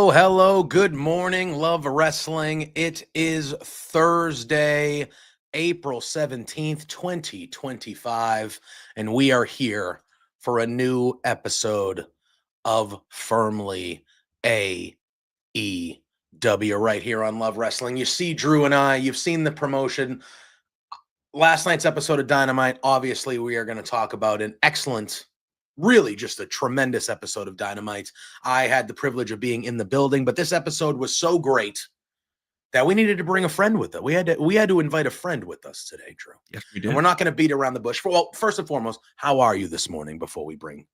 Hello, good morning, love wrestling. It is Thursday, April 17th, 2025, and we are here for a new episode of Firmly AEW right here on Love Wrestling. You see Drew and I, you've seen the promotion. Last night's episode of Dynamite, obviously we are going to talk about an excellent, really just a tremendous episode of Dynamite. I had the privilege of being in the building, but this episode was so great that we needed to bring a friend with us. We had to invite a friend with us today, Drew. Yes, we did. And we're not going to beat around the bush. Well, first and foremost, how are you this morning before we bring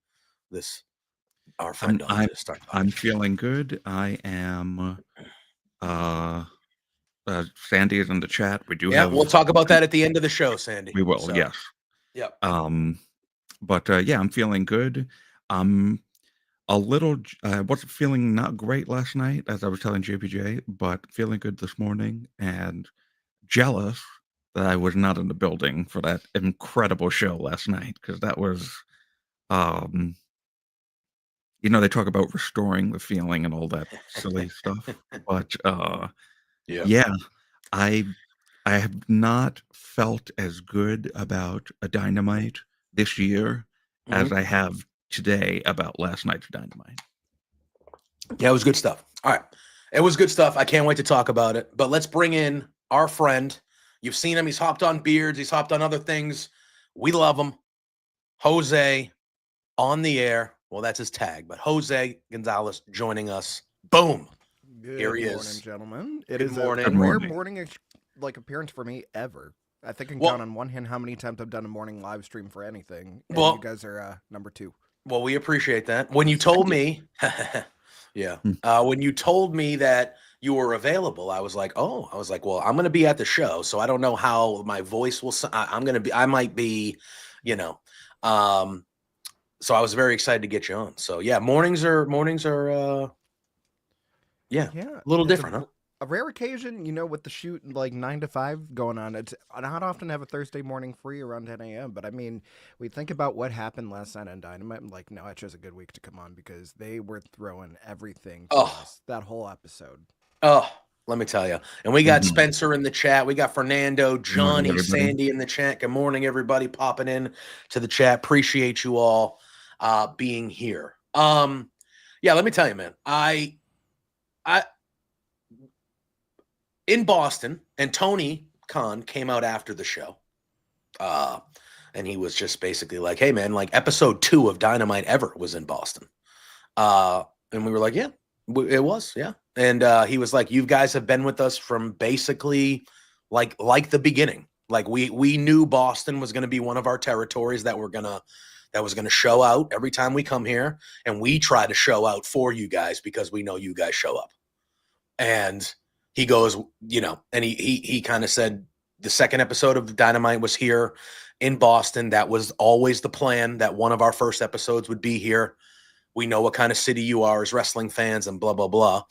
our friend on to start talking? I'm feeling good. I am Sandy is in the chat. We'll talk about that at the end of the show, Sandy. We will, yes. Yep. But I'm feeling good. I'm a little, wasn't feeling not great last night, as I was telling JPJ, but feeling good this morning and jealous that I was not in the building for that incredible show last night, because that was, they talk about restoring the feeling and all that silly stuff. But I have not felt as good about a Dynamite this year as I have today about last night's Dynamite. Yeah, it was good stuff. All right. It was good stuff. I can't wait to talk about it. But let's bring in our friend. You've seen him. He's hopped on beards. He's hopped on other things. We love him. Jose on the air. Well, that's his tag. But Jose Gonzalez joining us. Boom. Here he is. Good morning, gentlemen. It Good is morning. a Good rare morning. morning appearance for me ever. I think I can Well- count on one hand how many times I've done a morning live stream for anything. And Well- you guys are number 2. Well, we appreciate that. When you told me, when you told me that you were available, I was like, well, I'm going to be at the show, so I don't know how my voice will. I might be, So I was very excited to get you on. So yeah, mornings are, a little different, huh? A rare occasion, with the shoot like 9 to 5 going on. It's not often have a Thursday morning free around 10 a.m. But I mean, we think about what happened last night on Dynamite. I'm like, no, it's just a good week to come on because they were throwing everything to us that whole episode. Oh, let me tell you. And we got Spencer in the chat. We got Fernando, Johnny, Sandy in the chat. Good morning, everybody popping in to the chat. Appreciate you all being here. Let me tell you, man. I in Boston, and Tony Khan came out after the show. And he was just basically like, hey, man, like episode 2 of Dynamite ever was in Boston. And we were like, yeah, it was. Yeah. And he was like, you guys have been with us from basically like the beginning. Like we knew Boston was going to be one of our territories that was going to show out every time we come here. And we try to show out for you guys because we know you guys show up. And he goes, and he kind of said the second episode of Dynamite was here in Boston. That was always the plan, that one of our first episodes would be here. We know what kind of city you are as wrestling fans and blah, blah, blah.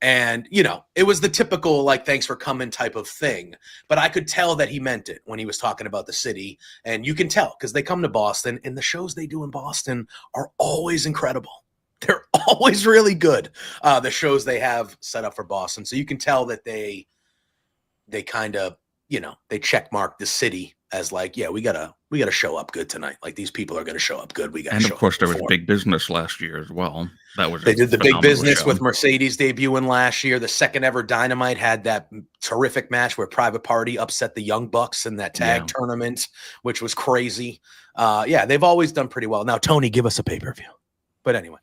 And, it was the typical, like, thanks for coming type of thing. But I could tell that he meant it when he was talking about the city. And you can tell because they come to Boston and the shows they do in Boston are always incredible. They're always really good, the shows they have set up for Boston. So you can tell that they kind of, they check mark the city as like, yeah, we gotta show up good tonight. Like these people are gonna show up good. We gotta And show of course, up there was perform. Big Business last year as well. That was They a did the Big phenomenal Business show. with Mercedes debuting last year. The second ever Dynamite had that terrific match where Private Party upset the Young Bucks in that tag tournament, which was crazy. Yeah, they've always done pretty well. Now, Tony, give us a pay-per-view. But anyway,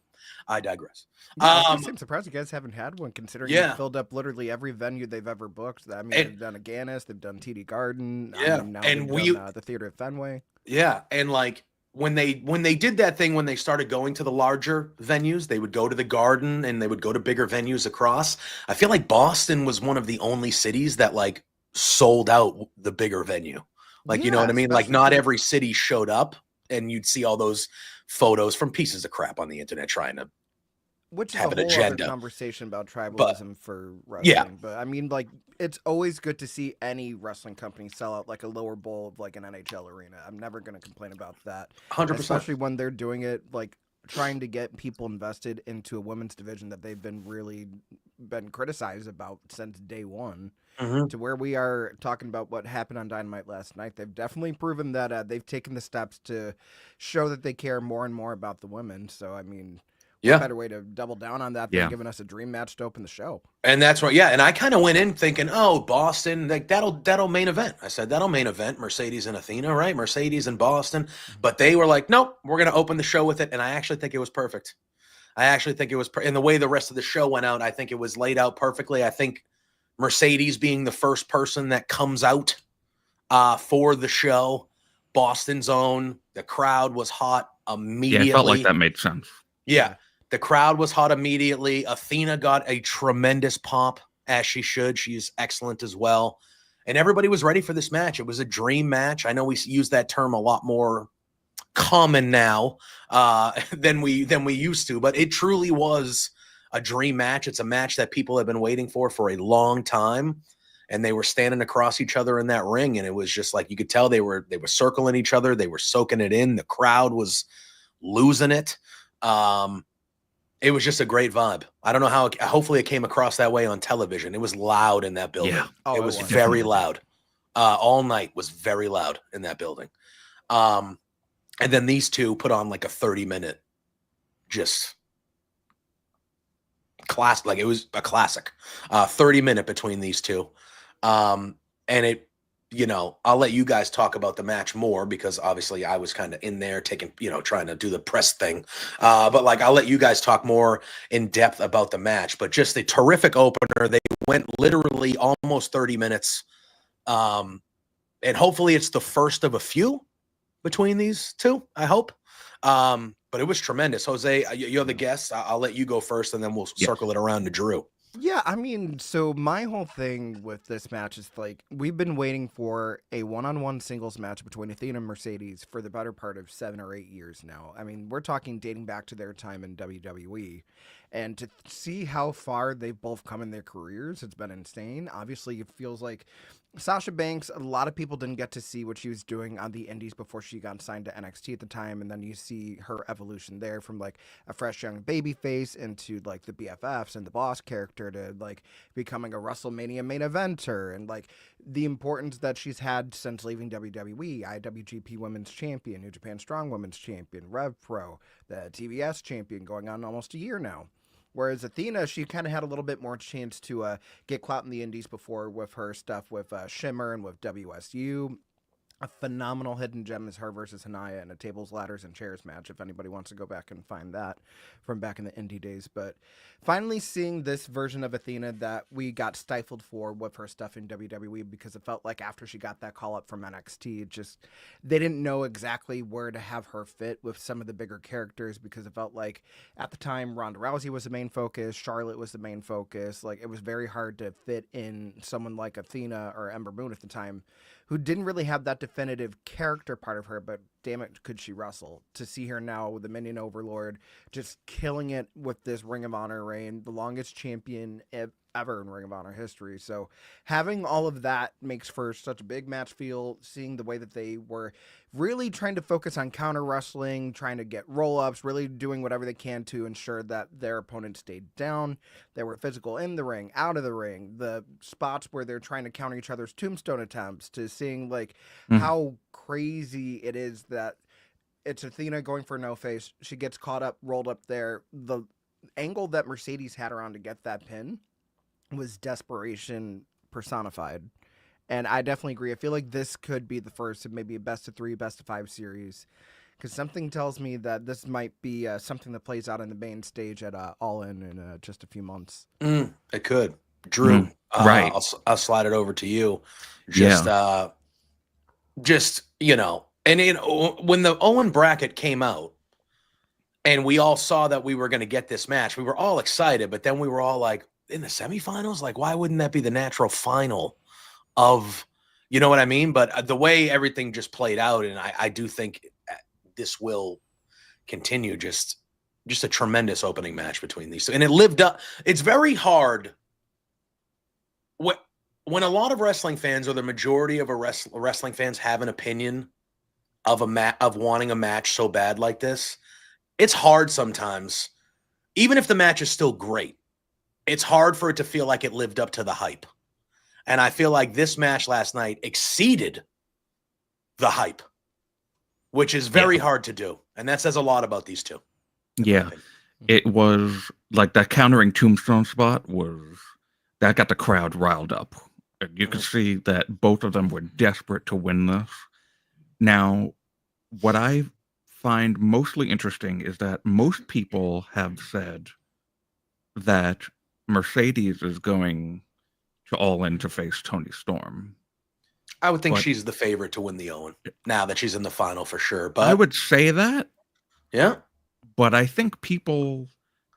I digress. Yeah, I was gonna say, I'm surprised you guys haven't had one, considering Yeah. you filled up literally every venue they've ever booked. I mean, they've done a Gannis, they've done TD Garden. Yeah, I mean, now and they've done the Theater of Fenway. Yeah, and like when they did that thing, when they started going to the larger venues, they would go to the Garden and they would go to bigger venues across. I feel like Boston was one of the only cities that like sold out the bigger venue. Like, you know Yeah, what I mean? Like especially not for- every city showed up, and you'd see all those photos from pieces of crap on the internet trying to Which is have a an whole agenda. other conversation about tribalism But for wrestling. yeah. But I mean, like, it's always good to see any wrestling company sell out like a lower bowl of like an NHL arena. I'm never going to complain about that. 100%. Especially when they're doing it like trying to get people invested into a women's division that they've been really been criticized about since day one. Mhm. To where we are talking about what happened on Dynamite last night, they've definitely proven that they've taken the steps to show that they care more and more about the women. So, I mean, Yeah. what better way to double down on that than giving us a dream match to open the show? And that's right. Yeah. And I kind of went in thinking, oh, Boston, like that'll main event. I said, that'll main event Mercedes and Athena, right? Mercedes and Boston. But they were like, nope, we're going to open the show with it. And I actually think it was perfect. I actually think it was, and the way the rest of the show went out, I think it was laid out perfectly. I think Mercedes being the first person that comes out for the show, Boston's own, the crowd was hot immediately. Yeah, I felt like that made sense. Yeah. The crowd was hot immediately. Athena got a tremendous pop, as she should. She's excellent as well. And everybody was ready for this match. It was a dream match. I know we use that term a lot more common now than we used to, but it truly was a dream match. It's a match that people have been waiting for a long time. And they were standing across each other in that ring. And it was just like, you could tell they were circling each other. They were soaking it in. The crowd was losing it. It was just a great vibe. I don't know how, hopefully it came across that way on television. It was loud in that building. Yeah. Oh, it was it was. very loud. All night was very loud in that building. And then these two put on like a 30-minute just class. Like it was a classic, 30-minute between these two. And it, you know, I'll let you guys talk about the match more because obviously I was kind of in there taking, you know, trying to do the press thing. But like, I'll let you guys talk more in depth about the match, but just a terrific opener. They went literally almost 30 minutes. And hopefully it's the first of a few between these two, I hope. But it was tremendous. Jose, you're the guest. I'll let you go first and then we'll circle it around to Drew. Yeah, I mean, so my whole thing with this match is like we've been waiting for a one-on-one singles match between Athena and Mercedes for the better part of 7 or 8 years now. I mean, we're talking dating back to their time in WWE. And to see how far they've both come in their careers, it's been insane. Obviously, it feels like Sasha Banks, a lot of people didn't get to see what she was doing on the indies before she got signed to NXT at the time. And then you see her evolution there from like a fresh young baby face into like the BFFs and the boss character to like becoming a WrestleMania main eventer and like the importance that she's had since leaving WWE, IWGP Women's Champion, New Japan Strong Women's Champion, Rev Pro, the TBS Champion going on almost a year now. Whereas Athena, she kind of had a little bit more chance to get clout in the indies before with her stuff with Shimmer and with WSU. A phenomenal hidden gem is her versus Hanaya in a tables, ladders, and chairs match, if anybody wants to go back and find that from back in the indie days. But finally seeing this version of Athena that we got stifled for with her stuff in WWE because it felt like after she got that call up from NXT, it just they didn't know exactly where to have her fit with some of the bigger characters because it felt like at the time Ronda Rousey was the main focus, Charlotte was the main focus. Like it was very hard to fit in someone like Athena or Ember Moon at the time who didn't really have that definitive character part of her, but damn it, could she wrestle? To see her now with the Minion Overlord just killing it with this Ring of Honor reign, the longest champion ever in Ring of Honor history. So having all of that makes for such a big match feel, seeing the way that they were really trying to focus on counter wrestling, trying to get roll-ups, really doing whatever they can to ensure that their opponent stayed down. They were physical in the ring, out of the ring, the spots where they're trying to counter each other's tombstone attempts, to seeing like how crazy it is that it's Athena going for no face. She gets caught up, rolled up there. The angle that Mercedes had around to get that pin was desperation personified. And I definitely agree. I feel like this could be the first of maybe a best of 3, best of 5 series. Because something tells me that this might be something that plays out in the main stage at All In just a few months. It could. Drew, right. I'll slide it over to you. Just, and when the Owen bracket came out, and we all saw that we were going to get this match, we were all excited, but then we were all like, in the semifinals? Like, why wouldn't that be the natural final of, you know what I mean? But the way everything just played out, and I do think this will continue, just a tremendous opening match between these two. And it lived up. It's very hard when a lot of wrestling fans, or the majority of wrestling fans, have an opinion of of wanting a match so bad like this. It's hard sometimes, even if the match is still great, it's hard for it to feel like it lived up to the hype. And I feel like this match last night exceeded the hype, which is very hard to do. And that says a lot about these two. Yeah. It was like that countering tombstone spot that got the crowd riled up. You could see that both of them were desperate to win this. Now, what I find mostly interesting is that most people have said that Mercedes is going to All In to face Toni Storm. I would think she's the favorite to win the Owen now that she's in the final for sure. But I would say that. Yeah. But I think people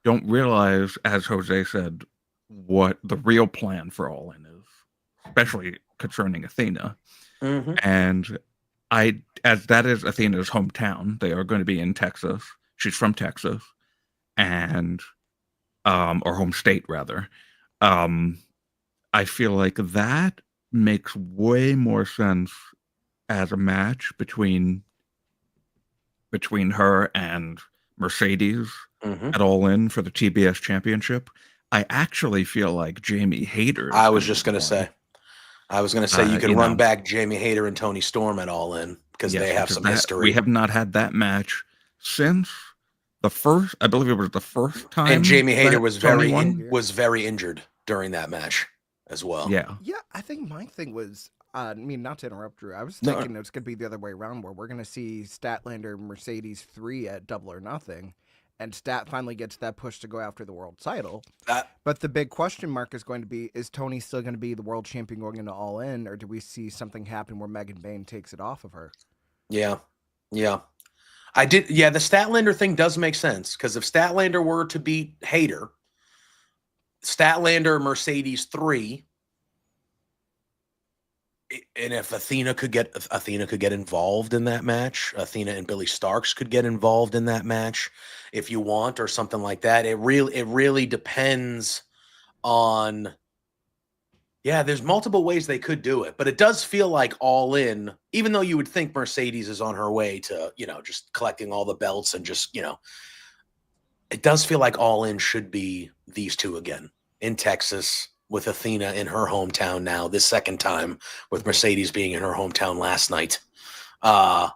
don't realize, as Jose said, what the real plan for All In is, especially concerning Athena. And as that is Athena's hometown, they are going to be in Texas. She's from Texas, and or home state rather. I feel like that makes way more sense as a match between her and Mercedes at All In for the TBS championship. I actually feel like Jamie Hayter. I was just going to say you could run back Jamie Hayter and Toni Storm at All In because they have some history. We have not had that match since the first. I believe it was the first time. And Jamie Hayter was very injured during that match as well. Yeah. I think my thing was, not to interrupt, Drew. I was thinking it was going to be the other way around, where we're going to see Statlander Mercedes 3 at Double or Nothing, and Stat finally gets that push to go after the world title. But the big question mark is going to be, is Toni still going to be the world champion going into All In, or do we see something happen where Megan Bayne takes it off of her? Yeah. I did. Yeah, the Statlander thing does make sense, because if Statlander were to beat Hayter, Statlander Mercedes 3, and if Athena could get involved in that match, Athena and Billy Starks could get involved in that match if you want, or something like that. It really depends on. Yeah, there's multiple ways they could do it, but it does feel like All In, even though you would think Mercedes is on her way to, just collecting all the belts and just, it does feel like All In should be these two again in Texas, with Athena in her hometown now, this second time, with Mercedes being in her hometown last night. I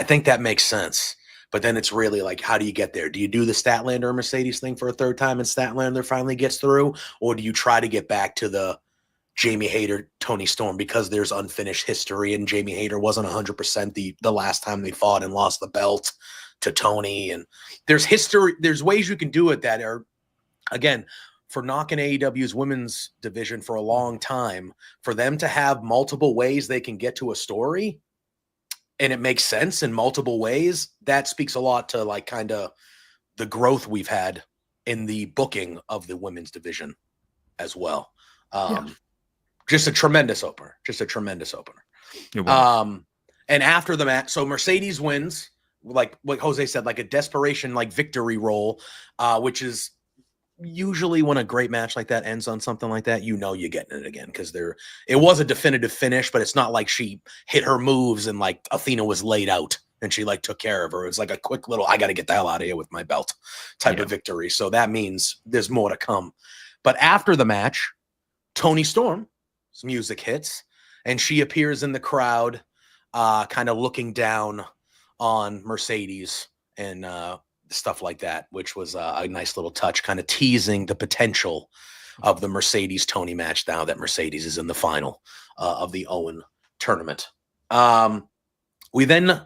think that makes sense. But then it's really like, how do you get there? Do you do the Statlander or Mercedes thing for a third time and Statlander finally gets through? Or do you try to get back to the Jamie Hayter, Toni Storm, because there's unfinished history and Jamie Hayter wasn't 100% the last time they fought and lost the belt to Toni? And there's history. There's ways you can do it that are, again, for knocking AEW's women's division for a long time, for them to have multiple ways they can get to a story and it makes sense in multiple ways, that speaks a lot to like kind of the growth we've had in the booking of the women's division as well. Just a tremendous opener. And after the match, so Mercedes wins, like what Jose said, like a desperation, like victory roll, which is usually when a great match like that ends on something like that, you know you're getting it again because it was a definitive finish, but it's not like she hit her moves and like Athena was laid out and she like took care of her. It was like a quick little, I got to get the hell out of here with my belt type of victory. So that means there's more to come. But after the match, Toni Storm's music hits and she appears in the crowd, kind of looking down on Mercedes and stuff like that, which was a nice little touch, kind of teasing the potential of the Mercedes Toni match now that Mercedes is in the final of the Owen tournament. We then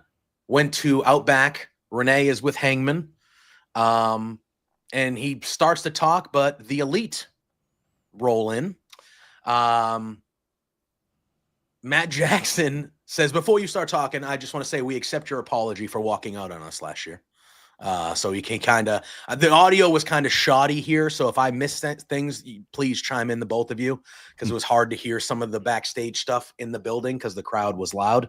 went to Outback. Renee is with Hangman, and he starts to talk, but the Elite roll in. Matt Jackson says, before you start talking, I just want to say we accept your apology for walking out on us last year. So you can kind of, the audio was kind of shoddy here. So if I missed things, please chime in, the both of you, because it was hard to hear some of the backstage stuff in the building because the crowd was loud.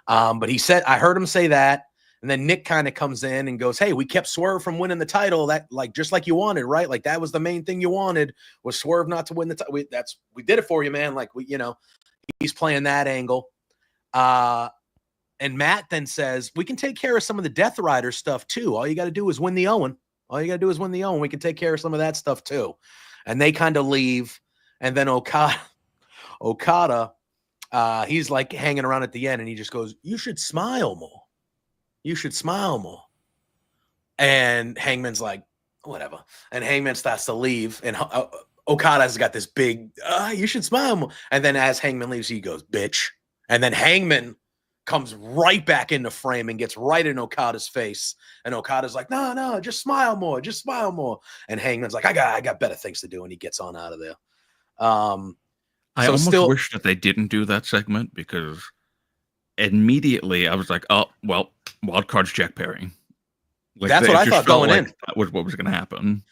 But he said, I heard him say that. And then Nick kind of comes in and goes, hey, we kept Swerve from winning the title. That like, just like you wanted, right? Like that was the main thing you wanted, was Swerve not to win the title. We did it for you, man. Like he's playing that angle. And Matt then says, we can take care of some of the Death Rider stuff too. All you got to do is win the Owen. We can take care of some of that stuff too. And they kind of leave. And then Okada, he's like hanging around at the end and he just goes, you should smile more. And Hangman's like, whatever. And Hangman starts to leave. And Okada's got this big, you should smile more. And then as Hangman leaves, he goes, bitch. And then Hangman comes right back into frame and gets right in Okada's face. And Okada's like, no, just smile more. And Hangman's like, I got better things to do. And he gets on out of there. I almost wish that they didn't do that segment because immediately I was like, oh, well, wild card's Jack Perry. Like, that's what I thought going in. That was what was going to happen.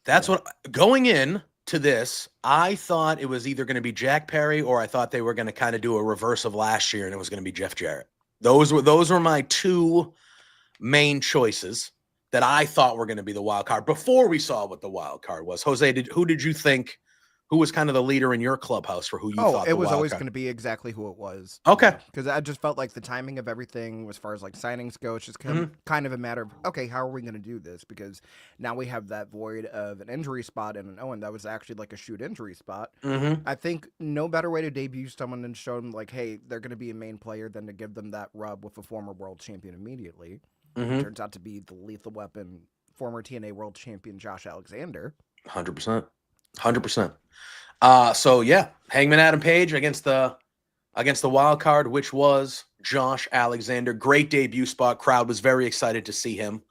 That's what going in to this, I thought it was either going to be Jack Perry or I thought they were going to kind of do a reverse of last year and it was going to be Jeff Jarrett. Those were my two main choices that I thought were going to be the wild card before we saw what the wild card was. Jose, who did you think? Who was kind of the leader in your clubhouse for who you thought? It was always going to be exactly who it was. Okay. Because I just felt like the timing of everything, as far as like signings go, it's just kind of a matter of, okay, how are we going to do this? Because now we have that void of an injury spot and an Owen that was actually like a shoot injury spot. I think no better way to debut someone and show them like, hey, they're going to be a main player than to give them that rub with a former world champion immediately. It turns out to be the lethal weapon, former TNA world champion Josh Alexander. 100%. So yeah, Hangman Adam Page against the wild card, which was Josh Alexander. Great debut spot. Crowd was very excited to see him.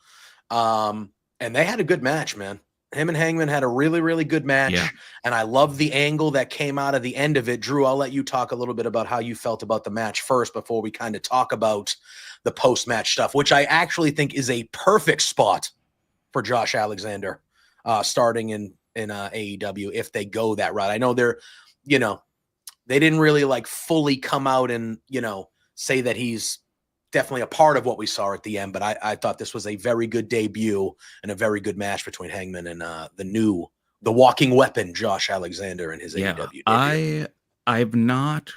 And they had a good match, man. Him and Hangman had a really, really good match. Yeah. And I love the angle that came out of the end of it. Drew, I'll let you talk a little bit about how you felt about the match first before we kind of talk about the post-match stuff, which I actually think is a perfect spot for Josh Alexander, starting in AEW if they go that route. I know they didn't really like fully come out and, say that he's definitely a part of what we saw at the end, but I thought this was a very good debut and a very good match between Hangman and the walking weapon, Josh Alexander, and his AEW debut. I've not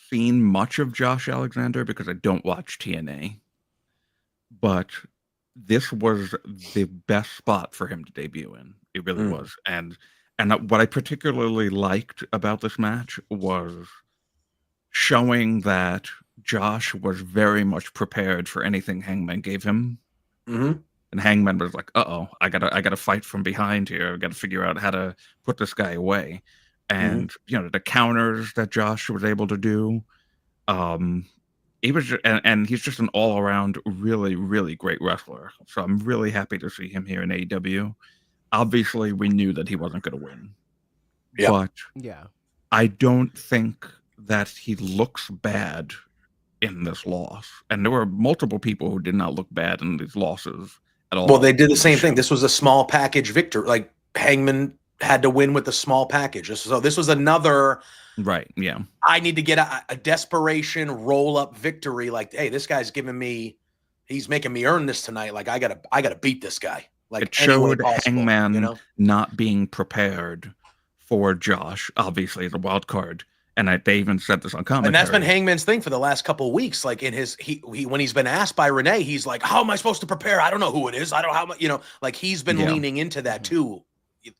seen much of Josh Alexander because I don't watch TNA, but this was the best spot for him to debut in. It really was. And what I particularly liked about this match was showing that Josh was very much prepared for anything Hangman gave him. And Hangman was like, uh-oh, I gotta fight from behind here. I gotta figure out how to put this guy away. And, the counters that Josh was able to do, he was, and he's just an all-around really, really great wrestler. So I'm really happy to see him here in AEW. Obviously, we knew that he wasn't going to win. But I don't think that he looks bad in this loss. And there were multiple people who did not look bad in these losses at all. Well, they did the same thing. This was a small package victory. Like, Hangman had to win with a small package. So this was another... Right, yeah. I need to get a desperation roll-up victory. Like, hey, this guy's he's making me earn this tonight. Like, I gotta beat this guy. like It any way showed possible. Hangman You know, not being prepared for Josh, obviously the wild card, and they even said this on commentary. and that's been Hangman's thing for the last couple of weeks. Like in his he when he's been asked by Renee, he's like, "How am I supposed to prepare? I don't know who it is. I don't how much." You know, like he's been leaning into that too,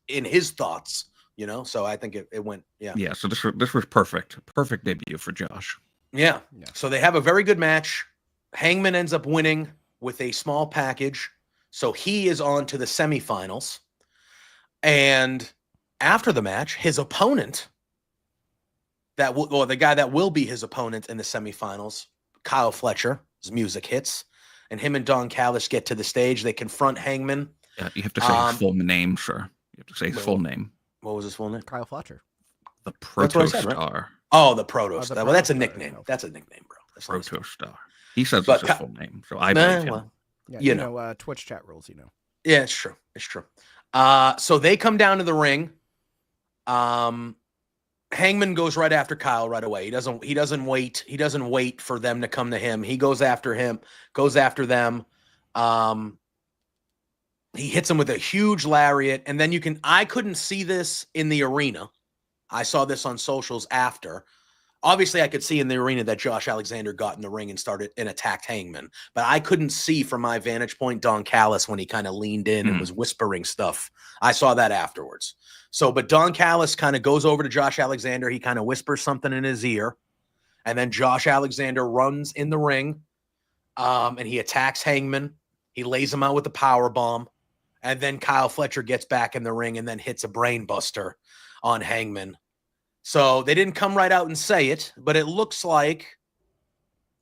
in his thoughts. You know, so I think it went, yeah. Yeah, so this was perfect debut for Josh. Yeah. So they have a very good match. Hangman ends up winning with a small package. So he is on to the semifinals. And after the match, his opponent, the guy that will be his opponent in the semifinals, Kyle Fletcher, his music hits. And him and Don Callis get to the stage. They confront Hangman. Yeah, you have to say his full name, sir. You have to say his full name. What was his full name? Kyle Fletcher. The Protostar. Right? Oh, the Protostar. Well, that's a nickname. No. That's a nickname, bro. Protostar. He says it's his full name, so I believe him. Well, yeah, you know, Twitch chat rules, you know. Yeah, it's true. It's true. So they come down to the ring. Hangman goes right after Kyle right away. He doesn't wait. He doesn't wait for them to come to him. He goes after them. He hits him with a huge lariat, and then I couldn't see this in the arena. I saw this on socials after. Obviously, I could see in the arena that Josh Alexander got in the ring and attacked Hangman, but I couldn't see from my vantage point Don Callis when he kind of leaned in and was whispering stuff. I saw that afterwards. So, but Don Callis kind of goes over to Josh Alexander. He kind of whispers something in his ear, and then Josh Alexander runs in the ring, and he attacks Hangman. He lays him out with the power bomb, and then Kyle Fletcher gets back in the ring and then hits a brain buster on Hangman. So they didn't come right out and say it, but it looks like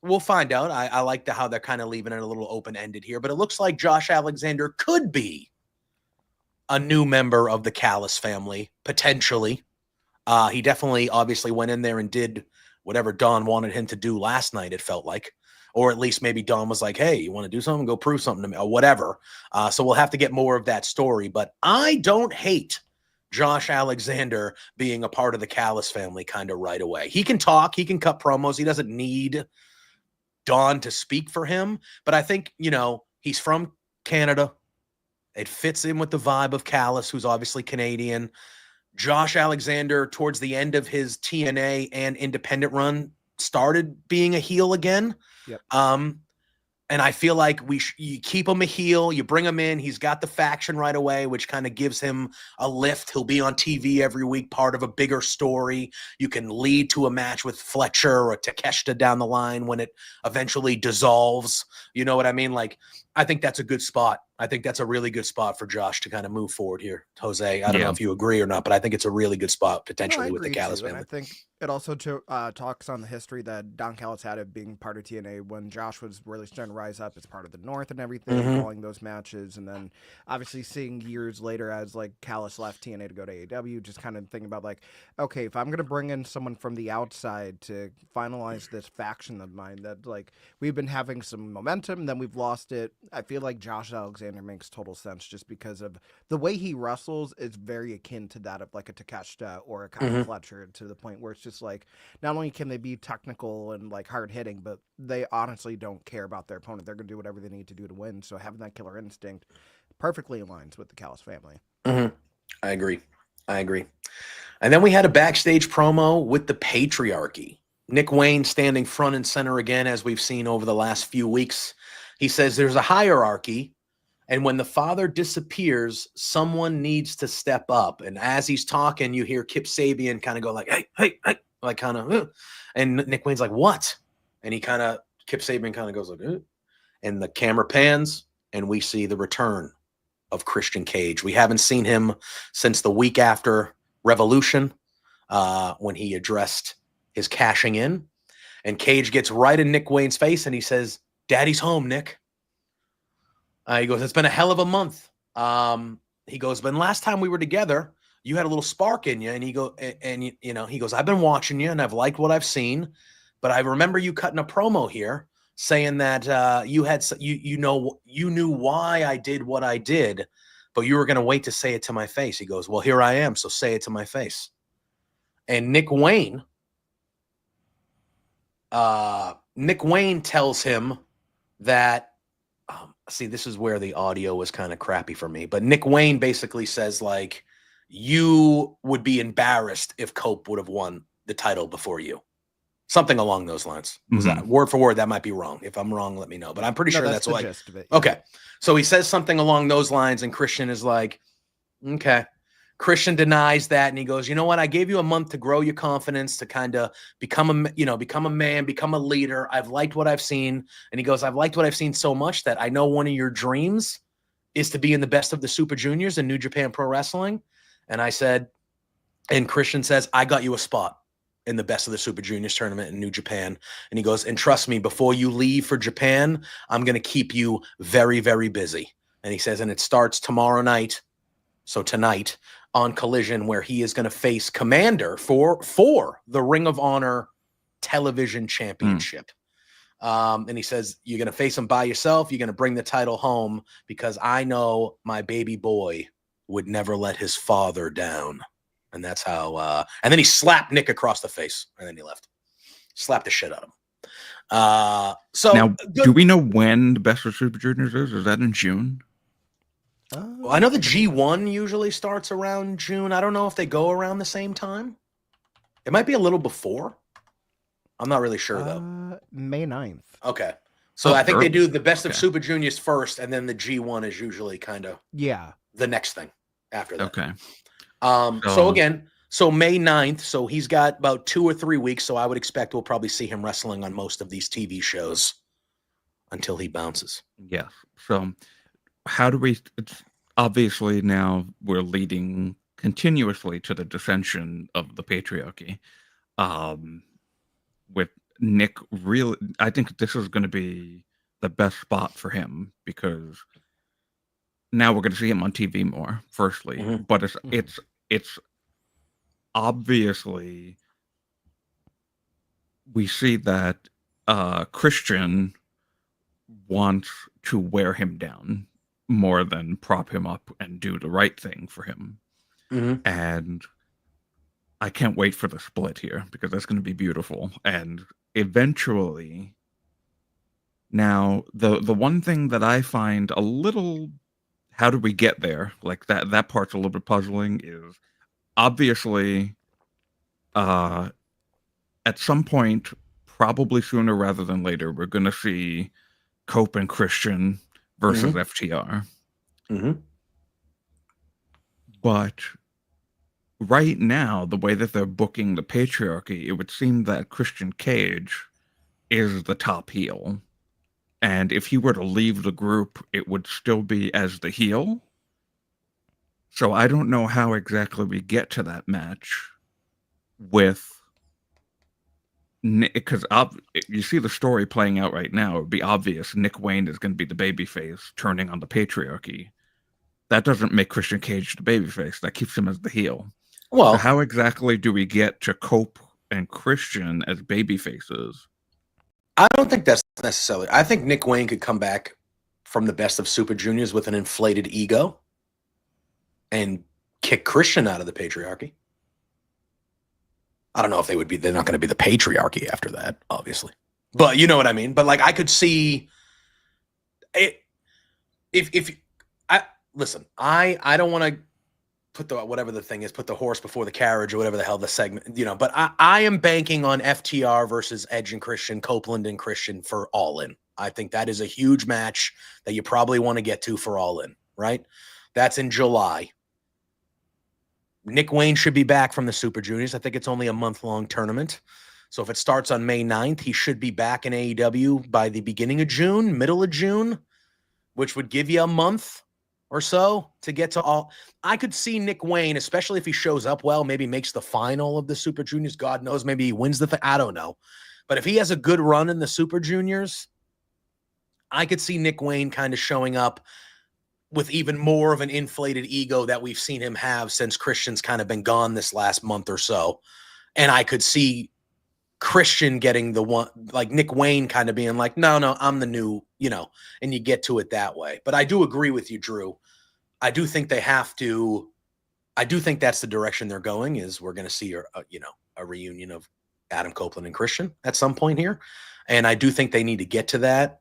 we'll find out. I like how they're kind of leaving it a little open-ended here, but it looks like Josh Alexander could be a new member of the Callis family, potentially. He definitely obviously went in there and did whatever Don wanted him to do last night, it felt like. Or at least maybe Don was like, hey, you want to do something? Go prove something to me, or whatever. So we'll have to get more of that story. But I don't hate Josh Alexander being a part of the Callis family kind of right away. He can talk. He can cut promos. He doesn't need Don to speak for him. But I think, he's from Canada. It fits in with the vibe of Callis, who's obviously Canadian. Josh Alexander, towards the end of his TNA and independent run, started being a heel again. Yep. And I feel like you keep him a heel, you bring him in, he's got the faction right away, which kind of gives him a lift. He'll be on TV every week, part of a bigger story. You can lead to a match with Fletcher or Takeshita down the line when it eventually dissolves. You know what I mean? Like, I think that's a good spot. I think that's a really good spot for Josh to kind of move forward here. Jose, I don't know if you agree or not, but I think it's a really good spot potentially with the Callis family. I think it also talks on the history that Don Callis had of being part of TNA when Josh was really starting to rise up as part of the North and everything, calling those matches. And then obviously seeing years later as like Callis left TNA to go to AEW, just kind of thinking about like, okay, if I'm going to bring in someone from the outside to finalize this faction of mine that like we've been having some momentum, then we've lost it. I feel like Josh Alexander makes total sense just because of the way he wrestles is very akin to that of like a Takeshita or a Kyle Fletcher, to the point where it's just like not only can they be technical and like hard hitting, but they honestly don't care about their opponent. They're gonna do whatever they need to do to win. So having that killer instinct perfectly aligns with the Callis family. I agree. And then we had a backstage promo with the Patriarchy. Nick Wayne standing front and center again, as we've seen over the last few weeks. He says there's a hierarchy, and when the father disappears, someone needs to step up. And as he's talking, you hear Kip Sabian kind of go like, hey, like kind of, and Nick Wayne's like, what? And Kip Sabian kind of goes like, and the camera pans, and we see the return of Christian Cage. We haven't seen him since the week after Revolution, when he addressed his cashing in, and Cage gets right in Nick Wayne's face, and he says, Daddy's home, Nick. He goes, it's been a hell of a month. He goes, but last time we were together, you had a little spark in you. And he goes, I've been watching you and I've liked what I've seen, but I remember you cutting a promo here saying that you knew why I did what I did, but you were going to wait to say it to my face. He goes, well, here I am. So say it to my face. And Nick Wayne tells him that see, this is where the audio was kind of crappy for me, but Nick Wayne basically says, like, you would be embarrassed if Cope would have won the title before you. Something along those lines. Was that word for word? That might be wrong. If I'm wrong, let me know. But I'm pretty sure that's the what. gist of it. Yeah. Okay. So he says something along those lines, and Christian is like, okay. Christian denies that, and he goes, you know what? I gave you a month to grow your confidence, to kind of become a man, become a leader. I've liked what I've seen. And he goes, I've liked what I've seen so much that I know one of your dreams is to be in the best of the Super Juniors in New Japan Pro Wrestling. And I said, and Christian says, I got you a spot in the best of the Super Juniors tournament in New Japan. And he goes, and trust me, before you leave for Japan, I'm going to keep you very, very busy. And he says, and it starts tomorrow night. So tonight on Collision, where he is going to face Commander for the Ring of Honor Television Championship. And he says, you're going to face him by yourself. You're going to bring the title home because I know my baby boy would never let his father down. And that's how, and then he slapped Nick across the face and then he left. Slapped the shit out of him. So now, do we know when the best of Super Juniors is? Is that in June? Well, I know the G1 usually starts around June. I don't know if they go around the same time. It might be a little before. I'm not really sure, though. May 9th. Okay. So I think they do the best of Okay. Super Juniors first, and then the G1 is usually kind of the next thing after that. Okay. So May 9th, so he's got about 2 or 3 weeks, so I would expect we'll probably see him wrestling on most of these TV shows until he bounces. Yes. So how do we, obviously now we're leading continuously to the dissension of the patriarchy. With Nick, really, I think this is going to be the best spot for him because now we're going to see him on TV more, firstly, but it's obviously we see that Christian wants to wear him down more than prop him up and do the right thing for him. And I can't wait for the split here because that's going to be beautiful. And eventually, now the one thing that I find a little, how do we get there? Like that part's a little bit puzzling. Is obviously, at some point, probably sooner rather than later, we're going to see Cope and Christian versus FTR. But right now, the way that they're booking the patriarchy, it would seem that Christian Cage is the top heel. And if he were to leave the group, it would still be as the heel. So I don't know how exactly we get to that match with, because you see the story playing out right now. It would be obvious Nick Wayne is going to be the babyface turning on the patriarchy. That doesn't make Christian Cage the babyface. That keeps him as the heel. Well, so how exactly do we get to Cope and Christian as babyfaces? I don't think that's necessarily. I think Nick Wayne could come back from the best of Super Juniors with an inflated ego and kick Christian out of the patriarchy. I don't know if they're not going to be the patriarchy after that, obviously. But you know what I mean? But like I could see it listen, I don't want to put whatever the thing is, put the horse before the carriage or whatever the hell the segment, but I am banking on FTR versus Edge and Christian, Copeland and Christian for All In. I think that is a huge match that you probably want to get to for All In, right? That's in July. Nick Wayne should be back from the Super Juniors. I think it's only a month-long tournament. So if it starts on May 9th, he should be back in AEW by the beginning of June, middle of June, which would give you a month or so to get to all. I could see Nick Wayne, especially if he shows up well, maybe makes the final of the Super Juniors. God knows, maybe he wins the thing. I don't know. But if he has a good run in the Super Juniors, I could see Nick Wayne kind of showing up with even more of an inflated ego that we've seen him have since Christian's kind of been gone this last month or so. And I could see Christian getting the one, like Nick Wayne kind of being like, no, I'm the new, and you get to it that way. But I do agree with you, Drew. I do think they have to, I do think that's the direction they're going, is we're going to see a reunion of Adam Copeland and Christian at some point here. And I do think they need to get to that.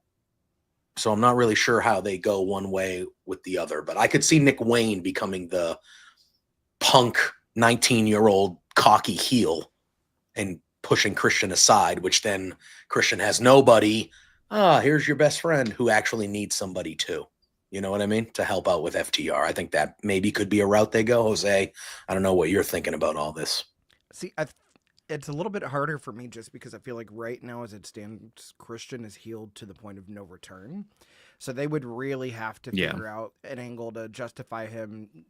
So I'm not really sure how they go one way with the other, but I could see Nick Wayne becoming the punk 19-year-old cocky heel and pushing Christian aside, which then Christian has nobody. Here's your best friend who actually needs somebody too. You know what I mean? To help out with FTR. I think that maybe could be a route they go. Jose, I don't know what you're thinking about all this. See, it's a little bit harder for me just because I feel like right now as it stands, Christian is healed to the point of no return. So they would really have to figure out an angle to justify him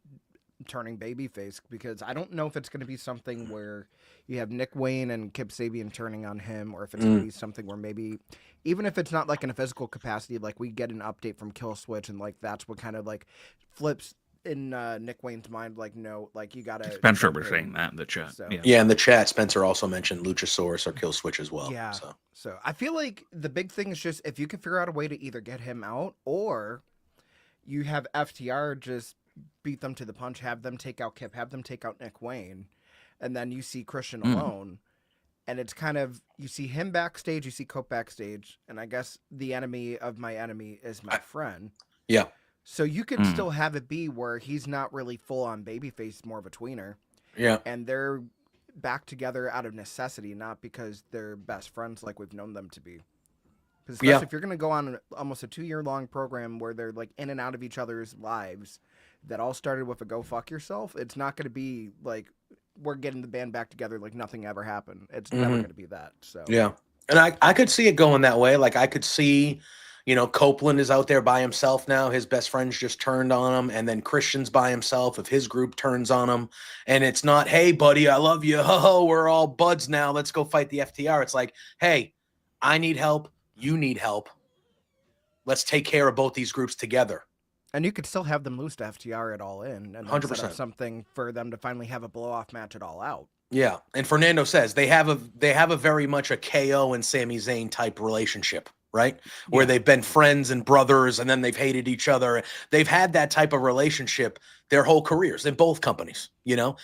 turning babyface, because I don't know if it's going to be something where you have Nick Wayne and Kip Sabian turning on him, or if it's going to be something where maybe, even if it's not like in a physical capacity, like we get an update from Killswitch and like that's what kind of like flips in Nick Wayne's mind, like, no, like you gotta. Spencer was saying that in the chat. So, yeah, in the chat, Spencer also mentioned Luchasaurus or Killswitch as well. Yeah. So I feel like the big thing is just if you can figure out a way to either get him out, or you have FTR just beat them to the punch, have them take out Kip, have them take out Nick Wayne, and then you see Christian alone. And it's kind of, you see him backstage, you see Cope backstage, and I guess the enemy of my enemy is my friend. Yeah. So you could still have it be where he's not really full on babyface, more of a tweener. Yeah. And they're back together out of necessity, not because they're best friends like we've known them to be. Because especially if you're going to go on almost a 2-year-long program where they're like in and out of each other's lives that all started with a go fuck yourself, it's not going to be like we're getting the band back together like nothing ever happened. It's never going to be that. So yeah. And I could see it going that way. Like I could see, Copeland is out there by himself now. His best friends just turned on him. And then Christian's by himself if his group turns on him. And it's not, hey, buddy, I love you. Ho, we're all buds now. Let's go fight the FTR. It's like, hey, I need help. You need help. Let's take care of both these groups together. And you could still have them lose to FTR at All In, and 100%. set up something for them to finally have a blow-off match at All Out. Yeah, and Fernando says they have a very much a KO and Sami Zayn type relationship, right? Where they've been friends and brothers, and then they've hated each other. They've had that type of relationship their whole careers in both companies,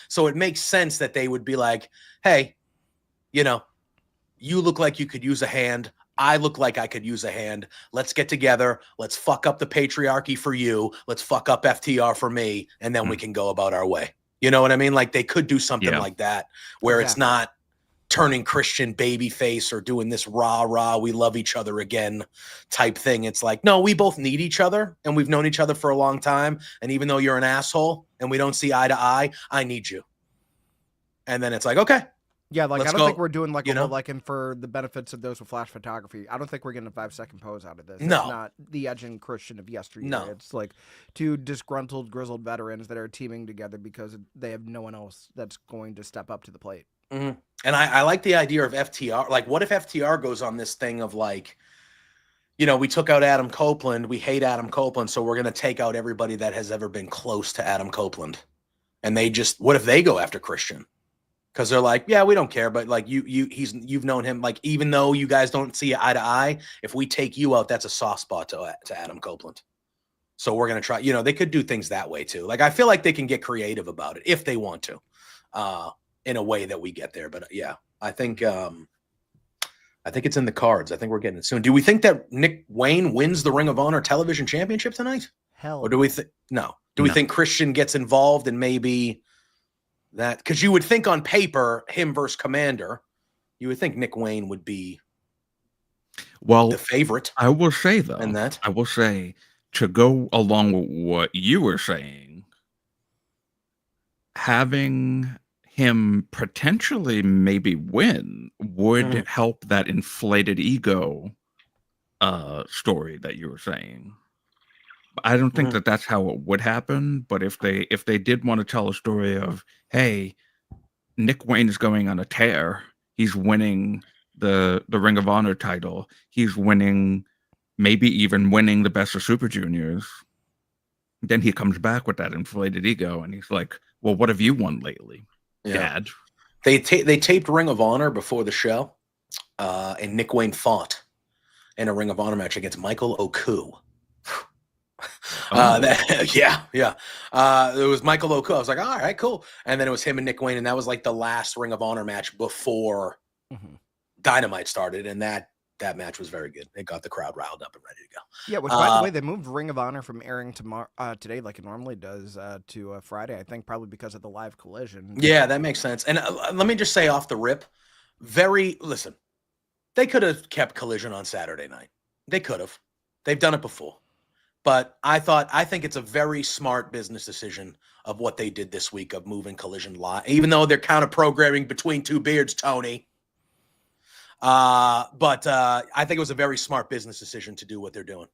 So it makes sense that they would be like, hey, you look like you could use a hand. I look like I could use a hand. Let's get together. Let's fuck up the patriarchy for you. Let's fuck up FTR for me. And then we can go about our way. You know what I mean? Like they could do something like that where it's not turning Christian babyface or doing this rah, we love each other again type thing. It's like, no, we both need each other and we've known each other for a long time. And even though you're an asshole and we don't see eye to eye, I need you. And then it's like, okay. Yeah, like I don't think we're doing like and for the benefits of those with flash photography. I don't think we're getting a 5-second pose out of this. No. It's not the Edge and Christian of yesteryear. No. It's like two disgruntled, grizzled veterans that are teaming together because they have no one else that's going to step up to the plate. Mm-hmm. And I like the idea of FTR. Like, what if FTR goes on this thing of like, we took out Adam Copeland. We hate Adam Copeland, so we're going to take out everybody that has ever been close to Adam Copeland. And what if they go after Christian? Because they're like, yeah, we don't care, but like you've known him. Like even though you guys don't see eye to eye, if we take you out, that's a soft spot to Adam Copeland. So we're gonna try. They could do things that way too. Like I feel like they can get creative about it if they want to, in a way that we get there. But yeah, I think it's in the cards. I think we're getting it soon. Do we think that Nick Wayne wins the Ring of Honor Television Championship tonight? Hell, or do we think no? Do we think Christian gets involved and maybe? That because you would think on paper, him versus Commander, you would think Nick Wayne would be the favorite. I will say though, to go along with what you were saying, having him potentially maybe win would help that inflated ego story that you were saying. I don't think that that's how it would happen, but if they did want to tell a story of, hey, Nick Wayne is going on a tear, he's winning the Ring of Honor title, he's winning, maybe even winning the Best of Super Juniors, then he comes back with that inflated ego, and he's like, well, what have you won lately, Dad? They taped Ring of Honor before the show, and Nick Wayne fought in a Ring of Honor match against Michael Oku. It was Michael Oku. I was like, all right, cool. And then it was him and Nick Wayne, and that was like the last Ring of Honor match before Dynamite started, and that that match was very good. It got the crowd riled up and ready to go. Yeah, which, by the way, they moved Ring of Honor from airing tomorrow today like it normally does to Friday, I think probably because of the live collision. Yeah, that makes sense. And let me just say off the rip, listen, they could have kept Collision on Saturday night. They could have. They've done it before. But I think it's a very smart business decision of what they did this week of moving Collision live, even though they're counter programming between two beards, Tony. But I think it was a very smart business decision to do what they're doing,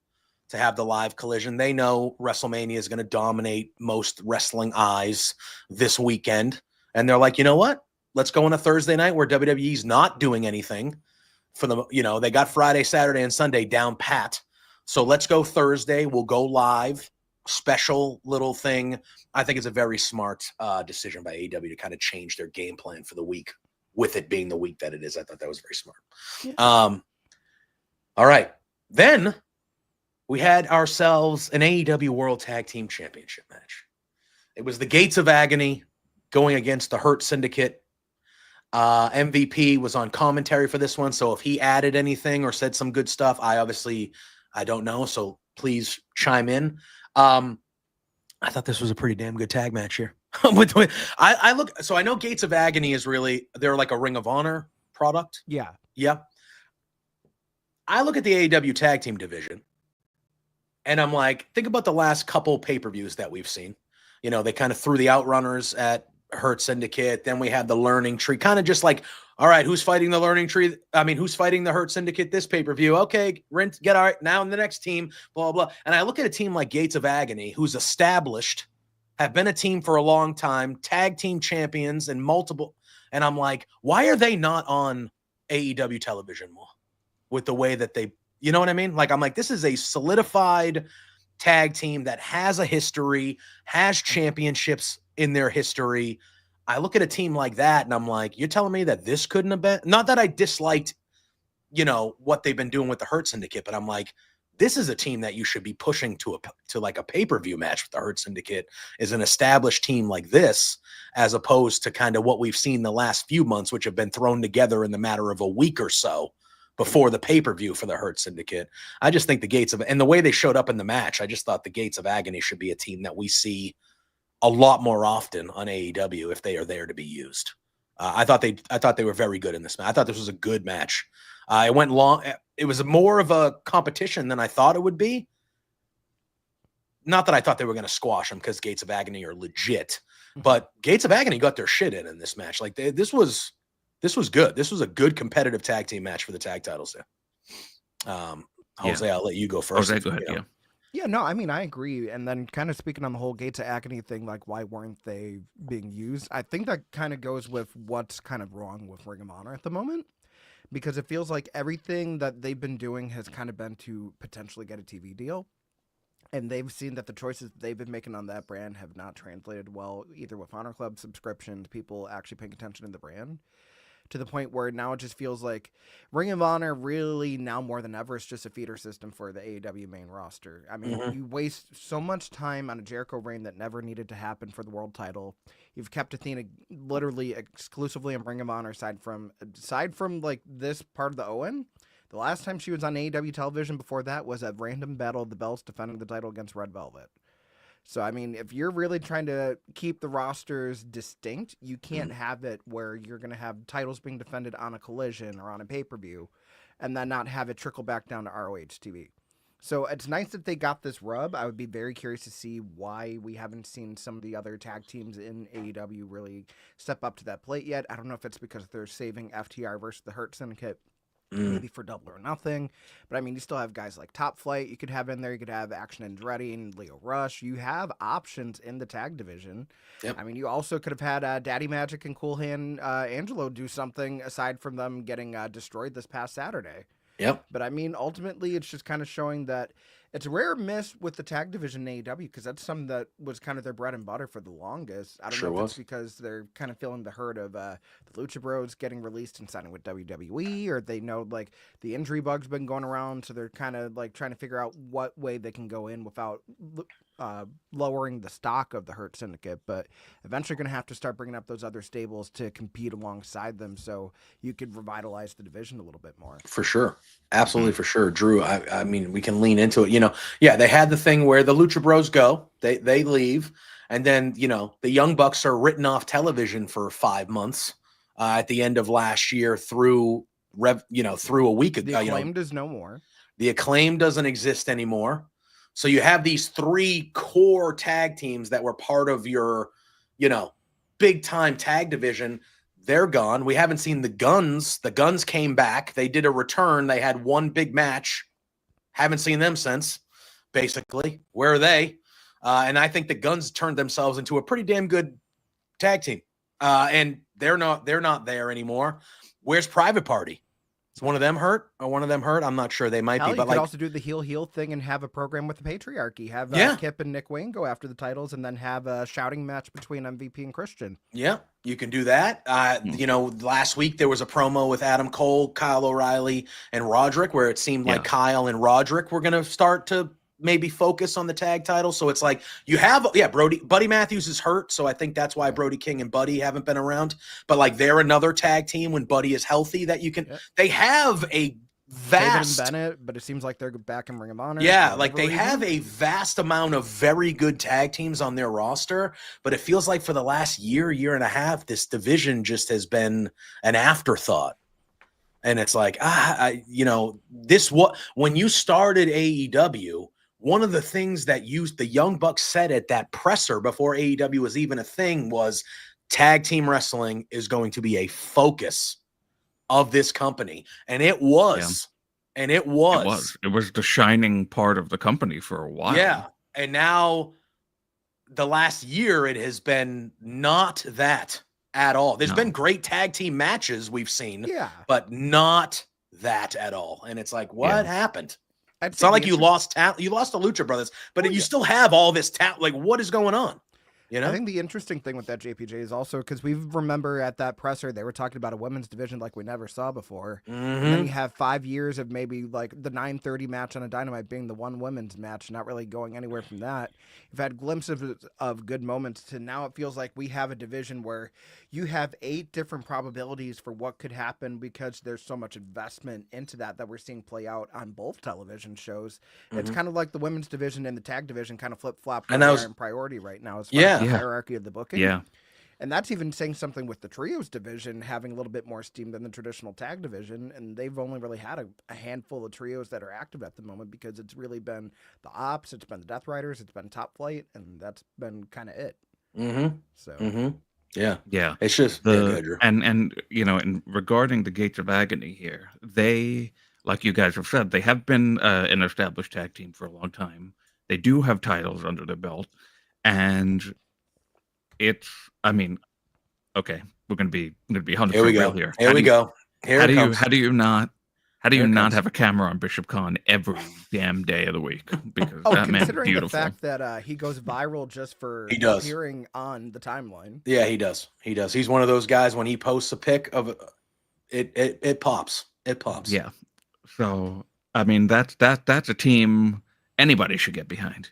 to have the live Collision. They know WrestleMania is going to dominate most wrestling eyes this weekend. And they're like, you know what? Let's go on a Thursday night where WWE's not doing anything for them. They got Friday, Saturday, and Sunday down pat. So let's go Thursday. We'll go live. Special little thing. I think it's a very smart decision by AEW to kind of change their game plan for the week, with it being the week that it is. I thought that was very smart. Yeah. All right. Then we had ourselves an AEW World Tag Team Championship match. It was the Gates of Agony going against the Hurt Syndicate. MVP was on commentary for this one, so if he added anything or said some good stuff, I don't know, so please chime in. I thought this was a pretty damn good tag match here. I know Gates of Agony is they're like a Ring of Honor product. Yeah. Yeah. I look at the AEW tag team division and I'm like, think about the last couple pay-per-views that we've seen. They kind of threw the Outrunners at Hurt Syndicate. Then we had the Learning Tree, kind of just like, all right, who's fighting the Learning Tree? Who's fighting the Hurt Syndicate this pay-per-view? Okay, get all right. Now in the next team, blah, blah. And I look at a team like Gates of Agony, who's established, have been a team for a long time, tag team champions and multiple. And I'm like, why are they not on AEW television more with the way that they, you know what I mean? Like, I'm like, this is a solidified tag team that has a history, has championships in their history. I look at a team like that and I'm like, you're telling me that this couldn't have been, not that I disliked, what they've been doing with the Hurt Syndicate, but I'm like, this is a team that you should be pushing to like a pay-per-view match with the Hurt Syndicate, is an established team like this, as opposed to kind of what we've seen the last few months, which have been thrown together in the matter of a week or so before the pay-per-view for the Hurt Syndicate. I just think and the way they showed up in the match, I just thought the Gates of Agony should be a team that we see a lot more often on AEW if they are there to be used. I thought they were very good in this match. I thought this was a good match. It went long. It was more of a competition than I thought it would be. Not that I thought they were going to squash them, because Gates of Agony are legit, but Gates of Agony got their shit in this match. Like this was good. This was a good competitive tag team match for the tag titles there. Jose, I'll let you go first. Jose, go ahead. Yeah. Yeah, no, I agree. And then kind of speaking on the whole Gates of Agony thing, like, why weren't they being used? I think that kind of goes with what's kind of wrong with Ring of Honor at the moment, because it feels like everything that they've been doing has kind of been to potentially get a TV deal. And they've seen that the choices they've been making on that brand have not translated well, either with Honor Club subscriptions, people actually paying attention to the brand, to the point where now it just feels like Ring of Honor really, now more than ever, is just a feeder system for the AEW main roster. I mean, you waste so much time on a Jericho reign that never needed to happen for the world title. You've kept Athena literally exclusively in Ring of Honor, aside from like this part of the Owen. The last time she was on AEW television before that was a random Battle of the Belts defending the title against Red Velvet. So, I mean, if you're really trying to keep the rosters distinct, you can't have it where you're going to have titles being defended on a Collision or on a pay-per-view and then not have it trickle back down to ROH TV. So it's nice that they got this rub. I would be very curious to see why we haven't seen some of the other tag teams in AEW really step up to that plate yet. I don't know if it's because they're saving FTR versus the Hurt Syndicate, maybe for Double or Nothing. But I mean, you still have guys like Top Flight you could have in there. You could have Action Andretti and Leo Rush. You have options in the tag division. Yep. I mean, you also could have had Daddy Magic and Cool Hand Angelo do something aside from them getting destroyed this past Saturday. Yep. But I mean, ultimately, it's just kind of showing that It's a rare miss with the tag division in AEW because that's something that was kind of their bread and butter for the longest. I don't Sure know if was. it's because they're kind of feeling the hurt of the Lucha Bros getting released and signing with WWE, or they know like the injury bug's been going around, so they're kind of like trying to figure out what way they can go in without lowering the stock of the Hurt Syndicate. But eventually going to have to start bringing up those other stables to compete alongside them so you could revitalize the division a little bit more. For sure. Absolutely, for sure. Drew, I mean, we can lean into it. Yeah, they had the thing where the Lucha Bros go, they leave, and then, the Young Bucks are written off television for 5 months at the end of last year through a week ago. The Acclaimed is no more. The Acclaim doesn't exist anymore. So you have these 3 core tag teams that were part of your, big time tag division. They're gone. We haven't seen the Guns. The Guns came back. They did a return. They had one big match. Haven't seen them since, basically. Where are they? And I think the Guns turned themselves into a pretty damn good tag team. And they're not there anymore. Where's Private Party? Is one of them hurt? I'm not sure. They might be. You But could also do the heel thing and have a program with the Patriarchy. Have Kip and Nick Wayne go after the titles and then have a shouting match between MVP and Christian. Yeah, you can do that. Last week there was a promo with Adam Cole, Kyle O'Reilly, and Roderick where it seemed like Kyle and Roderick were going to start to maybe focus on the tag title. So it's like you have, Buddy Matthews is hurt. So I think that's why Brody King and Buddy haven't been around. But like they're another tag team when Buddy is healthy that you can, they have a vast Bennett, but it seems like they're back in Ring of Honor. Yeah, like they have a vast amount of very good tag teams on their roster, but it feels like for the last year and a half, this division just has been an afterthought. And it's like, when you started AEW, one of the things that the Young Bucks said at that presser before AEW was even a thing was tag team wrestling is going to be a focus of this company. And it was. Yeah. And it was. It was the shining part of the company for a while. Yeah. And now the last year, it has been not that at all. There's been great tag team matches we've seen, but not that at all. And it's like, what happened? It's not like you lost talent. You lost the Lucha Brothers, but you still have all this talent. Like, what is going on? I think the interesting thing with that JPJ is also because we remember at that presser they were talking about a women's division like we never saw before. Mm-hmm. And then you have 5 years of maybe like the 9:30 match on a Dynamite being the one women's match, not really going anywhere from that. You've had glimpses of good moments to now it feels like we have a division where you have 8 different probabilities for what could happen because there's so much investment into that we're seeing play out on both television shows. Mm-hmm. It's kind of like the women's division and the tag division kind of flip-flop in priority right now as far as the hierarchy of the booking. Yeah. And that's even saying something with the trios division having a little bit more steam than the traditional tag division. And they've only really had a handful of trios that are active at the moment because it's really been the Ops, it's been the Death Riders, it's been Top Flight, and that's been kind of it. Mm-hmm. So. Mm-hmm. Yeah. It's just and regarding the Gates of Agony here, they, like you guys have said, they have been an established tag team for a long time. They do have titles under their belt, and it's, okay, we're gonna be 100% real here. Here we go. How do you not have a camera on Bishop Khan every damn day of the week? Because that man's beautiful. Considering the fact that he goes viral just for appearing on the timeline. Yeah, he does. He's one of those guys when he posts a pic of it pops. It pops. Yeah. So that's a team anybody should get behind,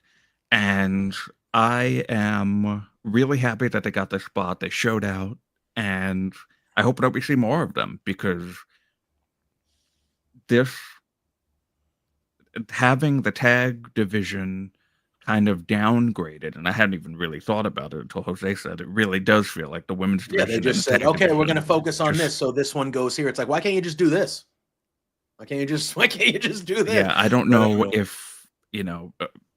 and I am really happy that they got this spot. They showed out, and I hope that we see more of them because having the tag division kind of downgraded, and I hadn't even really thought about it until Jose said it really does feel like the women's division. Yeah, they just said, okay, we're going to focus on this, so this one goes here. It's like, why can't you just do this? Why can't you just do this? Yeah, I don't know if,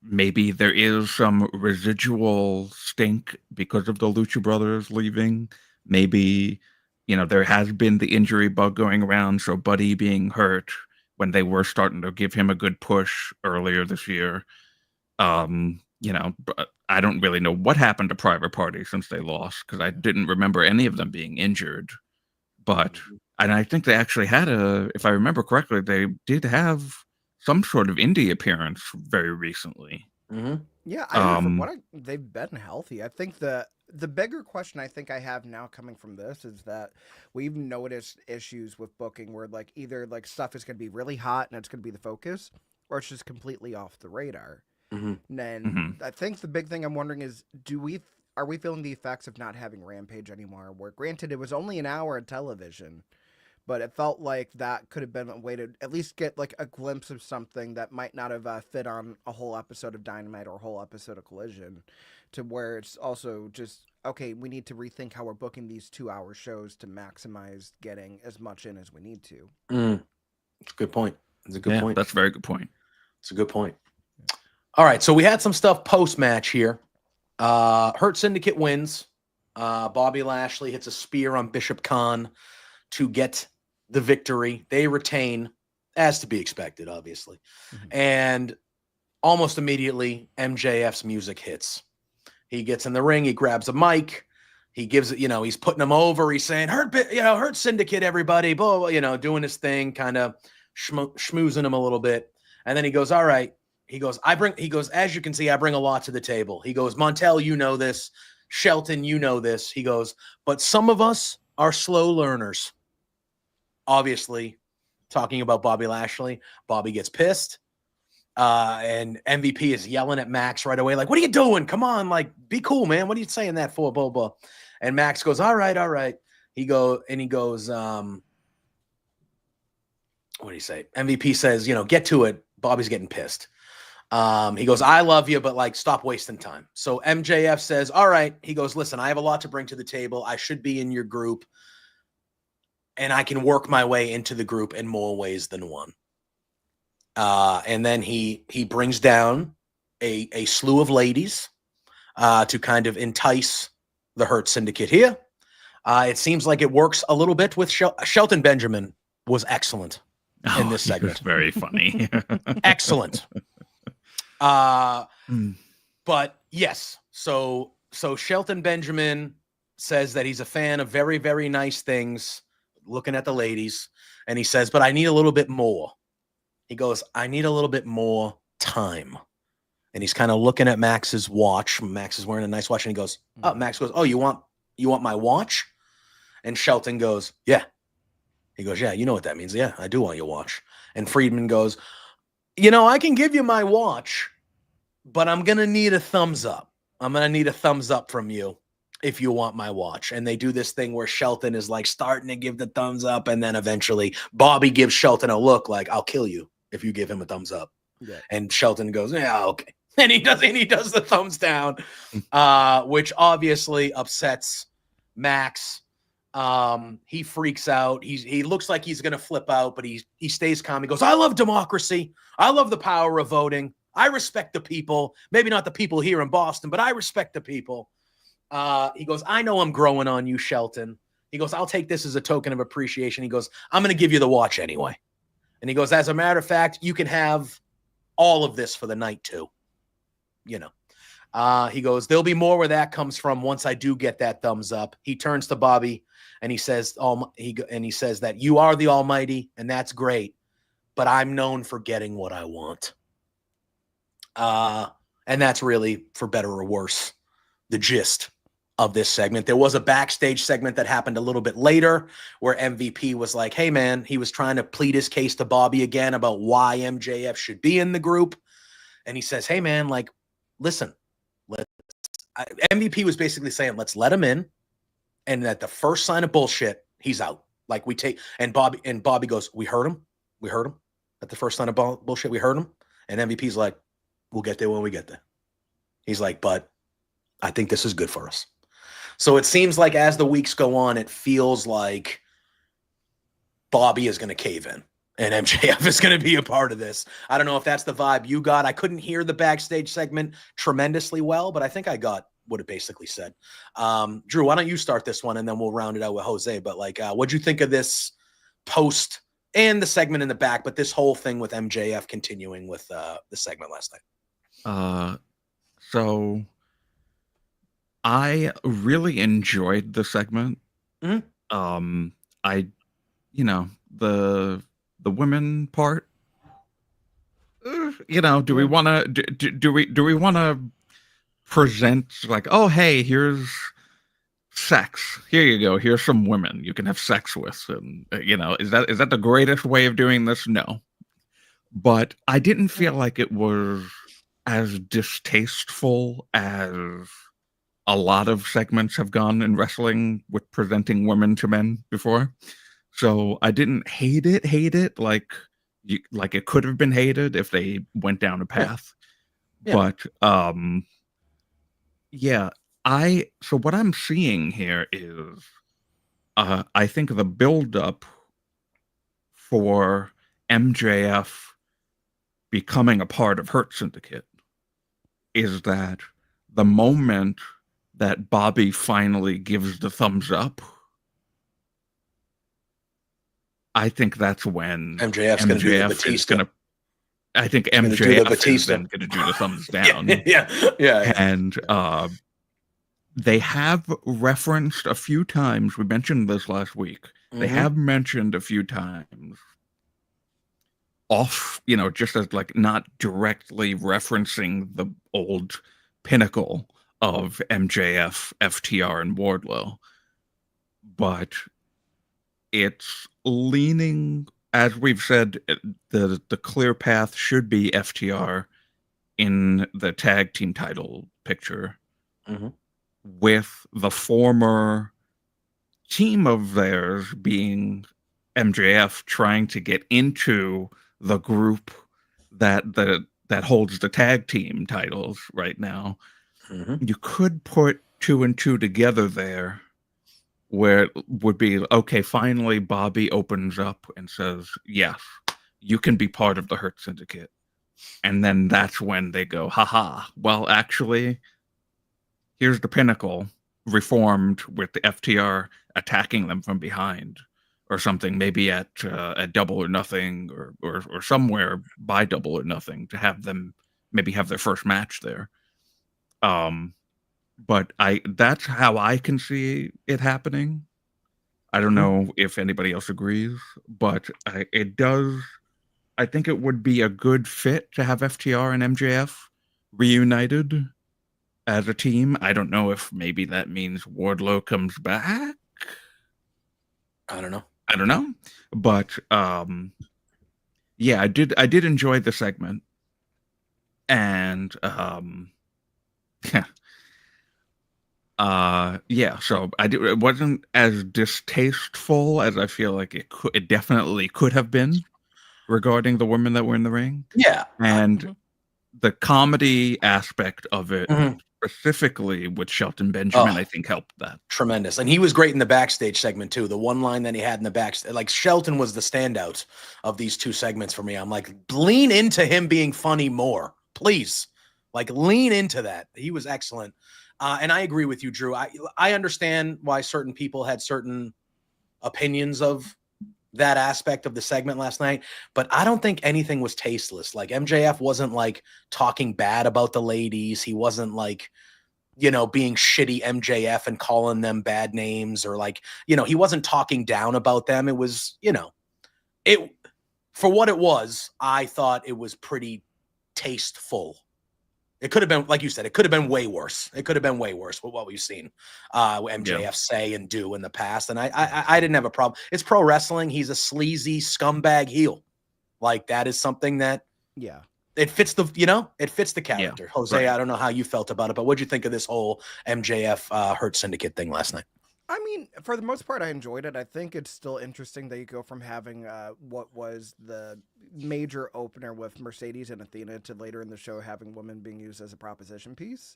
maybe there is some residual stink because of the Lucha Brothers leaving. Maybe, there has been the injury bug going around, so Buddy being hurt when they were starting to give him a good push earlier this year. I don't really know what happened to Private Party since they lost because I didn't remember any of them being injured. And I think they actually had if I remember correctly, they did have some sort of indie appearance very recently. Mm-hmm. Yeah, I mean, they've been healthy. I think the bigger question I think I have now coming from this is that we've noticed issues with booking where like either like stuff is going to be really hot and it's going to be the focus, or it's just completely off the radar. Mm-hmm. And then Mhm. I think the big thing I'm wondering is, are we feeling the effects of not having Rampage anymore? Where granted it was only an hour of television, but it felt like that could have been a way to at least get like a glimpse of something that might not have fit on a whole episode of Dynamite or a whole episode of Collision, to where it's also just okay. We need to rethink how we're booking these 2-hour shows to maximize getting as much in as we need to. It's a good point. It's a good point. That's a very good point. It's a good point. All right, so we had some stuff post-match here. Hurt Syndicate wins. Bobby Lashley hits a spear on Bishop Khan to get the victory. They retain, as to be expected, obviously. Mhm. And almost immediately, MJF's music hits. He gets in the ring. He grabs a mic. He gives it, he's putting them over. He's saying, Hurt Syndicate, everybody, blah, blah, doing his thing, kind of schmoozing him a little bit. And then he goes, all right. He goes, as you can see, I bring a lot to the table. He goes, Montel, you know this. Shelton, you know this. He goes, but some of us are slow learners. Obviously, talking about Bobby Lashley. Bobby gets pissed. And MVP is yelling at Max right away, like, what are you doing? Come on, like, be cool, man. What are you saying that for? Blah, blah. And Max goes, all right. He goes, what do you say? MVP says, get to it. Bobby's getting pissed. He goes, I love you, but like, stop wasting time. So MJF says, all right. He goes, listen, I have a lot to bring to the table. I should be in your group, and I can work my way into the group in more ways than one. And then he brings down a slew of ladies to kind of entice the Hurt Syndicate here. It seems like it works a little bit with Shelton Benjamin was excellent in this segment. Very funny. Excellent. But yes, so Shelton Benjamin says that he's a fan of very, very nice things, looking at the ladies, and he says, but I need a little bit more. He goes, I need a little bit more time. And he's kind of looking at Max's watch. Max is wearing a nice watch, and he goes, Max goes, oh, you want my watch? And Shelton goes, yeah. He goes, yeah, you know what that means. Yeah, I do want your watch. And Friedman goes, I can give you my watch, but I'm going to need a thumbs up. I'm going to need a thumbs up from you if you want my watch. And they do this thing where Shelton is like starting to give the thumbs up. And then eventually Bobby gives Shelton a look like, I'll kill you if you give him a thumbs up. Yeah. And Shelton goes, yeah, okay. And he does the thumbs down, which obviously upsets Max. He freaks out. He looks like he's going to flip out, but he stays calm. He goes, I love democracy. I love the power of voting. I respect the people. Maybe not the people here in Boston, but I respect the people. He goes, I know I'm growing on you, Shelton. He goes, I'll take this as a token of appreciation. He goes, I'm going to give you the watch anyway. And he goes, as a matter of fact, you can have all of this for the night too. He goes, there'll be more where that comes from once I do get that thumbs up. He turns to Bobby and he says, that you are the Almighty, and that's great, but I'm known for getting what I want. And that's really, for better or worse, the gist of this segment. There was a backstage segment that happened a little bit later where MVP was like, hey man, he was trying to plead his case to Bobby again about why MJF should be in the group. And he says, hey man, like, listen, MVP was basically saying, let's let him in. And at the first sign of bullshit, he's out. Like and Bobby goes, we heard him. At the first sign of bullshit, we heard him. And MVP's like, we'll get there when we get there. He's like, but I think this is good for us. So it seems like as the weeks go on, it feels like Bobby is going to cave in and MJF is going to be a part of this. I don't know if that's the vibe you got. I couldn't hear the backstage segment tremendously well, but I think I got what it basically said. Drew, why don't you start this one and then we'll round it out with Jose. But like, what'd you think of this post and the segment in the back, but this whole thing with MJF continuing with the segment last night? So I really enjoyed the segment. Mm-hmm. The women part, do we want to do we want to present like, oh hey, here's sex. Here you go. Here's some women you can have sex with, and is that the greatest way of doing this? No, but I didn't feel like it was as distasteful as a lot of segments have gone in wrestling with presenting women to men before. So I didn't hate it like it could have been hated if they went down a path. Yeah. But yeah, so what I'm seeing here is I think the build-up for MJF becoming a part of Hurt Syndicate is that the moment that Bobby finally gives the thumbs up, I think that's when MJF's going to do the MJF is Batista. going to. I think gonna do the MJF is Batista. then going to do the thumbs down. Yeah. And they have referenced a few times. We mentioned this last week. They have mentioned a few times off, just as like not directly referencing the old pinnacle of MJF, FTR, and Wardlow, but it's leaning, as we've said, the clear path should be FTR in the tag team title picture, with the former team of theirs being MJF trying to get into the group that holds the tag team titles right now. You could put 2 and 2 together there, where it would be, okay, finally Bobby opens up and says, yes, you can be part of the Hurt Syndicate. And then that's when they go, haha, well, actually, here's the Pinnacle reformed with the FTR attacking them from behind or something, maybe at Double or Nothing or somewhere by Double or Nothing, to have them maybe have their first match there. But that's how I can see it happening. I don't know if anybody else agrees, but it does. I think it would be a good fit to have FTR and MJF reunited as a team. I don't know if maybe that means Wardlow comes back. I don't know. But yeah, I did enjoy the segment, and yeah, so it wasn't as distasteful as I feel like it definitely could have been regarding the women that were in the ring. Yeah. And the comedy aspect of it, specifically with Shelton Benjamin, I think helped that. Tremendous. And he was great in the backstage segment too. The one line that he had in the backstage, like Shelton was the standout of these two segments for me. I'm like, lean into him being funny more, please. Like, lean into that. He was excellent. And I agree with you, Drew. I understand why certain people had certain opinions of that aspect of the segment last night, but I don't think anything was tasteless. Like, MJF wasn't like talking bad about the ladies. He wasn't like, being shitty MJF and calling them bad names, or like, he wasn't talking down about them. It was, it, for what it was, I thought it was pretty tasteful. It could have been, like you said, it could have been way worse. It could have been way worse with what we've seen MJF say and do in the past. And I didn't have a problem. It's pro wrestling. He's a sleazy scumbag heel. Like, that is something that, it fits the, it fits the character. Yeah, Jose, right. I don't know how you felt about it, but what'd you think of this whole MJF Hurt Syndicate thing last night? I mean, for the most part, I enjoyed it. I think it's still interesting that you go from having what was the major opener with Mercedes and Athena to later in the show having women being used as a proposition piece.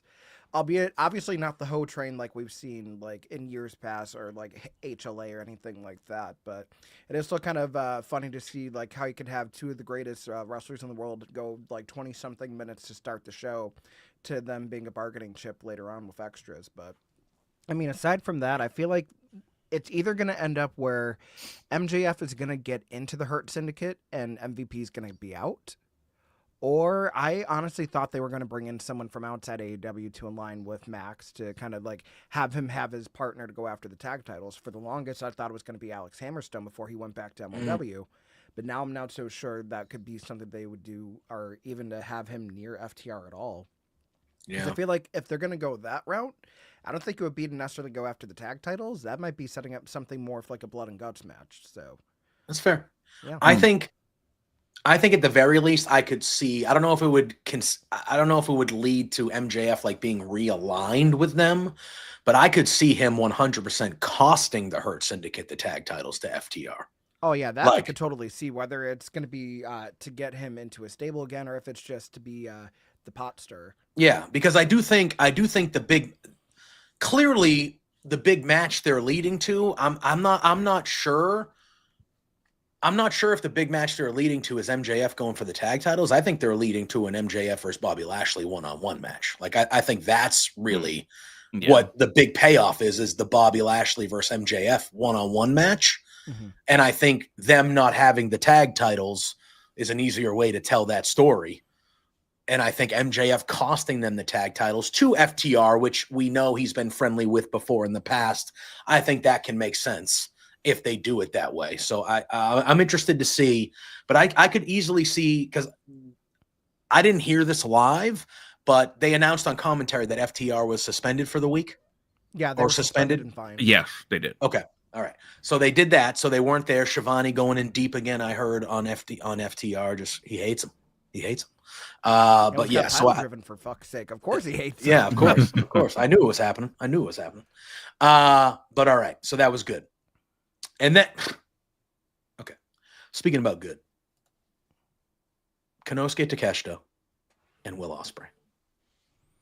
Albeit, obviously not the hoe train like we've seen like in years past, or like HLA or anything like that. But it is still kind of funny to see like how you could have two of the greatest wrestlers in the world go like 20-something minutes to start the show, to them being a bargaining chip later on with extras. But I mean, aside from that, I feel like it's either going to end up where MJF is going to get into the Hurt Syndicate and MVP is going to be out. Or I honestly thought they were going to bring in someone from outside AEW to align with Max to kind of like have him have his partner to go after the tag titles. For the longest, I thought it was going to be Alex Hammerstone before he went back to MLW. But now I'm not so sure that could be something they would do, or even to have him near FTR at all. Because I feel like if they're going to go that route, I don't think it would be to necessarily go after the tag titles. That might be setting up something more for like a blood and guts match. So that's fair. Yeah. I think at the very least I could see, I don't know if it would lead to MJF like being realigned with them, but I could see him 100% costing the Hurt Syndicate the tag titles to FTR. Oh yeah, that I could totally see, whether it's going to be to get him into a stable again, or if it's just to be the pot stirrer. Yeah, because I do think clearly the big match they're leading to, I'm not sure if the big match they're leading to is MJF going for the tag titles. I think they're leading to an MJF versus Bobby Lashley one-on-one match. Like I think that's really what the big payoff is the Bobby Lashley versus MJF one-on-one match. Mm-hmm. And I think them not having the tag titles is an easier way to tell that story. And I think MJF costing them the tag titles to FTR, which we know he's been friendly with before in the past, I think that can make sense if they do it that way. So I'm interested to see, but I could easily see, because I didn't hear this live, but they announced on commentary that FTR was suspended for the week. Yeah, they were suspended and fined. Yes, they did. Okay. All right. So they did that. So they weren't there. Shivani going in deep again, I heard on FTR. Just he hates him. He hates him. But yeah, so driven, for fuck's sake. Of course he hates him. Yeah, of course. Of course. I knew it was happening. But all right. So that was good. And then okay. Speaking about good. Konosuke Takeshita and Will Ospreay.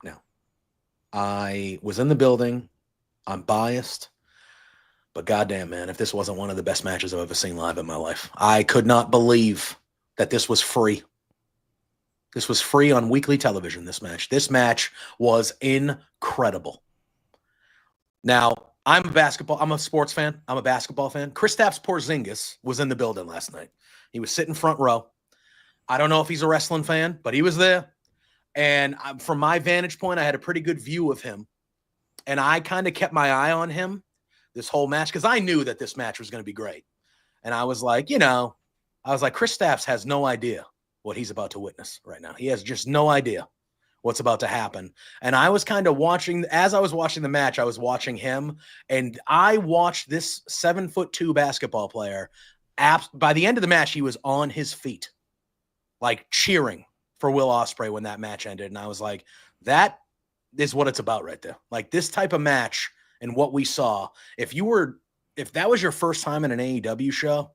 Now, I was in the building. I'm biased. But goddamn, man, if this wasn't one of the best matches I've ever seen live in my life. I could not believe that this was free. This was free on weekly television, this match. This match was incredible. Now, I'm a sports fan. I'm a basketball fan. Kristaps Porzingis was in the building last night. He was sitting front row. I don't know if he's a wrestling fan, but he was there. And from my vantage point, I had a pretty good view of him. And I kind of kept my eye on him this whole match, because I knew that this match was going to be great. And I was like, Kristaps has no idea what he's about to witness right now. He has just no idea what's about to happen. And I was kind of watching, as I was watching the match, I was watching him, and I watched this 7'2" basketball player. By the end of the match, he was on his feet, like cheering for Will Ospreay when that match ended. And I was like, that is what it's about right there. Like this type of match. And what we saw, if that was your first time in an AEW show,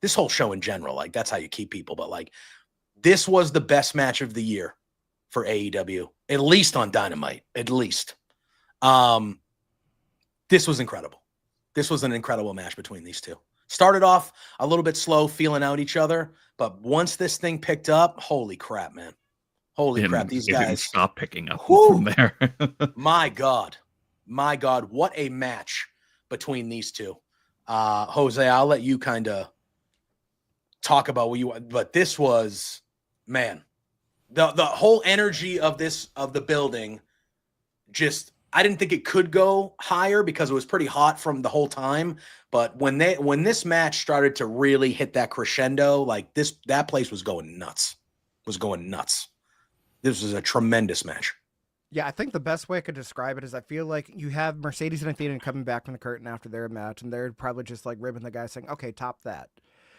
this whole show in general, like that's how you keep people. But like, this was the best match of the year for AEW, at least on Dynamite, at least. This was incredible. This was an incredible match between these two. Started off a little bit slow, feeling out each other, but once this thing picked up, holy crap, man. Holy crap, these guys didn't stop picking up from there. My God, what a match between these two. Jose, I'll let you kind of talk about but this was, man, the whole energy of the building, just, I didn't think it could go higher because it was pretty hot from the whole time. But when this match started to really hit that crescendo, like that place was going nuts. This was a tremendous match. Yeah, I think the best way I could describe it is I feel like you have Mercedes and Athena coming back from the curtain after their match, and they're probably just like ribbing the guy saying, okay, top that.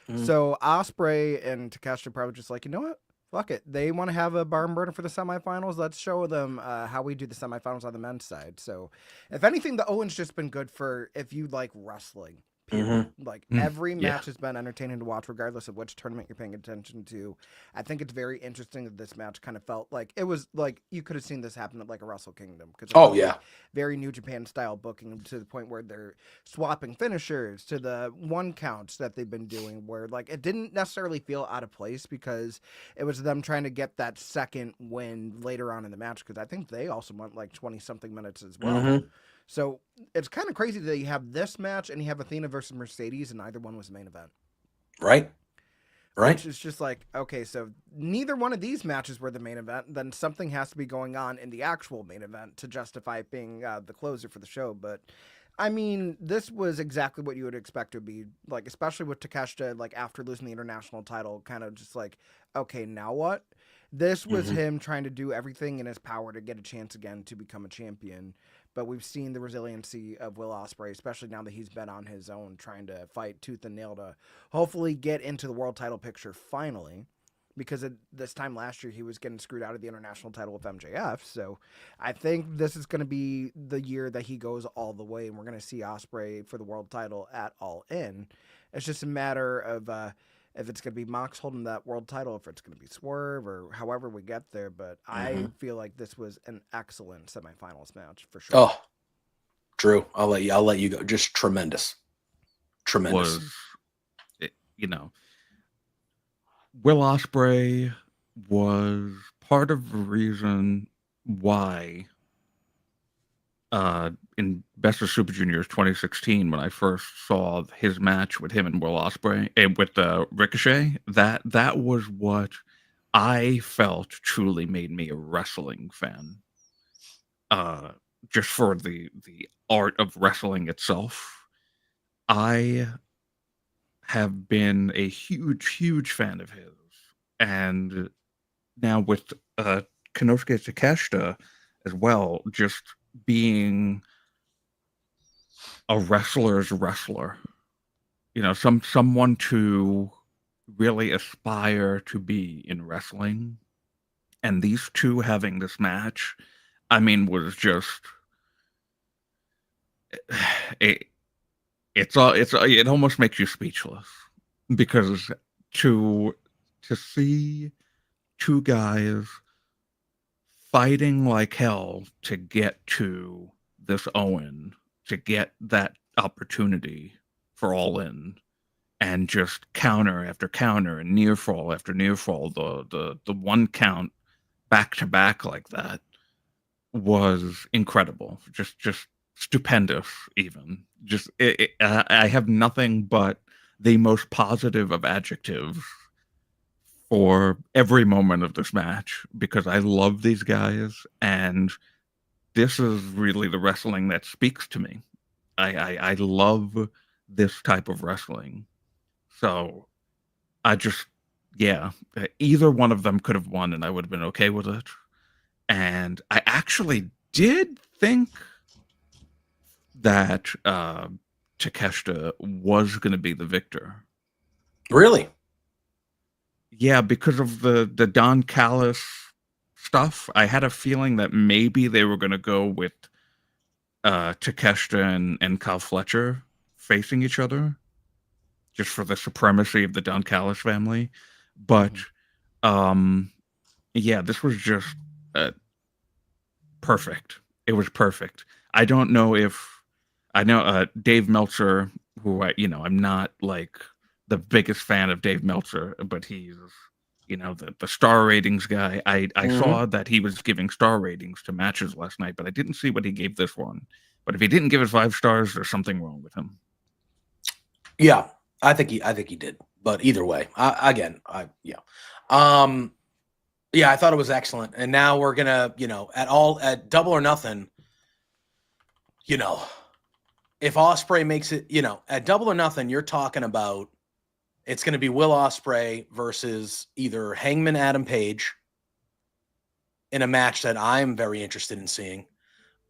Mm-hmm. So Ospreay and Takeshita are probably just like, you know what? Fuck it. They want to have a barn burner for the semifinals. Let's show them how we do the semifinals on the men's side. So if anything, the Owen's just been good for if you like wrestling. Mm-hmm. Like every match has been entertaining to watch, regardless of which tournament you're paying attention to. I think it's very interesting that this match kind of felt like it was like you could have seen this happen at like a Wrestle Kingdom, because very New Japan style booking, to the point where they're swapping finishers to the one counts that they've been doing, where like it didn't necessarily feel out of place because it was them trying to get that second win later on in the match, because I think they also went like 20 something minutes as well. Mm-hmm. So it's kind of crazy that you have this match and you have Athena versus Mercedes, and neither one was the main event. Right. Which is just like, okay, so neither one of these matches were the main event. Then something has to be going on in the actual main event to justify it being the closer for the show. But I mean, this was exactly what you would expect it to be, like, especially with Takeshita, like, after losing the international title, kind of just like, okay, now what? This was Mhm. him trying to do everything in his power to get a chance again to become a champion. But we've seen the resiliency of Will Ospreay, especially now that he's been on his own, trying to fight tooth and nail to hopefully get into the world title picture finally. Because this time last year, he was getting screwed out of the international title with MJF. So I think this is going to be the year that he goes all the way, and we're going to see Ospreay for the world title at All In. It's just a matter of if it's going to be Mox holding that world title, if it's going to be Swerve, or however we get there. But I feel like this was an excellent semifinals match for sure. Oh, Drew, I'll let you go. Just tremendous. Was, you know, Will Ospreay was part of the reason why in Best of Super Juniors 2016, when I first saw his match with him and Will Ospreay and with Ricochet, that was what I felt truly made me a wrestling fan. Just for the art of wrestling itself, I have been a huge fan of his, and now with Konosuke Takeshita as well, just being a wrestler's wrestler, someone to really aspire to be in wrestling, and these two having this match, I mean, was just it almost makes you speechless, because to see two guys fighting like hell to get to this Owen, to get that opportunity for All In, and just counter after counter and near fall after near fall, the one count back to back like that was incredible. Just stupendous. Even just I have nothing but the most positive of adjectives for every moment of this match, because I love these guys, and this is really the wrestling that speaks to me. I love this type of wrestling. So I just, either one of them could have won and I would have been okay with it. And I actually did think that Takeshita was going to be the victor. Really? Yeah, because of the Don Callis stuff, I had a feeling that maybe they were going to go with Takeshita and Kyle Fletcher facing each other, just for the supremacy of the Don Callis family. But this was just perfect. It was perfect. I don't know if I know Dave Meltzer, who I'm not like the biggest fan of Dave Meltzer, but he's the star ratings guy. I saw that he was giving star ratings to matches last night, but I didn't see what he gave this one. But if he didn't give it 5 stars, there's something wrong with him. Yeah, I think he did. But either way, I thought it was excellent. And now we're gonna, at Double or Nothing, if Ospreay makes it, at Double or Nothing, you're talking about it's going to be Will Ospreay versus either Hangman Adam Page in a match that I'm very interested in seeing,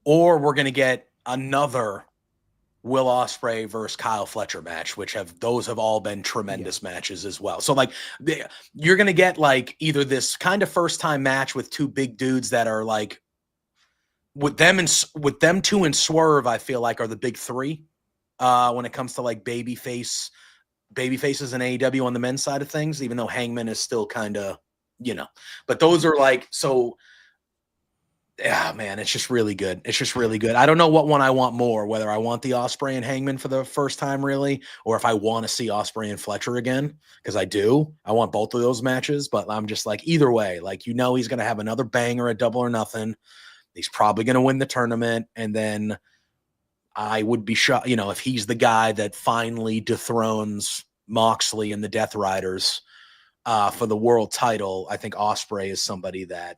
or we're going to get another Will Ospreay versus Kyle Fletcher match, which have all been tremendous matches as well. So like you're going to get like either this kind of first time match with two big dudes that are like with them two and Swerve, I feel like are the big three when it comes to like babyfaces in AEW on the men's side of things, even though Hangman is still kind of, but those are like, so yeah, man, it's just really good. It's just really good. I don't know what one I want more, whether I want the Ospreay and Hangman for the first time really, or if I want to see Ospreay and Fletcher again, because I want both of those matches, but I'm just like, either way, like, he's going to have another banger at Double or Nothing. He's probably going to win the tournament. And then I would be shocked, if he's the guy that finally dethrones Moxley and the Death Riders for the world title. I think Ospreay is somebody that,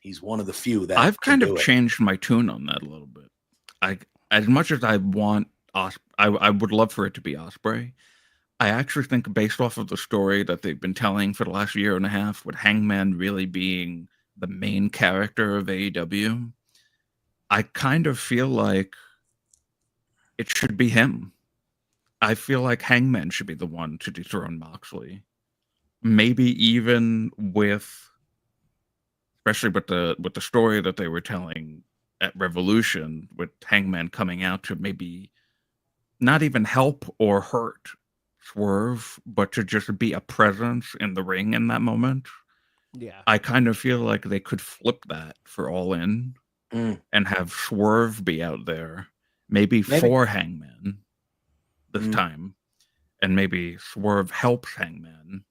he's one of the few that I've kind of changed my tune on that a little bit. as much as I want I would love for it to be Ospreay. I actually think, based off of the story that they've been telling for the last year and a half, with Hangman really being the main character of AEW, I kind of feel like it should be him. I feel like Hangman should be the one to dethrone Moxley. Maybe even especially with the story that they were telling at Revolution, with Hangman coming out to maybe not even help or hurt Swerve, but to just be a presence in the ring in that moment. Yeah. I kind of feel like they could flip that for All In and have Swerve be out there, maybe for Hangman this time, and maybe Swerve helps Hangman.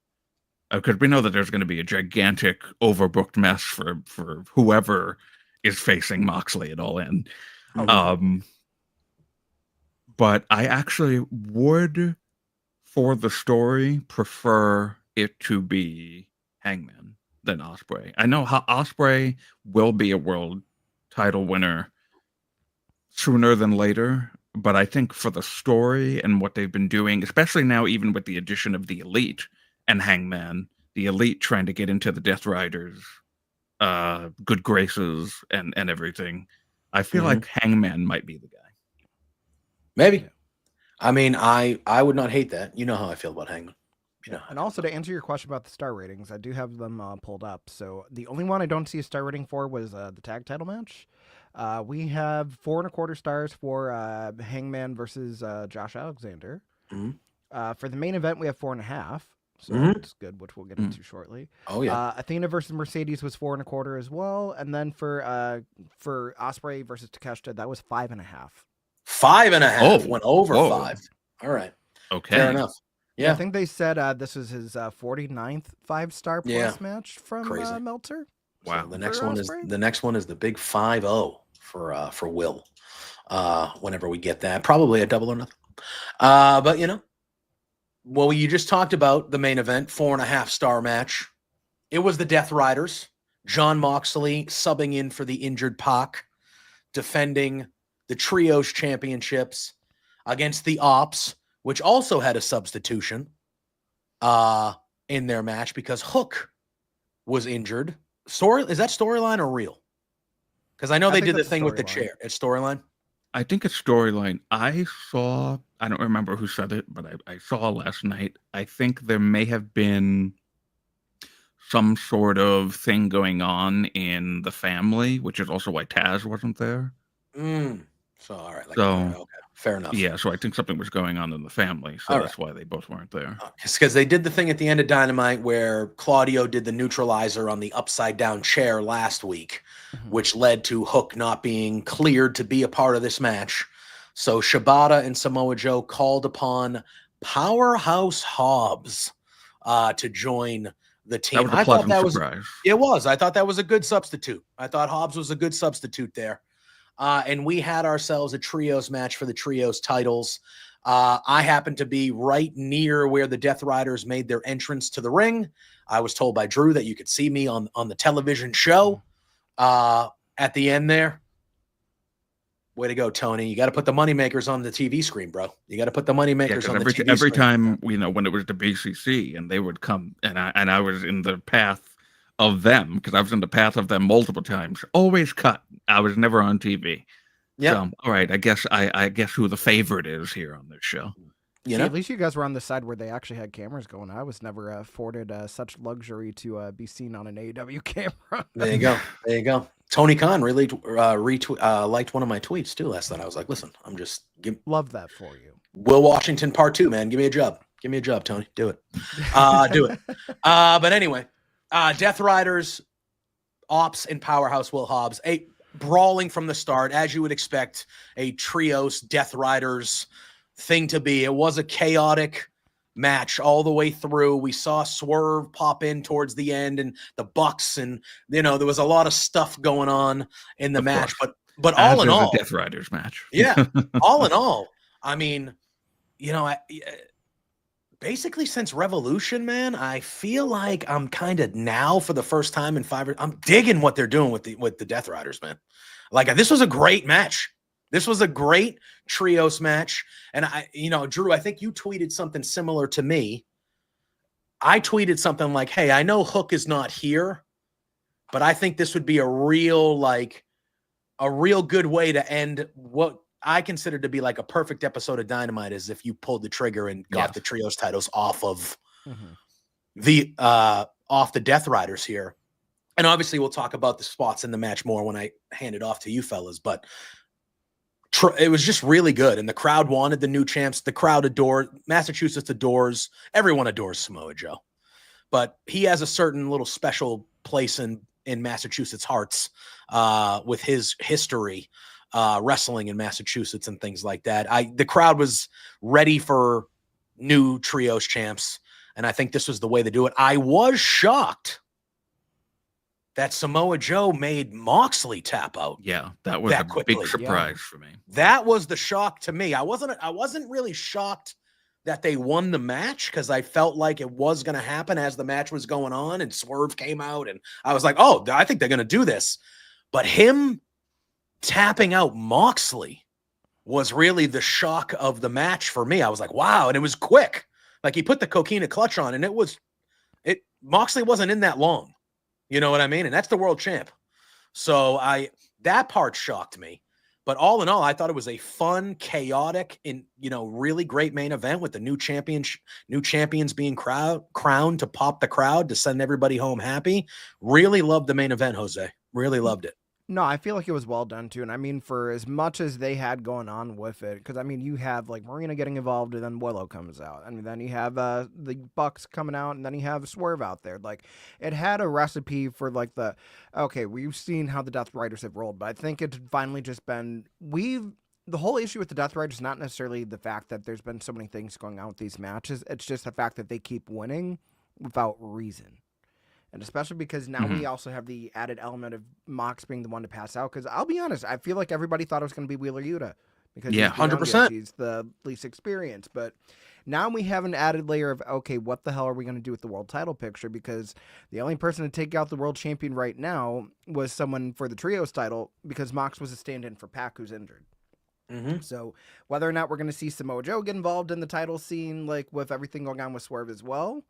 Because we know that there's going to be a gigantic overbooked mess for whoever is facing Moxley at All In. But I actually would, for the story, prefer it to be Hangman than Ospreay. I know how Ospreay will be a world title winner sooner than later, but I think for the story and what they've been doing, especially now, even with the addition of the Elite and Hangman, the Elite trying to get into the Death Riders' good graces and everything, I feel like Hangman might be the guy. Maybe. Yeah. I mean, I would not hate that. You know how I feel about Hangman. You know. And also, to answer your question about the star ratings, I do have them pulled up. So the only one I don't see a star rating for was the tag title match. We have 4.25 stars for Hangman versus Josh Alexander. For the main event, we have 4.5. So that's good, which we'll get into shortly. Oh yeah. Athena versus Mercedes was 4.25 as well, and then for Ospreay versus Takeshita, that was 5.5. 5.5 went over 5. All right. Okay. Fair enough. Yeah. I think they said this was his 49th 5-star plus match from Meltzer. Wow. So the next one is the big 5-0 for Will. Whenever we get that, probably a double or nothing. But you know, well, you just talked about the main event, 4.5-star match. It was the Death Riders, Jon Moxley subbing in for the injured Pac, defending the Trios Championships against the Ops, which also had a substitution in their match because Hook was injured. Is that storyline or real? Because I know they did the thing with the chair. It's storyline? I think it's storyline. I don't remember who said it, but I saw last night. I think there may have been some sort of thing going on in the family, which is also why Taz wasn't there. So, all right. Okay. Fair enough. Yeah, so I think something was going on in the family, so that's why they both weren't there. Because they did the thing at the end of Dynamite where Claudio did the neutralizer on the upside-down chair last week, which led to Hook not being cleared to be a part of this match. So Shibata and Samoa Joe called upon Powerhouse Hobbs to join the team. I thought that was it was. I thought that was a good substitute. I thought Hobbs was a good substitute there. And we had ourselves a trios match for the trios titles. I happened to be right near where the Death Riders made their entrance to the ring. I was told by Drew that you could see me on the television show at the end there. Way to go, Tony. You got to put the moneymakers on the TV screen, bro. You got to put the moneymakers on the TV screen. Every time, when it was the BCC and they would come, and I was in the path of them, because I was in the path of them multiple times, always cut. I was never on TV. Yeah. So, all right. I guess who the favorite is here on this show. At least you guys were on the side where they actually had cameras going. I was never afforded such luxury to be seen on an AEW camera. There you go. Tony Khan really liked one of my tweets too last night. I was like, listen, love that for you. Will Washington Part 2, man. Give me a job. Tony. Do it. Do it. But anyway, Death Riders, Ops, and Powerhouse Will Hobbs, brawling from the start, as you would expect, a trios Death Riders thing to be. It was a chaotic match all the way through. We saw Swerve pop in towards the end and the Bucks, and there was a lot of stuff going on in the match. But all in all, Death Riders match. Yeah, all in all, I mean, basically since Revolution, man, I feel like I'm kind of now for the first time in 5 years, I'm digging what they're doing with the Death Riders, man. Like, this was a great match. This was a great trios match. And Drew, I think you tweeted something similar to me. I tweeted something like, hey, I know Hook is not here, but I think this would be a real good way to end what I consider to be like a perfect episode of Dynamite, is if you pulled the trigger and got the trios titles off of the Death Riders here. And obviously we'll talk about the spots in the match more when I hand it off to you fellas, but it was just really good. And the crowd wanted the new champs. The crowd adored, Massachusetts adores, everyone adores Samoa Joe, but he has a certain little special place in Massachusetts hearts with his history wrestling in Massachusetts and things like that. The crowd was ready for new trios champs, and I think this was the way to do it. I was shocked that Samoa Joe made Moxley tap out. Yeah, that was a big surprise for me. That was the shock to me. I wasn't really shocked that they won the match, because I felt like it was going to happen as the match was going on and Swerve came out, and I was like, oh, I think they're going to do this. But him tapping out Moxley was really the shock of the match for me. I was like, wow. And it was quick. Like, he put the coquina clutch on, and Moxley wasn't in that long. You know what I mean? And that's the world champ. So that part shocked me. But all in all, I thought it was a fun, chaotic, and really great main event with the new champions being crowned to pop the crowd, to send everybody home happy. Really loved the main event, Jose. Really loved it. No, I feel like it was well done too. And I mean, for as much as they had going on with it, because I mean, you have like Marina getting involved, and then Willow comes out, and then you have the Bucks coming out, and then you have Swerve out there. Like, it had a recipe for like we've seen how the Death Riders have rolled, but I think it's finally just been the whole issue with the Death Riders is not necessarily the fact that there's been so many things going on with these matches. It's just the fact that they keep winning without reason. And especially because now we also have the added element of Mox being the one to pass out. Because I'll be honest, I feel like everybody thought it was going to be Wheeler Yuta. Because 100%. He's the least experienced. But now we have an added layer of, okay, what the hell are we going to do with the world title picture? Because the only person to take out the world champion right now was someone for the trios title, because Mox was a stand-in for Pac, who's injured. So whether or not we're going to see Samoa Joe get involved in the title scene, like with everything going on with Swerve as well,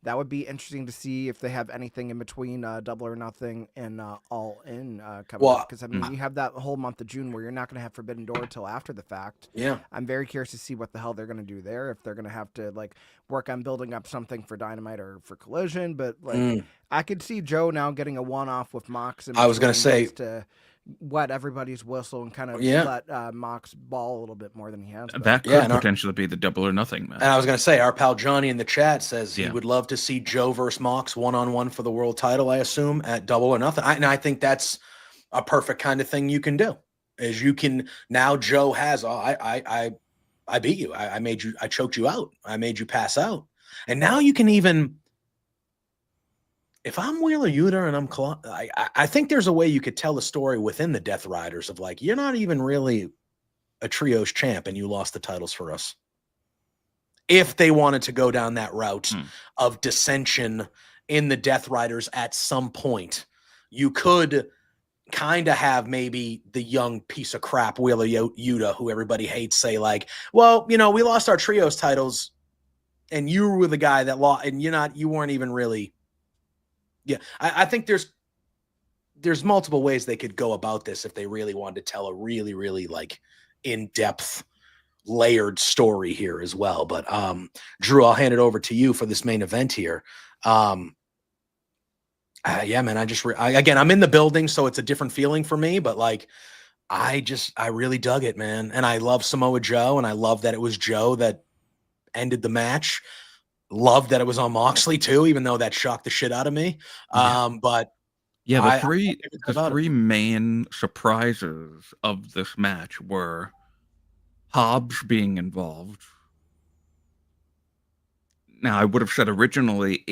that would be interesting to see if they have anything in between Double or Nothing and All In coming up. Because, I mean, you have that whole month of June where you're not going to have Forbidden Door until after the fact. Yeah. I'm very curious to see what the hell they're going to do there, if they're going to have to, like, work on building up something for Dynamite or for Collision. But, like, I could see Joe now getting a one-off with Mox. And I was going to say, to wet everybody's whistle and kind of let Mox ball a little bit more than he has. That could potentially be the Double or Nothing match. And I was going to say, our pal Johnny in the chat says he would love to see Joe versus Mox one-on-one for the world title, I assume, at Double or Nothing. And I think that's a perfect kind of thing you can do. Is you can, now Joe has, I beat you. I made you, I choked you out. I made you pass out. And now you can even, if I'm Wheeler Yuta and I think there's a way you could tell a story within the Death Riders of like, you're not even really a trios champ and you lost the titles for us. If they wanted to go down that route of dissension in the Death Riders at some point, you could kind of have maybe the young piece of crap Wheeler Yuta, who everybody hates, say like, well, we lost our trios titles and you were the guy that lost, and you weren't even really. Yeah, I think there's multiple ways they could go about this if they really wanted to tell a really, really like in-depth, layered story here as well. But Drew, I'll hand it over to you for this main event here. Yeah, man, again, I'm in the building, so it's a different feeling for me. But like, I really dug it, man, and I love Samoa Joe, and I love that it was Joe that ended the match. Love that it was on Moxley too, even though that shocked the shit out of me. But yeah, the three main surprises of this match were Hobbs being involved. Now, I would have said originally,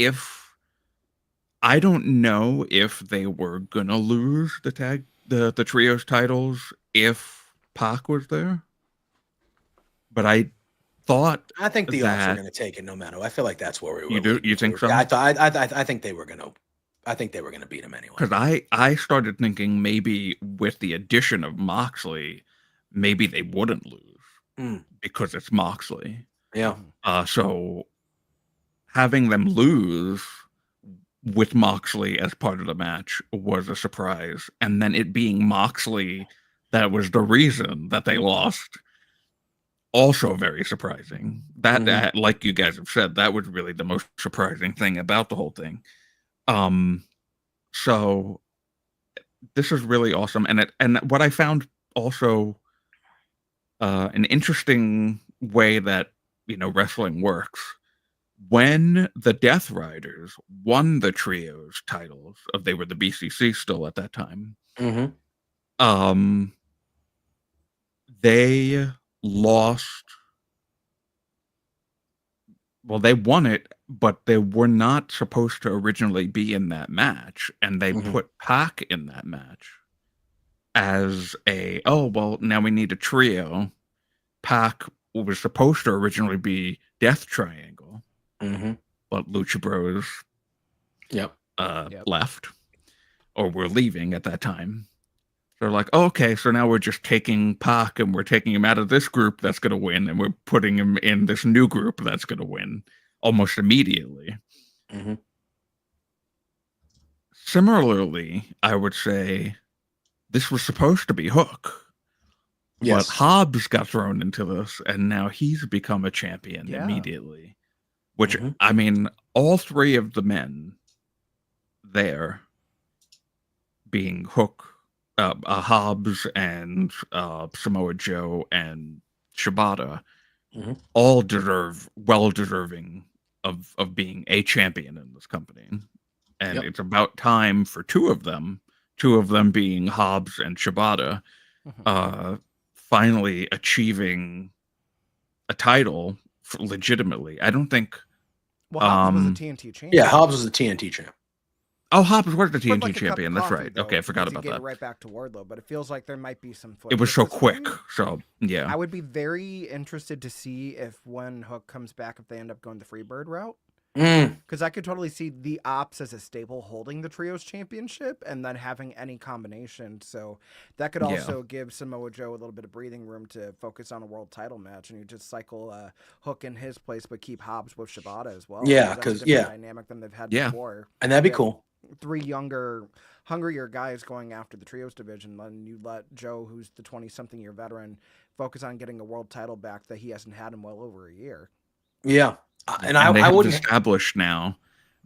I don't know if they were gonna lose the trios titles if Pac was there, but I think the Usos are going to take it no matter. I feel like that's where we were. You do? You think so? Yeah, I think they were going to. I think they were going to beat him anyway. Because I started thinking maybe with the addition of Moxley, maybe they wouldn't lose Mm. because it's Moxley. Yeah. So having them lose with Moxley as part of the match was a surprise. And then it being Moxley that was the reason that they lost, also very surprising. That like you guys have said, that was really the most surprising thing about the whole thing. So this is really awesome. And what I found also an interesting way that, wrestling works. When the Death Riders won the trios titles, they were the BCC still at that time. They lost. Well, they won it, but they were not supposed to originally be in that match, and they put Pac in that match as now we need a trio. Pac was supposed to originally be Death Triangle, but Lucha Bros left, or were leaving at that time. They're like, okay, so now we're just taking Pac and we're taking him out of this group that's going to win, and we're putting him in this new group that's going to win almost immediately. Similarly, I would say this was supposed to be Hook. But Hobbs got thrown into this, and now he's become a champion immediately. Which, I mean, all three of the men there, being Hook, Hobbs, and Samoa Joe, and Shibata, all well-deserving of being a champion in this company. And it's about time for two of them being Hobbs and Shibata, finally achieving a title legitimately. I don't think. Well, Hobbs was a TNT champion. Yeah, Hobbs was a TNT champ. Oh, Hobbs was the TNT like champion. That's right. Though, okay, I forgot about that. Right back to Wardlow, but it feels like there might be some. It was so quick. So yeah, I would be very interested to see if when Hook comes back, if they end up going the Freebird route. Because I could totally see the Ops as a stable holding the Trios Championship and then having any combination. So that could also give Samoa Joe a little bit of breathing room to focus on a world title match, and you just cycle Hook in his place, but keep Hobbs with Shibata as well. Yeah, because dynamic than they've had before, and that'd be cool. Three younger, hungrier guys going after the Trios division, then you let Joe, who's the 20-something-year veteran, focus on getting a world title back that he hasn't had in well over a year. Yeah. And I wouldn't establish now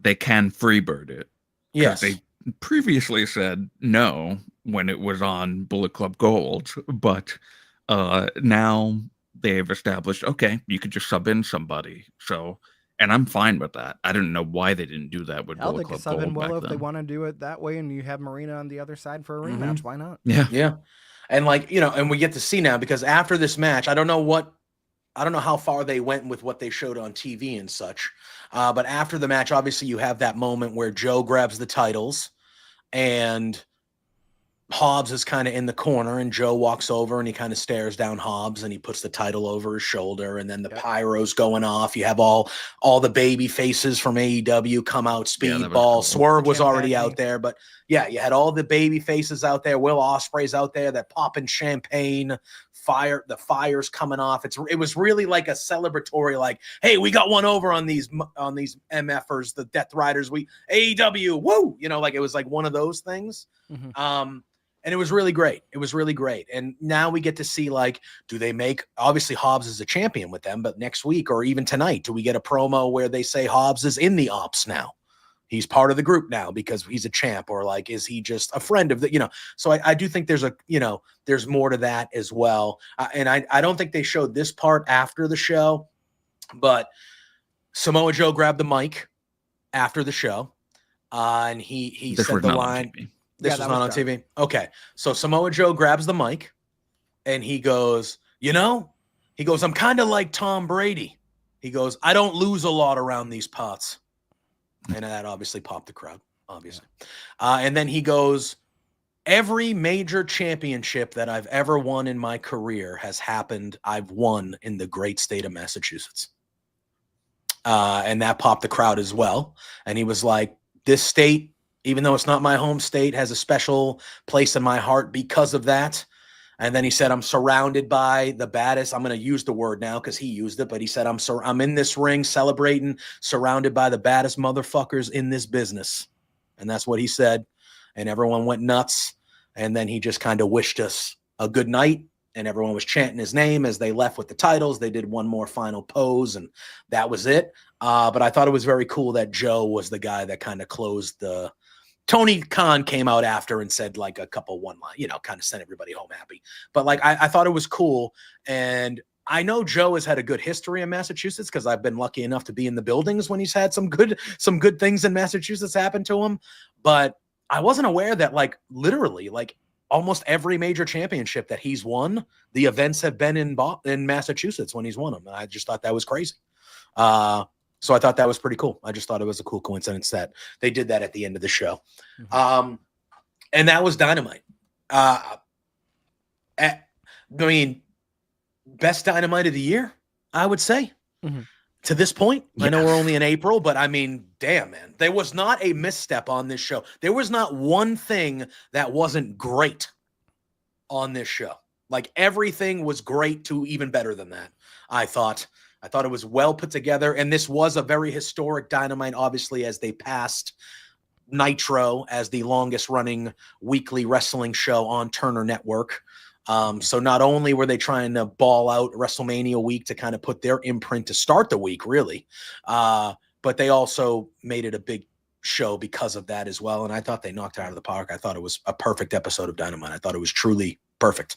they can freebird it. Yes. They previously said no when it was on Bullet Club Gold, but now they've established, okay, you could just sub in somebody. So, and I'm fine with that. I didn't know why they didn't do that with Bullet Club Gold. Well, if they want to do it that way and you have Marina on the other side for a rematch, why not? Yeah. Yeah. And and we get to see now, because after this match, I don't know how far they went with what they showed on TV and such. But after the match, obviously you have that moment where Joe grabs the titles and Hobbs is kind of in the corner, and Joe walks over and he kind of stares down Hobbs and he puts the title over his shoulder, and then the pyro's going off. You have all the baby faces from AEW come out, Speedball, cool. Swerve was already out there, but you had all the baby faces out there. Will Ospreay's out there, that popping champagne, the fire's coming off. It was really like a celebratory, like, hey, we got one over on these MFers, the Death Riders. AEW, woo! It was like one of those things. And it was really great. It was really great. And now we get to see, do they make, obviously Hobbs is a champion with them, but next week or even tonight, do we get a promo where they say Hobbs is in the Ops now? He's part of the group now because he's a champ, or is he just a friend of the, so I do think there's there's more to that as well. And I don't think they showed this part after the show, but Samoa Joe grabbed the mic after the show and he said the line. This was not on TV. Okay. So Samoa Joe grabs the mic and he goes, I'm kind of like Tom Brady. He goes, I don't lose a lot around these parts. And that obviously popped the crowd, obviously. And then he goes, every major championship that I've ever won in my career has happened. I've won in the great state of Massachusetts. And that popped the crowd as well. And he was like, this state, even though it's not my home state, has a special place in my heart because of that. And then he said, I'm surrounded by the baddest. I'm going to use the word now because he used it, but he said, I'm in this ring celebrating, surrounded by the baddest motherfuckers in this business. And that's what he said. And everyone went nuts. And then he just kind of wished us a good night. And everyone was chanting his name as they left with the titles. They did one more final pose, and that was it. But I thought it was very cool that Joe was the guy that kind of closed the Tony Khan came out after and said like a couple one line, kind of sent everybody home happy. But like, I thought it was cool. And I know Joe has had a good history in Massachusetts because I've been lucky enough to be in the buildings when he's had some good things in Massachusetts happen to him. But I wasn't aware that like literally like almost every major championship that he's won, the events have been in Massachusetts when he's won them. And I just thought that was crazy. So I thought that was pretty cool. I just thought it was a cool coincidence that they did that at the end of the show. Mm-hmm. And that was Dynamite. I mean, best Dynamite of the year, I would say, to this point. Yeah. I know we're only in April, but I mean, damn, man. There was not a misstep on this show. There was not one thing that wasn't great on this show. Like, everything was great to even better than that, I thought. I thought it was well put together, and this was a very historic Dynamite, obviously, as they passed Nitro as the longest-running weekly wrestling show on Turner Network. So not only were they trying to ball out WrestleMania week to kind of put their imprint to start the week, really, but they also made it a big show because of that as well, and I thought they knocked it out of the park. I thought it was a perfect episode of Dynamite. I thought it was truly perfect.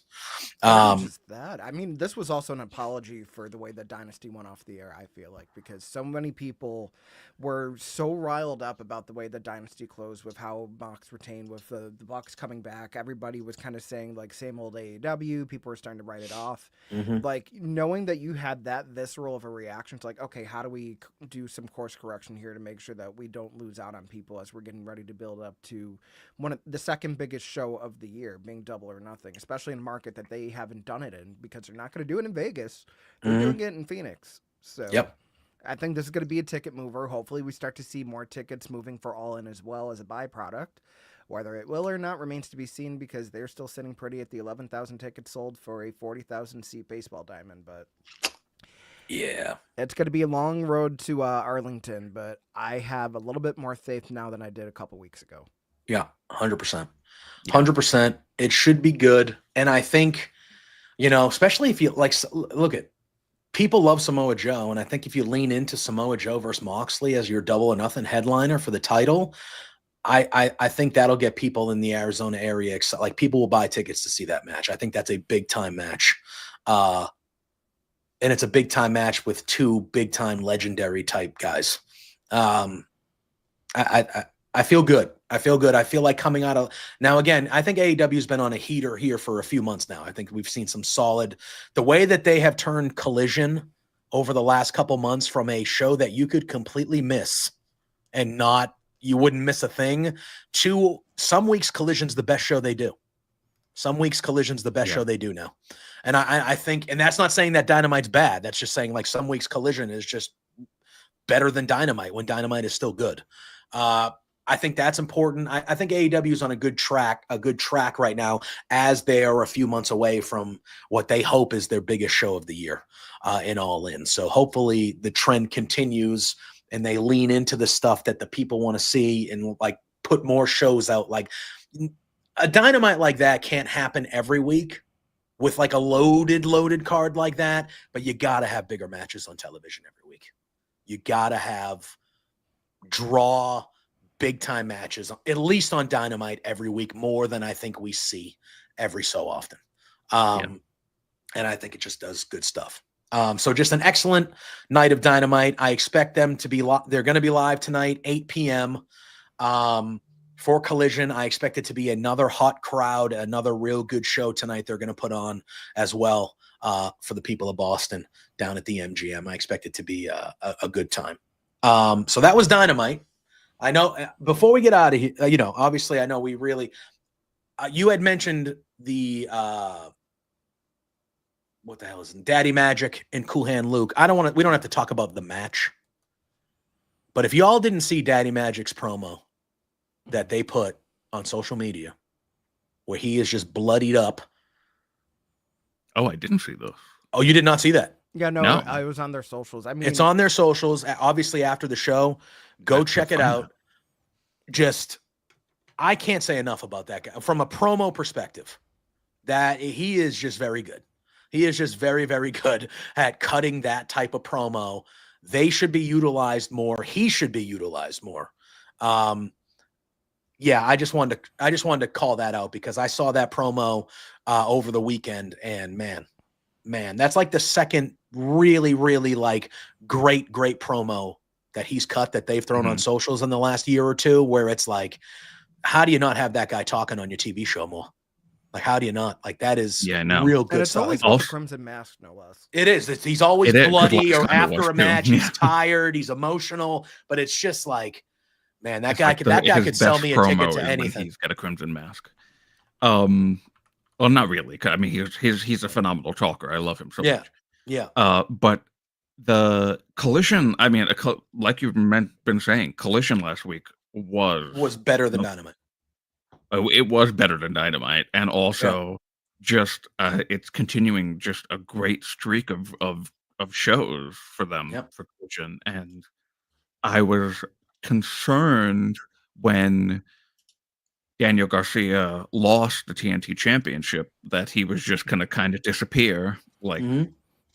Just that. I mean, this was also an apology for the way that Dynasty went off the air, I feel like, because so many people were so riled up about the way that Dynasty closed with how Mox retained with the Bucks coming back. Everybody was kind of saying, like, same old AEW. People were starting to write it off. Mm-hmm. Like, knowing that you had that visceral of a reaction, it's like, okay, how do we do some course correction here to make sure that we don't lose out on people as we're getting ready to build up to one of the second biggest show of the year, being Double or Nothing, especially in a market that they haven't done it in, because they're not going to do it in Vegas. They're doing it in Phoenix. So yep. I think this is going to be a ticket mover. Hopefully we start to see more tickets moving for All In as well as a byproduct. Whether it will or not remains to be seen, because they're still sitting pretty at the 11,000 tickets sold for a 40,000 seat baseball diamond. But yeah, it's going to be a long road to Arlington, but I have a little bit more faith now than I did a couple weeks ago. Yeah, 100%. 100%. It should be good. And I think, especially if you like, look at people love Samoa Joe. And I think if you lean into Samoa Joe versus Moxley as your Double or Nothing headliner for the title, I think that'll get people in the Arizona area excited. Like, people will buy tickets to see that match. I think that's a big time match. And it's a big time match with two big time legendary type guys. I feel good. I feel like coming out of now, again, I think AEW has been on a heater here for a few months now. I think we've seen some solid, the way that they have turned Collision over the last couple months from a show that you could completely miss and you wouldn't miss a thing, to some weeks Collision's the best show they do. Some weeks Collision's the best show they do now. And I think, and that's not saying that Dynamite's bad. That's just saying, like, some weeks Collision is just better than Dynamite when Dynamite is still good. I think that's important. I think AEW is on a good track right now, as they are a few months away from what they hope is their biggest show of the year in All In. So hopefully the trend continues and they lean into the stuff that the people want to see and like put more shows out. Like, a Dynamite like that can't happen every week with like a loaded card like that, but you got to have bigger matches on television every week. You got to draw big time matches, at least on Dynamite every week, more than I think we see every so often. And I think it just does good stuff. So just an excellent night of Dynamite. I expect them to be they're going to be live tonight, 8 p.m. For Collision. I expect it to be another hot crowd, another real good show tonight they're going to put on as well for the people of Boston down at the MGM. I expect it to be a good time. So that was Dynamite. I know before we get out of here, obviously I know we really, you had mentioned the, what the hell is it? Daddy Magic and Cool Hand Luke. we don't have to talk about the match, but if y'all didn't see Daddy Magic's promo that they put on social media, where he is just bloodied up Oh, I didn't see those. Oh, you did not see that? Yeah, no, No. I was on their socials. I mean, It's on their socials. Obviously, after the show, go I'd check it find out. Just, I can't say enough about that guy from a promo perspective. That he is just very good. He is just very, very good at cutting that type of promo. They should be utilized more. He should be utilized more. Yeah, I just wanted to call that out because I saw that promo over the weekend, and man, that's like the second really, really like great promo that he's cut that they've thrown on socials in the last year or two, where it's like, how do you not have that guy talking on your TV show more? Like, how do you not? Like, that is real good and it's stuff. always with the Crimson Mask, no less. It is. He's always It is, 'cause bloody, last or time it was after a too. match, Yeah. he's tired, he's emotional, but it's just like, man, that It's guy like could sell best me a promo ticket is to when anything. he's got a crimson mask. Well, not really. I mean, he's a phenomenal talker. I love him so much. Yeah. But the Collision, I mean, like you've been saying, Collision last week Was better than Dynamite. It was better than Dynamite, and also just it's continuing just a great streak of shows for them for Collision, and I was concerned when Daniel Garcia lost the TNT Championship that he was just going to kind of disappear like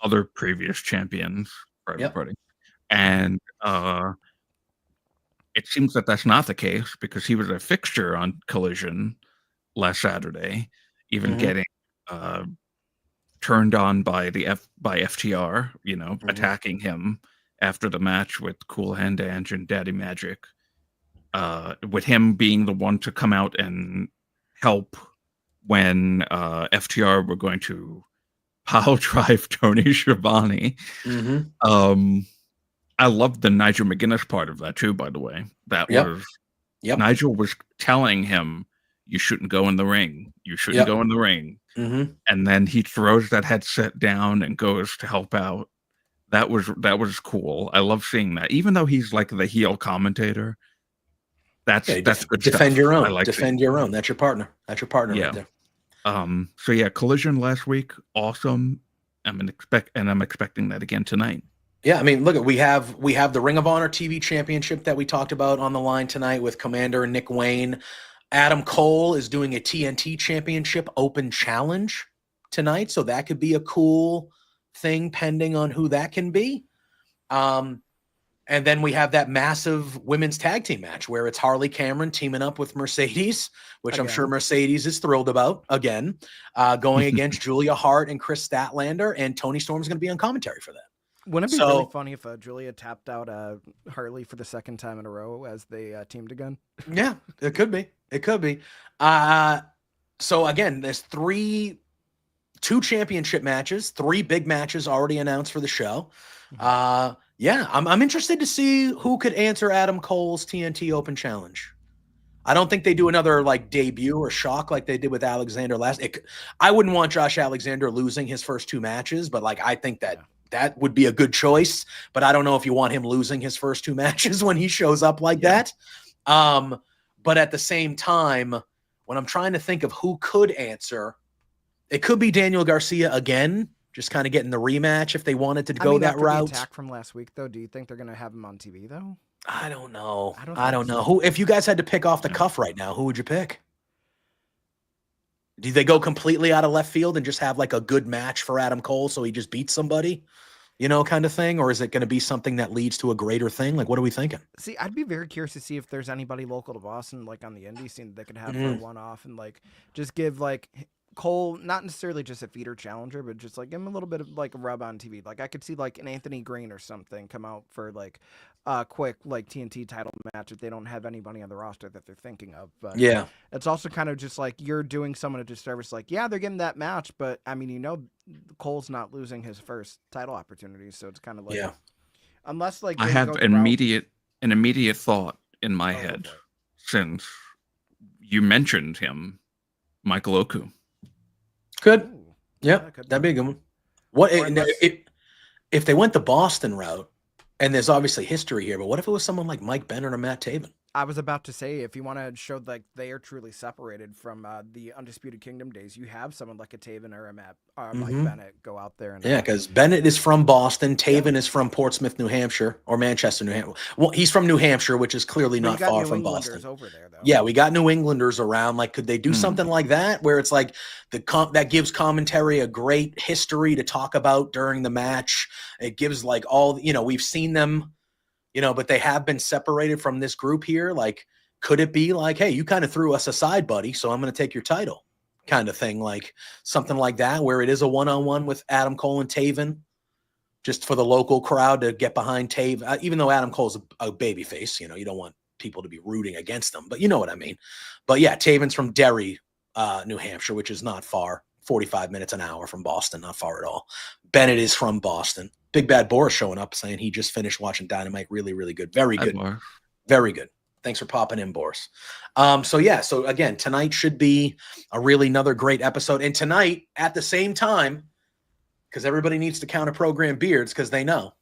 other previous champions for everybody. And it seems that that's not the case because he was a fixture on Collision last Saturday, even getting turned on by FTR, attacking him after the match with Cool Hand Ange and Daddy Magic. With him being the one to come out and help when FTR were going to pile drive Tony Schiavone. I loved the Nigel McGuinness part of that too, by the way. That was Nigel was telling him, you shouldn't go in the ring. You shouldn't go in the ring. And then he throws that headset down and goes to help out. That was cool. I love seeing that. Even though he's like the heel commentator, that's good defend stuff. your own. I like defend your own. That's your partner. That's your partner right there. So yeah, Collision last week, awesome. I'm expecting that again tonight. Yeah, I mean, look, we have the Ring of Honor TV Championship that we talked about on the line tonight with Commander and Nick Wayne. Adam Cole is doing a TNT Championship Open Challenge tonight, so that could be a cool thing, pending on who that can be. And then we have that massive women's tag team match where it's Harley Cameron teaming up with Mercedes, which I'm sure Mercedes is thrilled about again, going against Julia Hart and Chris Statlander, and Tony Storm's going to be on commentary for that. Wouldn't it be really funny if Julia tapped out Harley for the second time in a row as they teamed again? Yeah, it could be. It could be. So again, there's two championship matches, 3 big matches already announced for the show. Yeah, I'm interested to see who could answer Adam Cole's TNT Open Challenge. I don't think they do another like debut or shock like they did with Alexander last. I wouldn't want Josh Alexander losing his first 2 matches, but like I think that would be a good choice. But I don't know if you want him losing his first 2 matches when he shows up like that. But at the same time, when I'm trying to think of who could answer, it could be Daniel Garcia again. Just kind of getting the rematch if they wanted to go that route. The attack from last week, though, do you think they're going to have him on TV, though? I don't know. I don't know. Who, if you guys had to pick off the cuff right now, who would you pick? Do they go completely out of left field and just have like a good match for Adam Cole so he just beats somebody, kind of thing? Or is it going to be something that leads to a greater thing? Like, what are we thinking? See, I'd be very curious to see if there's anybody local to Boston, like on the indie scene, that could have for a one-off and like just give like Cole, not necessarily just a feeder challenger, but just like give him a little bit of like a rub on TV. Like I could see like an Anthony Green or something come out for like a quick like TNT title match if they don't have anybody on the roster that they're thinking of. But yeah, it's also kind of just like you're doing someone a disservice. Like, yeah, they're getting that match, but I mean, Cole's not losing his first title opportunity, so it's kind of like unless like I have an immediate thought in my head since you mentioned him, Michael Oku. Good. Yeah, that'd be a good one. What if they went the Boston route, and there's obviously history here, but what if it was someone like Mike Bennett or Matt Taven? I was about to say, if you want to show like they are truly separated from the Undisputed Kingdom days, you have someone like a Taven or a Mike Bennett go out there and Yeah, because Bennett is from Boston. Taven is from Portsmouth, New Hampshire, or Manchester, New Hampshire. Well, he's from New Hampshire, which is clearly but not you got far New from Englanders Boston. over there, though. Yeah, we got New Englanders around. Like, could they do something like that where it's like that gives commentary a great history to talk about during the match? It gives like all, we've seen them, but they have been separated from this group here. Like, could it be like, hey, you kind of threw us aside, buddy, so I'm going to take your title kind of thing, like something like that, where it is a one-on-one with Adam Cole and Taven, just for the local crowd to get behind Taven, even though Adam Cole's a babyface, you don't want people to be rooting against them, but you know what I mean. But yeah, Taven's from Derry, New Hampshire, which is not far, 45 minutes an hour from Boston, not far at all. Bennett is from Boston. Big Bad Boris showing up saying he just finished watching Dynamite. Really, really good. Very good. Very good. Thanks for popping in, Boris. So again, tonight should be another great episode. And tonight, at the same time, because everybody needs to counter program beards, because they know.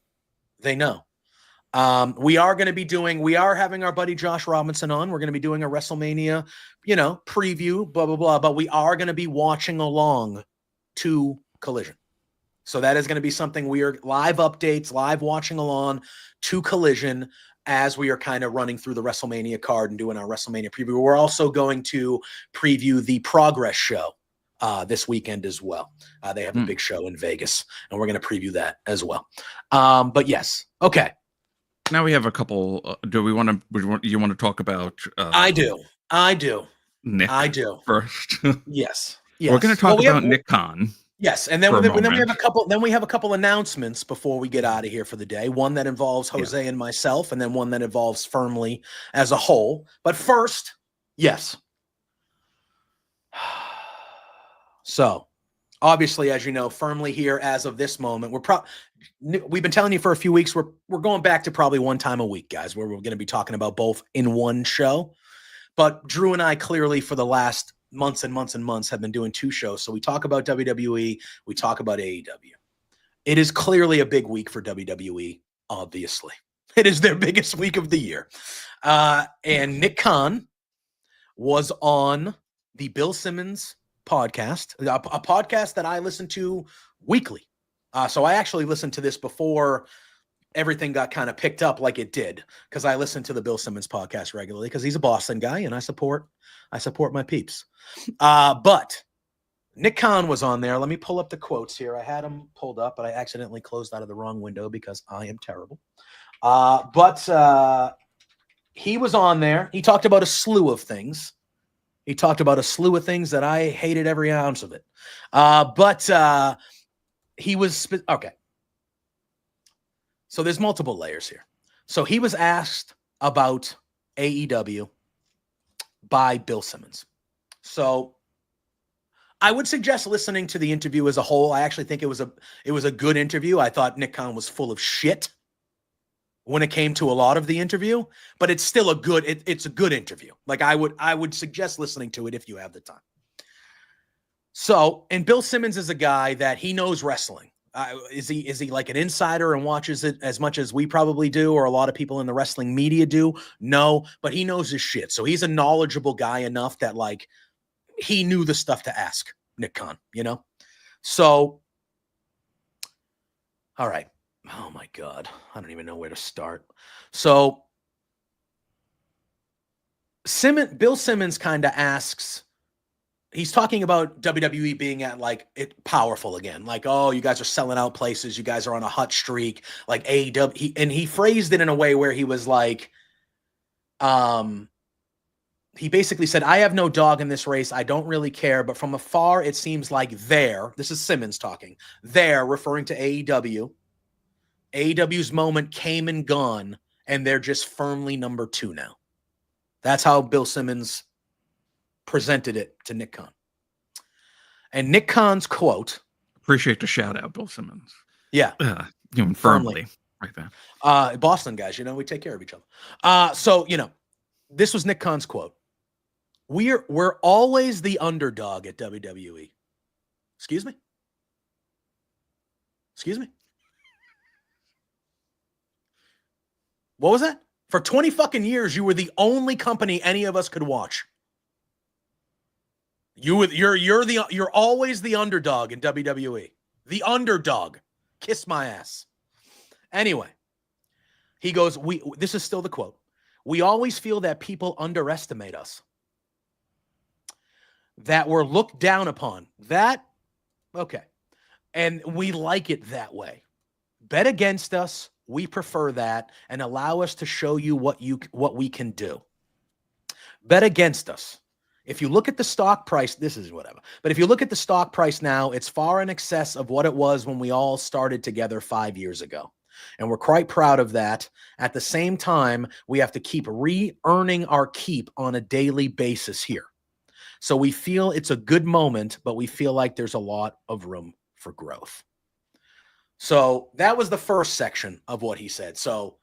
We are having our buddy Josh Robinson on. We're going to be doing a WrestleMania, preview, blah, blah, blah. But we are going to be watching along to Collision. So that is going to be something we are live updates, live watching along to Collision as we are kind of running through the WrestleMania card and doing our WrestleMania preview. We're also going to preview the Progress show this weekend as well. They have a big show in Vegas, and we're going to preview that as well. But yes. Okay. Now we have a couple. You want to talk about? I do. Nick. I do first. Yes. We're going to talk about Nick Khan. Yes, and then we have a couple. Then we have a couple announcements before we get out of here for the day. One that involves Jose and myself, and then one that involves Firmly as a whole. But first, yes. So, obviously, as you know, Firmly here as of this moment. We've been telling you for a few weeks. We're going back to probably one time a week, guys, where we're going to be talking about both in one show. But Drew and I clearly for the last months and months and months have been doing two shows. So we talk about WWE, we talk about AEW. It is clearly a big week for WWE, obviously. It is their biggest week of the year. And Nick Khan was on the Bill Simmons podcast, a podcast that I listen to weekly. So I actually listened to this before everything got kind of picked up like it did, because I listen to the Bill Simmons podcast regularly because he's a Boston guy and I support my peeps. But Nick Khan was on there. Let me pull up the quotes here. I had them pulled up, but I accidentally closed out of the wrong window because I am terrible. But he was on there. He talked about a slew of things. That I hated every ounce of it. But he was okay. So there's multiple layers here. So he was asked about AEW by Bill Simmons. So I would suggest listening to the interview as a whole. I actually think it was a good interview. I thought Nick Khan was full of shit when it came to a lot of the interview, but it's still it's a good interview. Like I would suggest listening to it if you have the time. So, and Bill Simmons is a guy that he knows wrestling. Is he like an insider and watches it as much as we probably do, or a lot of people in the wrestling media do? No, but he knows his shit. So he's a knowledgeable guy enough that like he knew the stuff to ask Nick Khan, So, all right. Oh my God. I don't even know where to start. So Bill Simmons kind of asks, he's talking about WWE being at like it powerful again. Like, oh, you guys are selling out places. You guys are on a hot streak. Like AEW. And he phrased it in a way where he was like, he basically said, I have no dog in this race. I don't really care. But from afar, it seems like this is Simmons talking, referring to AEW. AEW's moment came and gone, and they're just firmly number 2 now. That's how Bill Simmons presented it to Nick Khan. And Nick Khan's quote. Appreciate the shout out, Bill Simmons. Yeah. Firmly. Right there. Boston guys, we take care of each other. So, this was Nick Khan's quote. We're always the underdog at WWE. Excuse me? What was that? For 20 fucking years, you were the only company any of us could watch. You're always the underdog in WWE. The underdog. Kiss my ass. Anyway, he goes, this is still the quote. We always feel that people underestimate us. That we're looked down upon. Okay. And we like it that way. Bet against us. We prefer that and allow us to show you what we can do. Bet against us. If you look at the stock price, this is whatever. But if you look at the stock price now, it's far in excess of what it was when we all started together 5 years ago. And we're quite proud of that. At the same time, we have to keep re-earning our keep on a daily basis here. So we feel it's a good moment, but we feel like there's a lot of room for growth. So that was the first section of what he said. So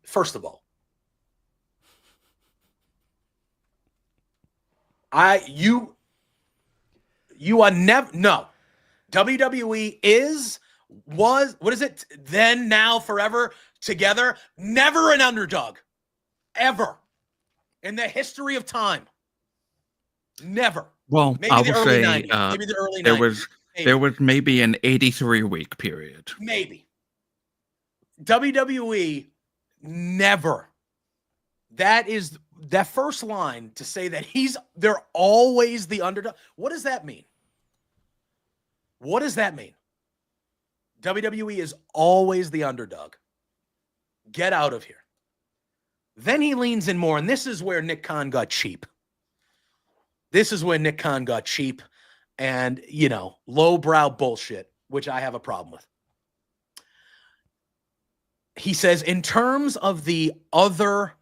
first of all, you are never, no, WWE was, what is it? Then, now, forever, together, never an underdog, ever, in the history of time. Never. Well, Maybe I the will early say 90s. Maybe the early 90s. there was maybe an 83-week period. Maybe. WWE never. That first line to say that they're always the underdog. What does that mean? What does that mean? WWE is always the underdog. Get out of here. Then he leans in more, and this is where Nick Khan got cheap. This is where Nick Khan got cheap and, lowbrow bullshit, which I have a problem with. He says, in terms of the other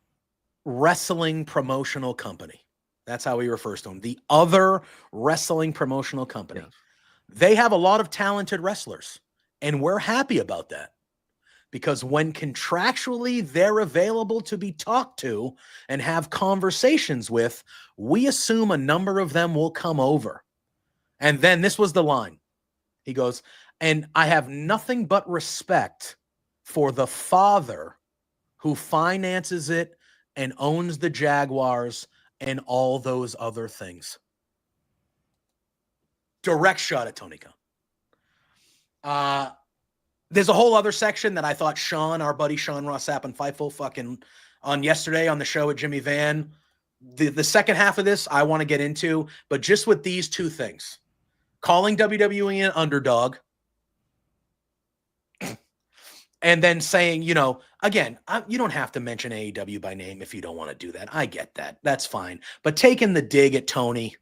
wrestling promotional company, that's how he refers to them, the other wrestling promotional company, Yes. They have a lot of talented wrestlers, and we're happy about that. Because when contractually they're available to be talked to and have conversations with, we assume a number of them will come over. And then this was the line. He goes, and I have nothing but respect for the father who finances it and owns the Jaguars and all those other things. Direct shot at Tony Khan. There's a whole other section that I thought Sean, our buddy Sean Ross Sapp and Fightful fucking on yesterday on the show with Jimmy Van. The second half of this I want to get into, but just with these two things. Calling WWE an underdog and then saying, again, you don't have to mention AEW by name if you don't want to do that. I get that. That's fine. But taking the dig at Tony,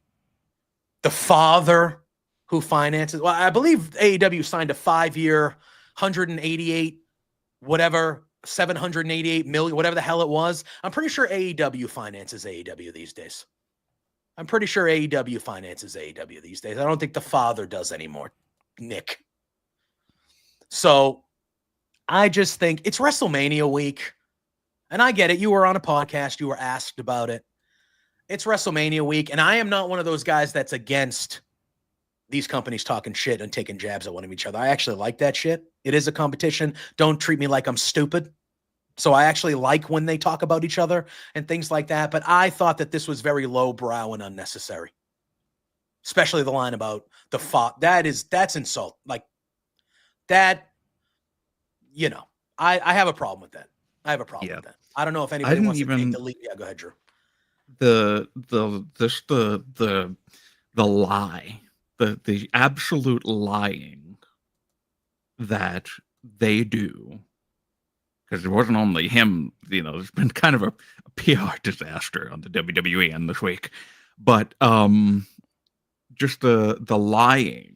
the father who finances, well, I believe AEW signed a 5-year, 188, whatever, 788 million, whatever the hell it was. I'm pretty sure AEW finances AEW these days. I don't think the father does anymore, Nick. So I just think it's WrestleMania week. And I get it. You were on a podcast. You were asked about it. It's WrestleMania week. And I am not one of those guys that's against these companies talking shit and taking jabs at one of each other. I actually like that shit. It is a competition. Don't treat me like I'm stupid. So I actually like when they talk about each other and things like that. But I thought that this was very lowbrow and unnecessary. Especially the line about the that's insult. Like that, I have a problem with that. With that. I don't know if anybody wants to take the lead. Yeah, go ahead, Drew. The lie, the absolute lying that they do, because it wasn't only him, there's been kind of a PR disaster on the WWE end this week, but just the lying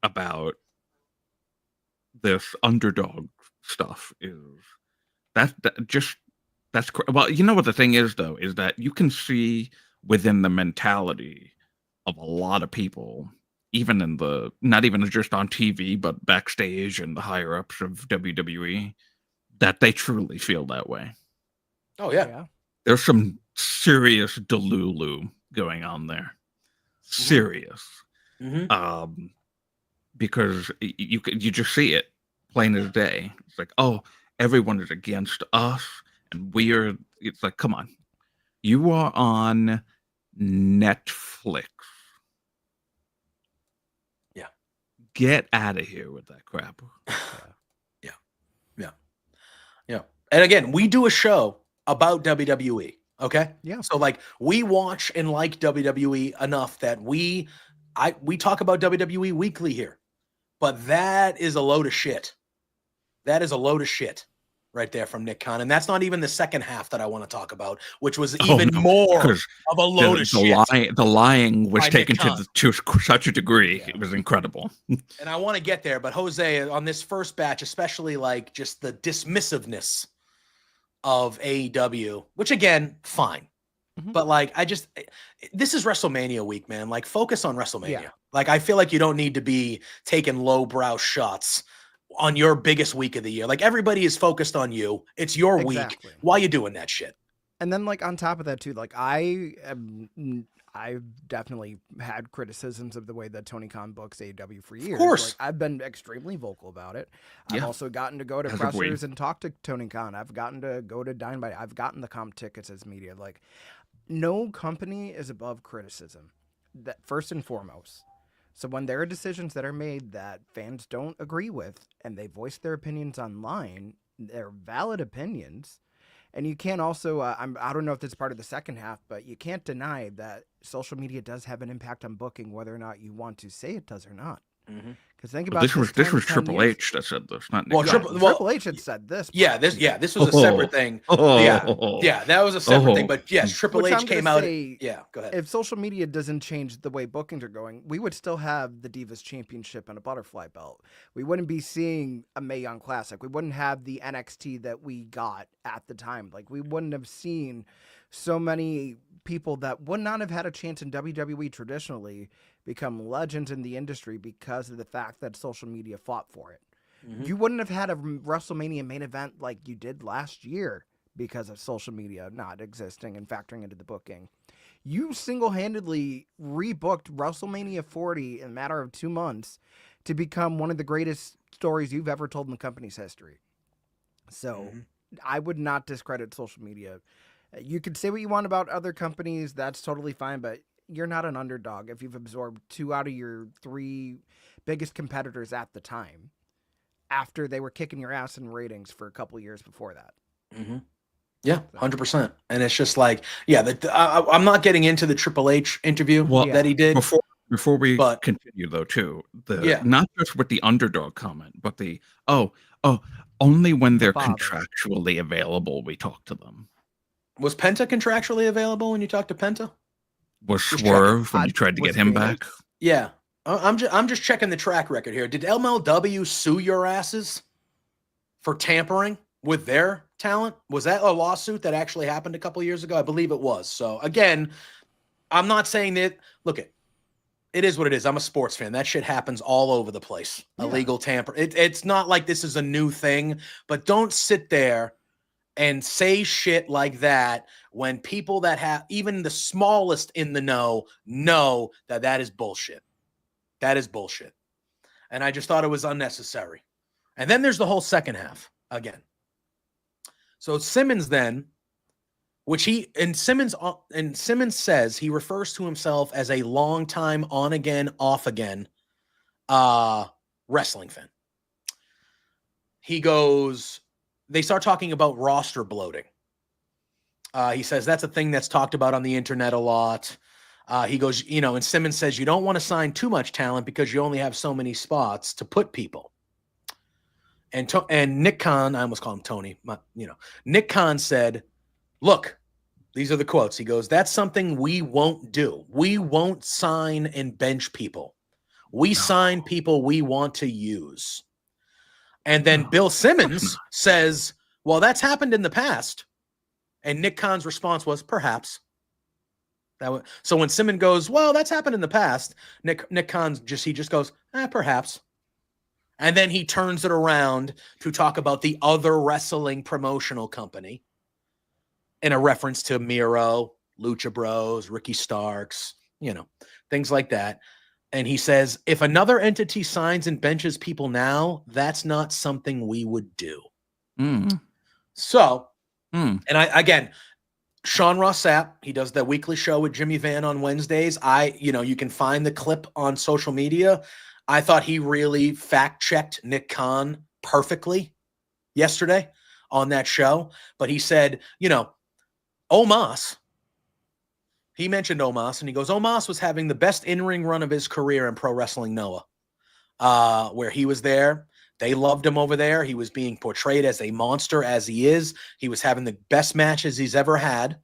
about this underdog stuff is that's well, what the thing is though, is that you can see within the mentality of a lot of people, even in not even just on TV, but backstage and the higher ups of WWE, that they truly feel that way. Oh yeah. There's some serious delulu going on there. Serious. Mm-hmm. Because you just see it plain as day. It's like, oh, everyone is against us And it's like, come on. You are on Netflix. Yeah. Get out of here with that crap. Yeah. And again, we do a show about WWE. Okay. Yeah. So like we watch and like WWE enough that we talk about WWE weekly here, but that is a load of shit. That is a load of shit right there from Nick Khan. And that's not even the second half that I want to talk about, which was even more of a load of shit. The lying was taken to such a degree. It was incredible. And I want to get there, but Jose, on this first batch, especially like just the dismissiveness of AEW, which again, fine. But like, this is WrestleMania week, man. Like, focus on WrestleMania. Yeah. Like, I feel like you don't need to be taking lowbrow shots on your biggest week of the year. Like, everybody is focused on you. It's your week. Why are you doing that shit? And then, like, on top of that, too, like, I've definitely had criticisms of the way that Tony Khan books AEW for years. Of course. Like, I've been extremely vocal about it. I've also gotten to go to pressers and talk to Tony Khan. I've gotten to go to Dynamite. I've gotten the comp tickets as media. Like, no company is above criticism, that first and foremost. So when there are decisions that are made that fans don't agree with and they voice their opinions online, they're valid opinions. And you can't also, I don't know if this is part of the second half, but you can't deny that social media does have an impact on booking, whether or not you want to say it does or not. Because think about this was Triple H that said this, not Nick. Triple H had said this. This was a separate thing. That was a separate thing. But yes, Triple H came out. Go ahead. If social media doesn't change the way bookings are going, we would still have the Divas Championship and a butterfly belt. We wouldn't be seeing a Mae Young Classic. We wouldn't have the NXT that we got at the time. Like, we wouldn't have seen so many people that would not have had a chance in WWE traditionally become legends in the industry because of the fact that social media fought for it. You wouldn't have had a WrestleMania main event like you did last year because of social media not existing and factoring into the booking. You single-handedly rebooked WrestleMania 40 in a matter of 2 months to become one of the greatest stories you've ever told in the company's history. So I would not discredit social media. You could say what you want about other companies. That's totally fine, but you're not an underdog if you've absorbed 2 out of your 3 biggest competitors at the time after they were kicking your ass in ratings for a couple of years before that. Yeah, 100%. And it's just like, I'm not getting into the Triple H interview that he did. Before we continue, though, too, not just with the underdog comment, but the, only when they're contractually available, we talk to them. Was Penta contractually available when you talked to Penta? Was Swerve when you tried to get him back? Yeah. I'm just checking the track record here. Did MLW sue your asses for tampering with their talent? Was that a lawsuit that actually happened a couple years ago? I believe it was. So again, I'm not saying that. Look, it is what it is. I'm a sports fan. That shit happens all over the place. Illegal tamper. It's not like this is a new thing, but don't sit there and say shit like that when people that have even the smallest in the know that is bullshit. That is bullshit. And I just thought it was unnecessary. And then there's the whole second half again. So Simmons then, Simmons says he refers to himself as a long time on again, off again wrestling fan. He goes, they start talking about roster bloating. He says that's a thing that's talked about on the internet a lot. He goes, and Simmons says you don't want to sign too much talent because you only have so many spots to put people. And Nick Khan, I almost call him Tony, Nick Khan said, look, these are the quotes. He goes, that's something we won't do. We won't sign and bench people. We sign people we want to use. And then Bill Simmons says, well, that's happened in the past. And Nick Khan's response was, perhaps. So when Simmons goes, well, that's happened in the past, Nick Khan just goes, perhaps. And then he turns it around to talk about the other wrestling promotional company in a reference to Miro, Lucha Bros, Ricky Starks, things like that. And he says, if another entity signs and benches people now, that's not something we would do. So Hmm. And again, Sean Ross Sapp, he does that weekly show with Jimmy Van on Wednesdays. You can find the clip on social media. I thought he really fact-checked Nick Khan perfectly yesterday on that show. But he said, Omos, he mentioned Omos, and he goes, Omos was having the best in-ring run of his career in Pro Wrestling Noah, where he was there. They loved him over there. He was being portrayed as a monster, as he is. He was having the best matches he's ever had.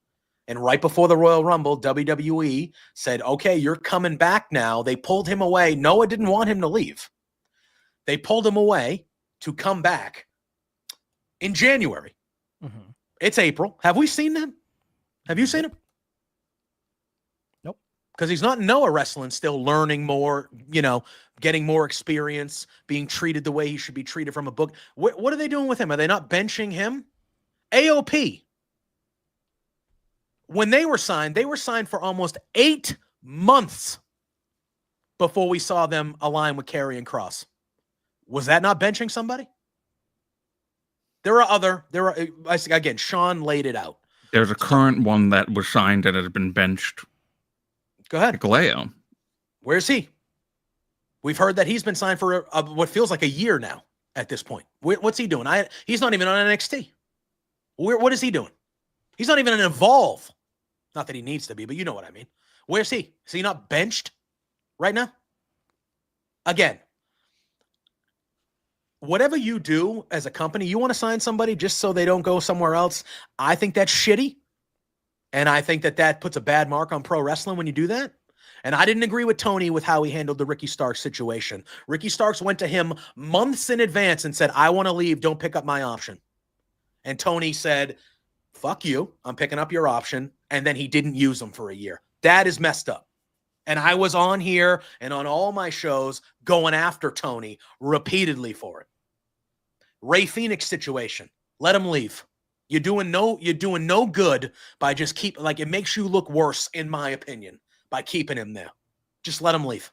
And right before the Royal Rumble, WWE said, okay, you're coming back now. They pulled him away. Noah didn't want him to leave. They pulled him away to come back in January. Mm-hmm. It's April. Have we seen him? Have you seen him? Nope. Because he's not in Noah wrestling, still learning more, getting more experience, being treated the way he should be treated from a book. What are they doing with him? Are they not benching him? AOP. When they were signed for almost 8 months before we saw them align with Karrion Kross. Was that not benching somebody? Again, Sean laid it out. There's a current one that was signed and has been benched. Go ahead. Galeo. Where's he? We've heard that he's been signed for what feels like a year now at this point. What's he doing? He's not even on NXT. What is he doing? He's not even an Evolve. Not that he needs to be, but you know what I mean. Where's he? Is he not benched right now? Again, whatever you do as a company, you want to sign somebody just so they don't go somewhere else. I think that's shitty. And I think that puts a bad mark on pro wrestling when you do that. And I didn't agree with Tony with how he handled the Ricky Starks situation. Ricky Starks went to him months in advance and said, I want to leave. Don't pick up my option. And Tony said, fuck you. I'm picking up your option. And then he didn't use them for a year. That is messed up. And I was on here and on all my shows going after Tony repeatedly for it. Ray Phoenix situation. Let him leave. You're doing no good by just it makes you look worse, in my opinion, by keeping him there. Just let him leave.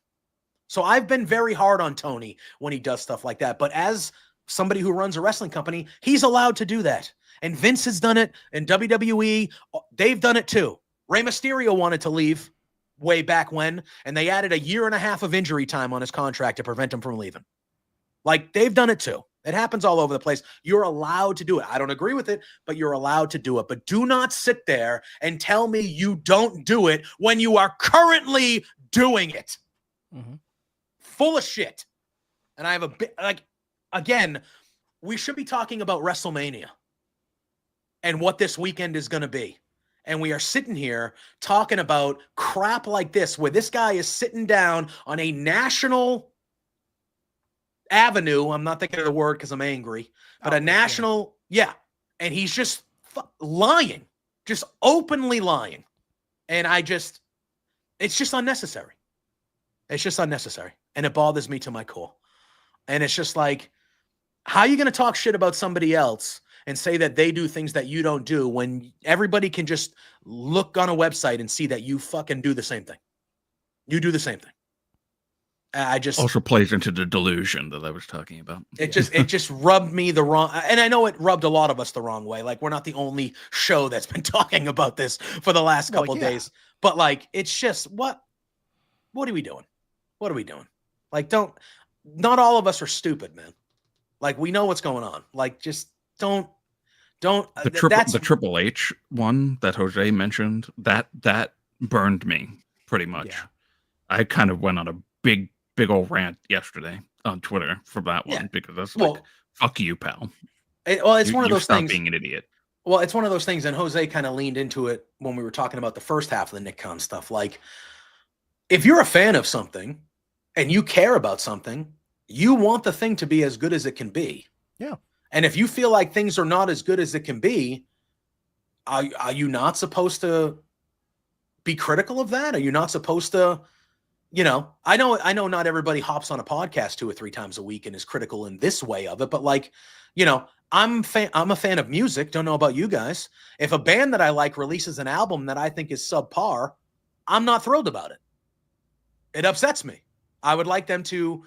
So I've been very hard on Tony when he does stuff like that. But as somebody who runs a wrestling company, he's allowed to do that. And Vince has done it, and WWE, they've done it too. Rey Mysterio wanted to leave way back when, and they added 1.5 years of injury time on his contract to prevent him from leaving. They've done it too. It happens all over the place. You're allowed to do it. I don't agree with it, but you're allowed to do it. But do not sit there and tell me you don't do it when you are currently doing it. Mm-hmm. Full of shit. And I have a bit, again, we should be talking about WrestleMania and what this weekend is going to be. And we are sitting here talking about crap like this, where this guy is sitting down on a national avenue. I'm not thinking of the word because I'm angry, but a national, yeah. And he's just lying, just openly lying. And it's just unnecessary. It's just unnecessary. And it bothers me to my core. And it's just like, how are you going to talk shit about somebody else and say that they do things that you don't do when everybody can just look on a website and see that you fucking do the same thing? You do the same thing. Also plays into the delusion that I was talking about. It just rubbed me the wrong, and I know it rubbed a lot of us the wrong way. We're not the only show that's been talking about this for the last couple days. But it's just what are we doing? What are we doing? Not all of us are stupid, man. We know what's going on. Just don't. The Triple H one that Jose mentioned, that burned me pretty much. Yeah. I kind of went on a big old rant yesterday on Twitter for that one because that's fuck you, pal. It's one of those stop things. Being an idiot. Well, it's one of those things, and Jose kind of leaned into it when we were talking about the first half of the Nick Khan stuff. If you're a fan of something and you care about something, you want the thing to be as good as it can be. Yeah. And if you feel like things are not as good as it can be, are you not supposed to be critical of that? Are you not supposed to, I know not everybody hops on a podcast 2 or 3 times a week and is critical in this way of it, but I'm a fan of music. Don't know about you guys. If a band that I like releases an album that I think is subpar, I'm not thrilled about it. It upsets me. I would like them to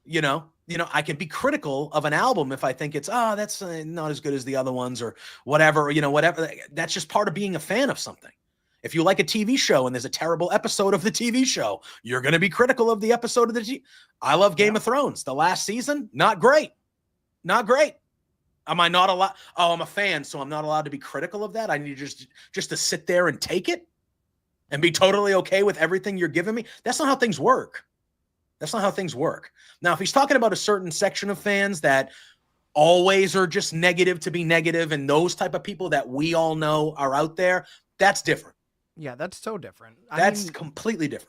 I can be critical of an album if I think it's, that's not as good as the other ones or whatever, whatever. That's just part of being a fan of something. If you like a TV show and there's a terrible episode of the TV show, you're going to be critical of the episode of the TV. I love Game of Thrones. The last season, not great. Not great. Am I not allowed? Oh, I'm a fan, so I'm not allowed to be critical of that. I need just to sit there and take it and be totally okay with everything you're giving me. That's not how things work. That's not how things work. Now, if he's talking about a certain section of fans that always are just negative to be negative and those type of people that we all know are out there, that's different. Yeah, that's so different. That's completely different.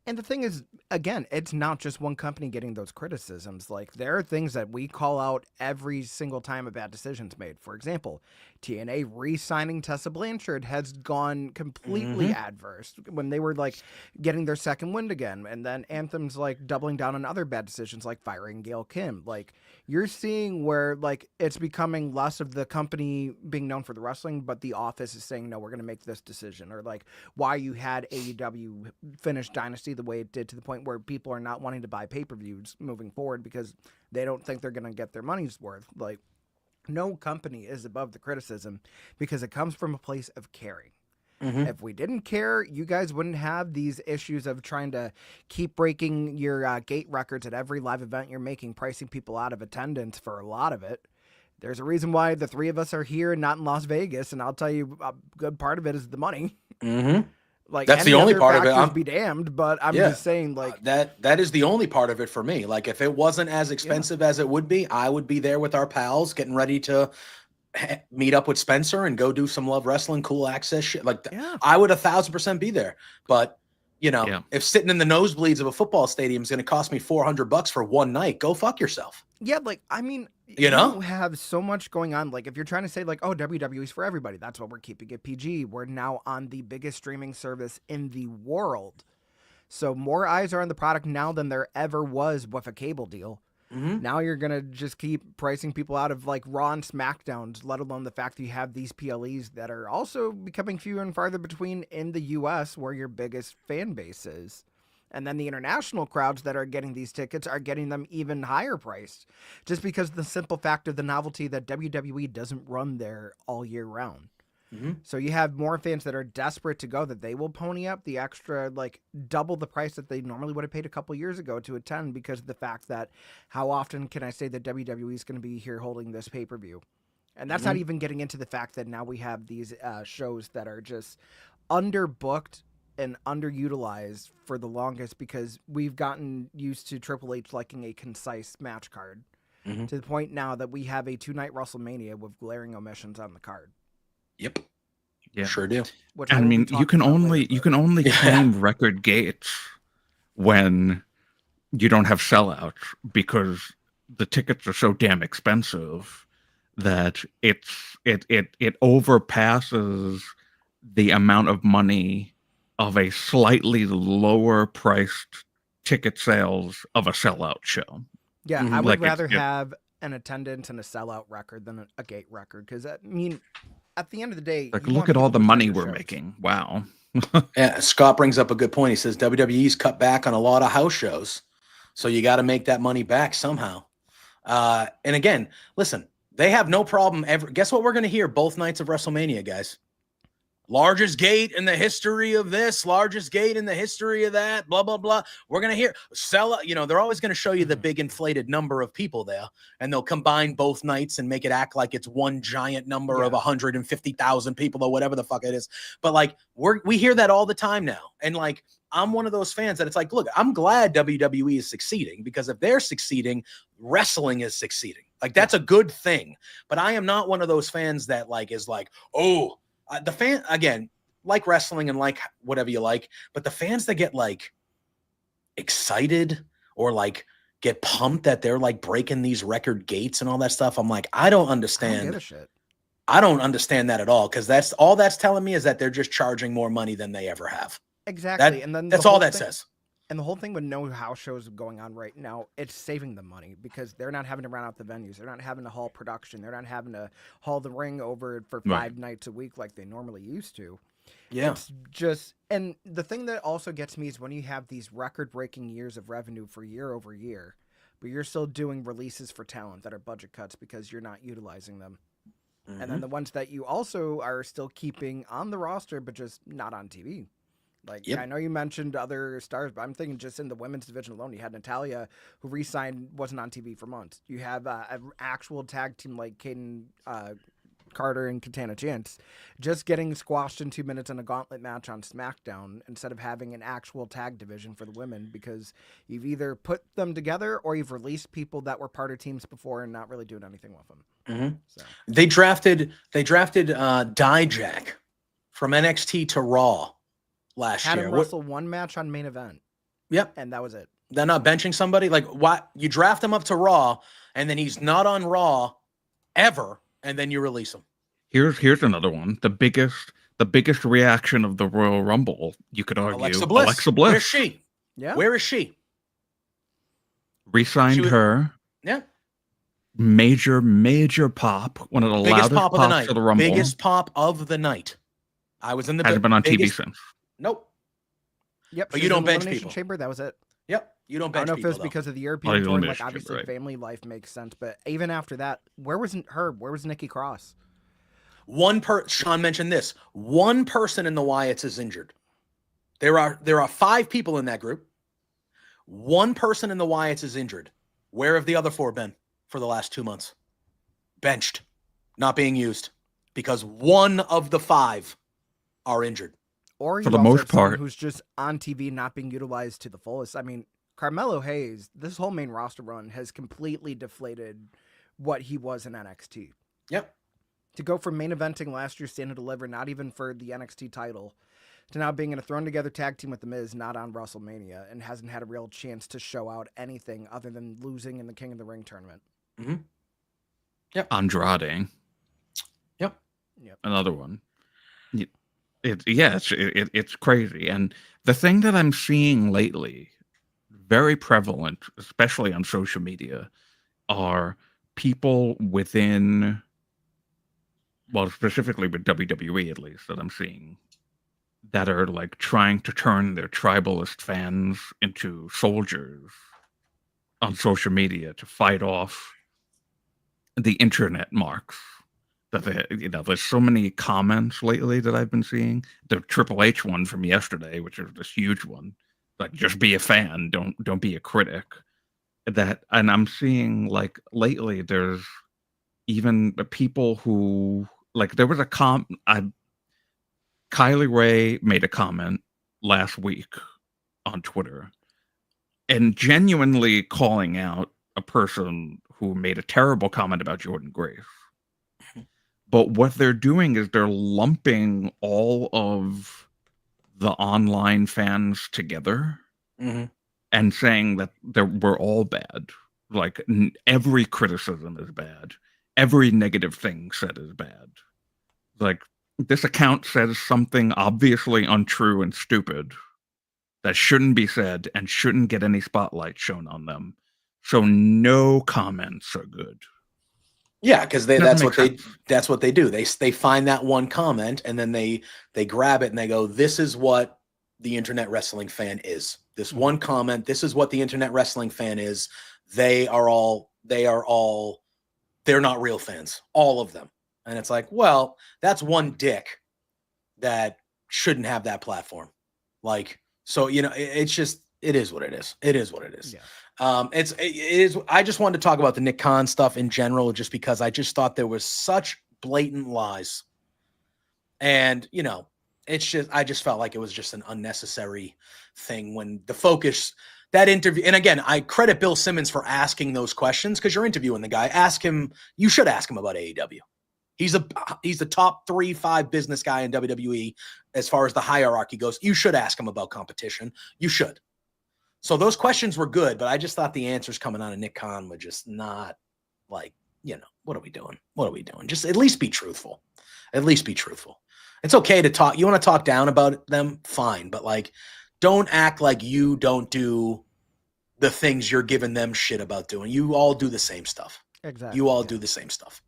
And the thing is, again, it's not just one company getting those criticisms. Like, there are things that we call out every single time a bad decision's made. For example, TNA re-signing Tessa Blanchard has gone completely adverse when they were, like, getting their second wind again. And then Anthem's, like, doubling down on other bad decisions, like firing Gail Kim. Like, you're seeing where, like, it's becoming less of the company being known for the wrestling, but the office is saying, no, we're going to make this decision. Or, like, why you had AEW finish Dynasty the way it did, to the point where people are not wanting to buy pay-per-views moving forward because they don't think they're going to get their money's worth. Like, no company is above the criticism because it comes from a place of caring. If we didn't care, you guys wouldn't have these issues of trying to keep breaking your gate records at every live event you're making, pricing people out of attendance for a lot of it. There's a reason why the three of us are here and not in Las Vegas, and I'll tell you, a good part of it is the money. Like, that's the only part of it. I'm be damned, but I'm just saying, like, that is the only part of it for me. Like, if it wasn't as expensive as it would be, I would be there with our pals, getting ready to meet up with Spencer and go do some Love Wrestling, cool access shit. Like, I would 1,000% be there. But if sitting in the nosebleeds of a football stadium is going to cost me $400 for one night, go fuck yourself. Yeah, like, I mean, you have so much going on. Like, if you're trying to say, like, oh, WWE's for everybody, that's why we're keeping it PG. We're now on the biggest streaming service in the world. So more eyes are on the product now than there ever was with a cable deal. Now you're going to just keep pricing people out of, like, Raw and SmackDowns, let alone the fact that you have these PLEs that are also becoming fewer and farther between in the U.S., where your biggest fan base is. And then the international crowds that are getting these tickets are getting them even higher priced, just because of the simple fact of the novelty that WWE doesn't run there all year round. So you have more fans that are desperate to go, that they will pony up the extra, like, double the price that they normally would have paid a couple years ago to attend, because of the fact that how often can I say that WWE is going to be here holding this pay-per-view? And that's not even getting into the fact that now we have these shows that are just underbooked and underutilized for the longest, because we've gotten used to Triple H liking a concise match card, to the point now that we have a 2-night WrestleMania with glaring omissions on the card. Yep. Yeah. Sure do. I mean, you can only claim record gates when you don't have sellouts, because the tickets are so damn expensive that it overpasses the amount of money of a slightly lower priced ticket sales of a sellout show. Yeah, I would rather have an attendance and a sellout record than a gate record, because, I mean, at the end of the day, like, look at all the money we're making. Wow. Yeah, Scott brings up a good point. He says WWE's cut back on a lot of house shows, so you got to make that money back somehow. And again, listen, they have no problem ever. Guess what we're going to hear both nights of WrestleMania, guys? Largest gate in the history of this, largest gate in the history of that, blah, blah, blah. We're going to hear they're always going to show you the big inflated number of people there, and they'll combine both nights and make it act like it's one giant number of 150,000 people or whatever the fuck it is. But, like, we hear that all the time now. And, like, I'm one of those fans that it's like, look, I'm glad WWE is succeeding, because if they're succeeding, wrestling is succeeding. Like, that's a good thing. But I am not one of those fans that, like, is like, oh, the fan, again, like wrestling and like whatever you like, but the fans that get, like, excited or, like, get pumped that they're, like, breaking these record gates and all that stuff, I'm like, I don't understand. I don't give a shit. I don't understand that at all, because that's all that's telling me is that they're just charging more money than they ever have. Exactly. And then that's all that says. And the whole thing with no house shows going on right now, it's saving them money, because they're not having to rent out the venues. They're not having to haul production. They're not having to haul the ring over for 5 nights a week like they normally used to. Yeah. It's just, and the thing that also gets me is when you have these record-breaking years of revenue for year over year, but you're still doing releases for talent that are budget cuts because you're not utilizing them. Mm-hmm. And then the ones that you also are still keeping on the roster, but just not on TV. Like, Yep. I know you mentioned other stars, but I'm thinking just in the women's division alone, you had Natalia, who re-signed, wasn't on TV for months. You have an actual tag team like Kaden Carter and Katana Chance just getting squashed in 2 minutes in a gauntlet match on SmackDown instead of having an actual tag division for the women, because you've either put them together or you've released people that were part of teams before and not really doing anything with them. Mm-hmm. So They drafted Dijak from NXT to Raw last had year. him wrestle one match on main event. Yep. And that was it. They're not benching somebody. Like, what? You draft him up to Raw, and then he's not on Raw ever, and then you release him. Here's another one. The biggest reaction of the Royal Rumble, you could argue, Alexa Bliss. Alexa Bliss. Where's she? Yeah. Where is she? Re-signed her. Yeah. Major pop. One of the Biggest loudest pop of the night. of the Rumble. Biggest pop of the night. I was in the Hasn't been on biggest... TV since. Nope. Yep. But she you was don't in the bench Elimination people. Chamber. That was it. Yep. You don't I bench don't know if it was people, because of the Oh, European the tour, like Elimination obviously Chamber, right. family life makes sense, but even after that, where was her? Where was Nikki Cross? Sean mentioned this. One person in the Wyatts is injured. There are 5 people in that group. One person in the Wyatts is injured. Where have the other 4 been for the last 2 months? Benched, not being used, because one of the 5 are injured. Or For you the also most have someone part. who's just on TV, not being utilized to the fullest. I mean, Carmelo Hayes, this whole main roster run has completely deflated what he was in NXT. Yep. To go from main eventing last year, Stand and Deliver, not even for the NXT title, to now being in a thrown together tag team with The Miz, not on WrestleMania, and hasn't had a real chance to show out anything other than losing in the King of the Ring tournament. Mm-hmm. Yep. Andrade. Yep. Another one. It's crazy. And the thing that I'm seeing lately, very prevalent, especially on social media, are people within, well, specifically with WWE at least, that I'm seeing, that are like trying to turn their tribalist fans into soldiers on social media to fight off the internet marks. That there's so many comments lately that I've been seeing. The Triple H one from yesterday, which is this huge one, like just be a fan, don't be a critic. That, and I'm seeing like lately there's even people who, like, there was Kylie Ray made a comment last week on Twitter and genuinely calling out a person who made a terrible comment about Jordan Grace. But what they're doing is they're lumping all of the online fans together and saying that we're all bad. Like, every criticism is bad. Every negative thing said is bad. Like, this account says something obviously untrue and stupid that shouldn't be said and shouldn't get any spotlight shown on them. So no comments are good. Yeah, because that's what they do. They find that one comment and then they grab it and they go, "This is what the internet wrestling fan is. This one comment. This is what the internet wrestling fan is. They're not real fans, all of them." And it's like, well, that's one dick that shouldn't have that platform. Like, so, it's just, it is what it is. It is what it is. Yeah. It is. I just wanted to talk about the Nick Khan stuff in general, just because I just thought there was such blatant lies. And, I just felt like it was just an unnecessary thing when the focus, that interview. And again, I credit Bill Simmons for asking those questions, because you're interviewing the guy. You should ask him about AEW. He's the top 3-5 business guy in WWE as far as the hierarchy goes. You should ask him about competition. You should. So those questions were good, but I just thought the answers coming out of Nick Khan were just not like, what are we doing? What are we doing? Just at least be truthful. At least be truthful. It's okay to talk. You want to talk down about them? Fine. But like, don't act like you don't do the things you're giving them shit about doing. You all do the same stuff. Exactly. You all do the same stuff.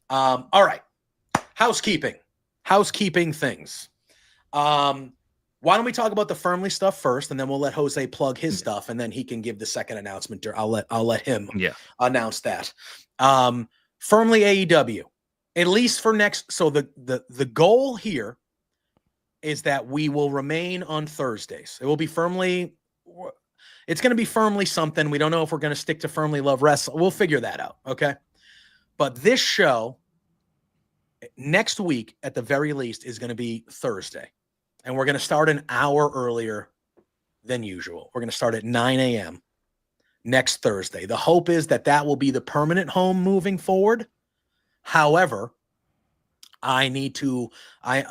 All right. Housekeeping things. Why don't we talk about the Firmly stuff first, and then we'll let Jose plug his stuff, and then he can give the second announcement. I'll let him announce that. Firmly AEW, at least for next. So the goal here is that we will remain on Thursdays. It will be Firmly. It's going to be Firmly something. We don't know if we're going to stick to Firmly Love Wrestling. We'll figure that out. Okay. But this show next week, at the very least, is going to be Thursday. And we're going to start an hour earlier than usual. We're going to start at 9 a.m. next Thursday. The hope is that that will be the permanent home moving forward. However, I need to, I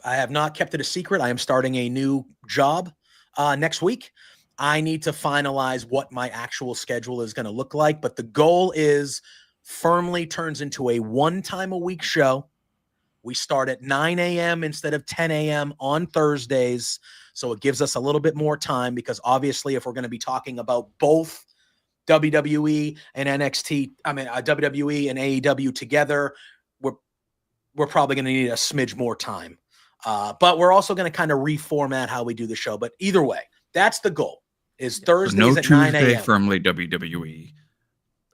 have not kept it a secret. I am starting a new job next week. I need to finalize what my actual schedule is going to look like. But the goal is Firmly turns into a 1 time a week show. We start at 9 a.m. instead of 10 a.m. on Thursdays. So it gives us a little bit more time, because obviously if we're going to be talking about both WWE and NXT, WWE and AEW together, we're probably going to need a smidge more time. But we're also going to kind of reformat how we do the show. But either way, that's the goal, is Thursdays at 9 a.m. Firmly WWE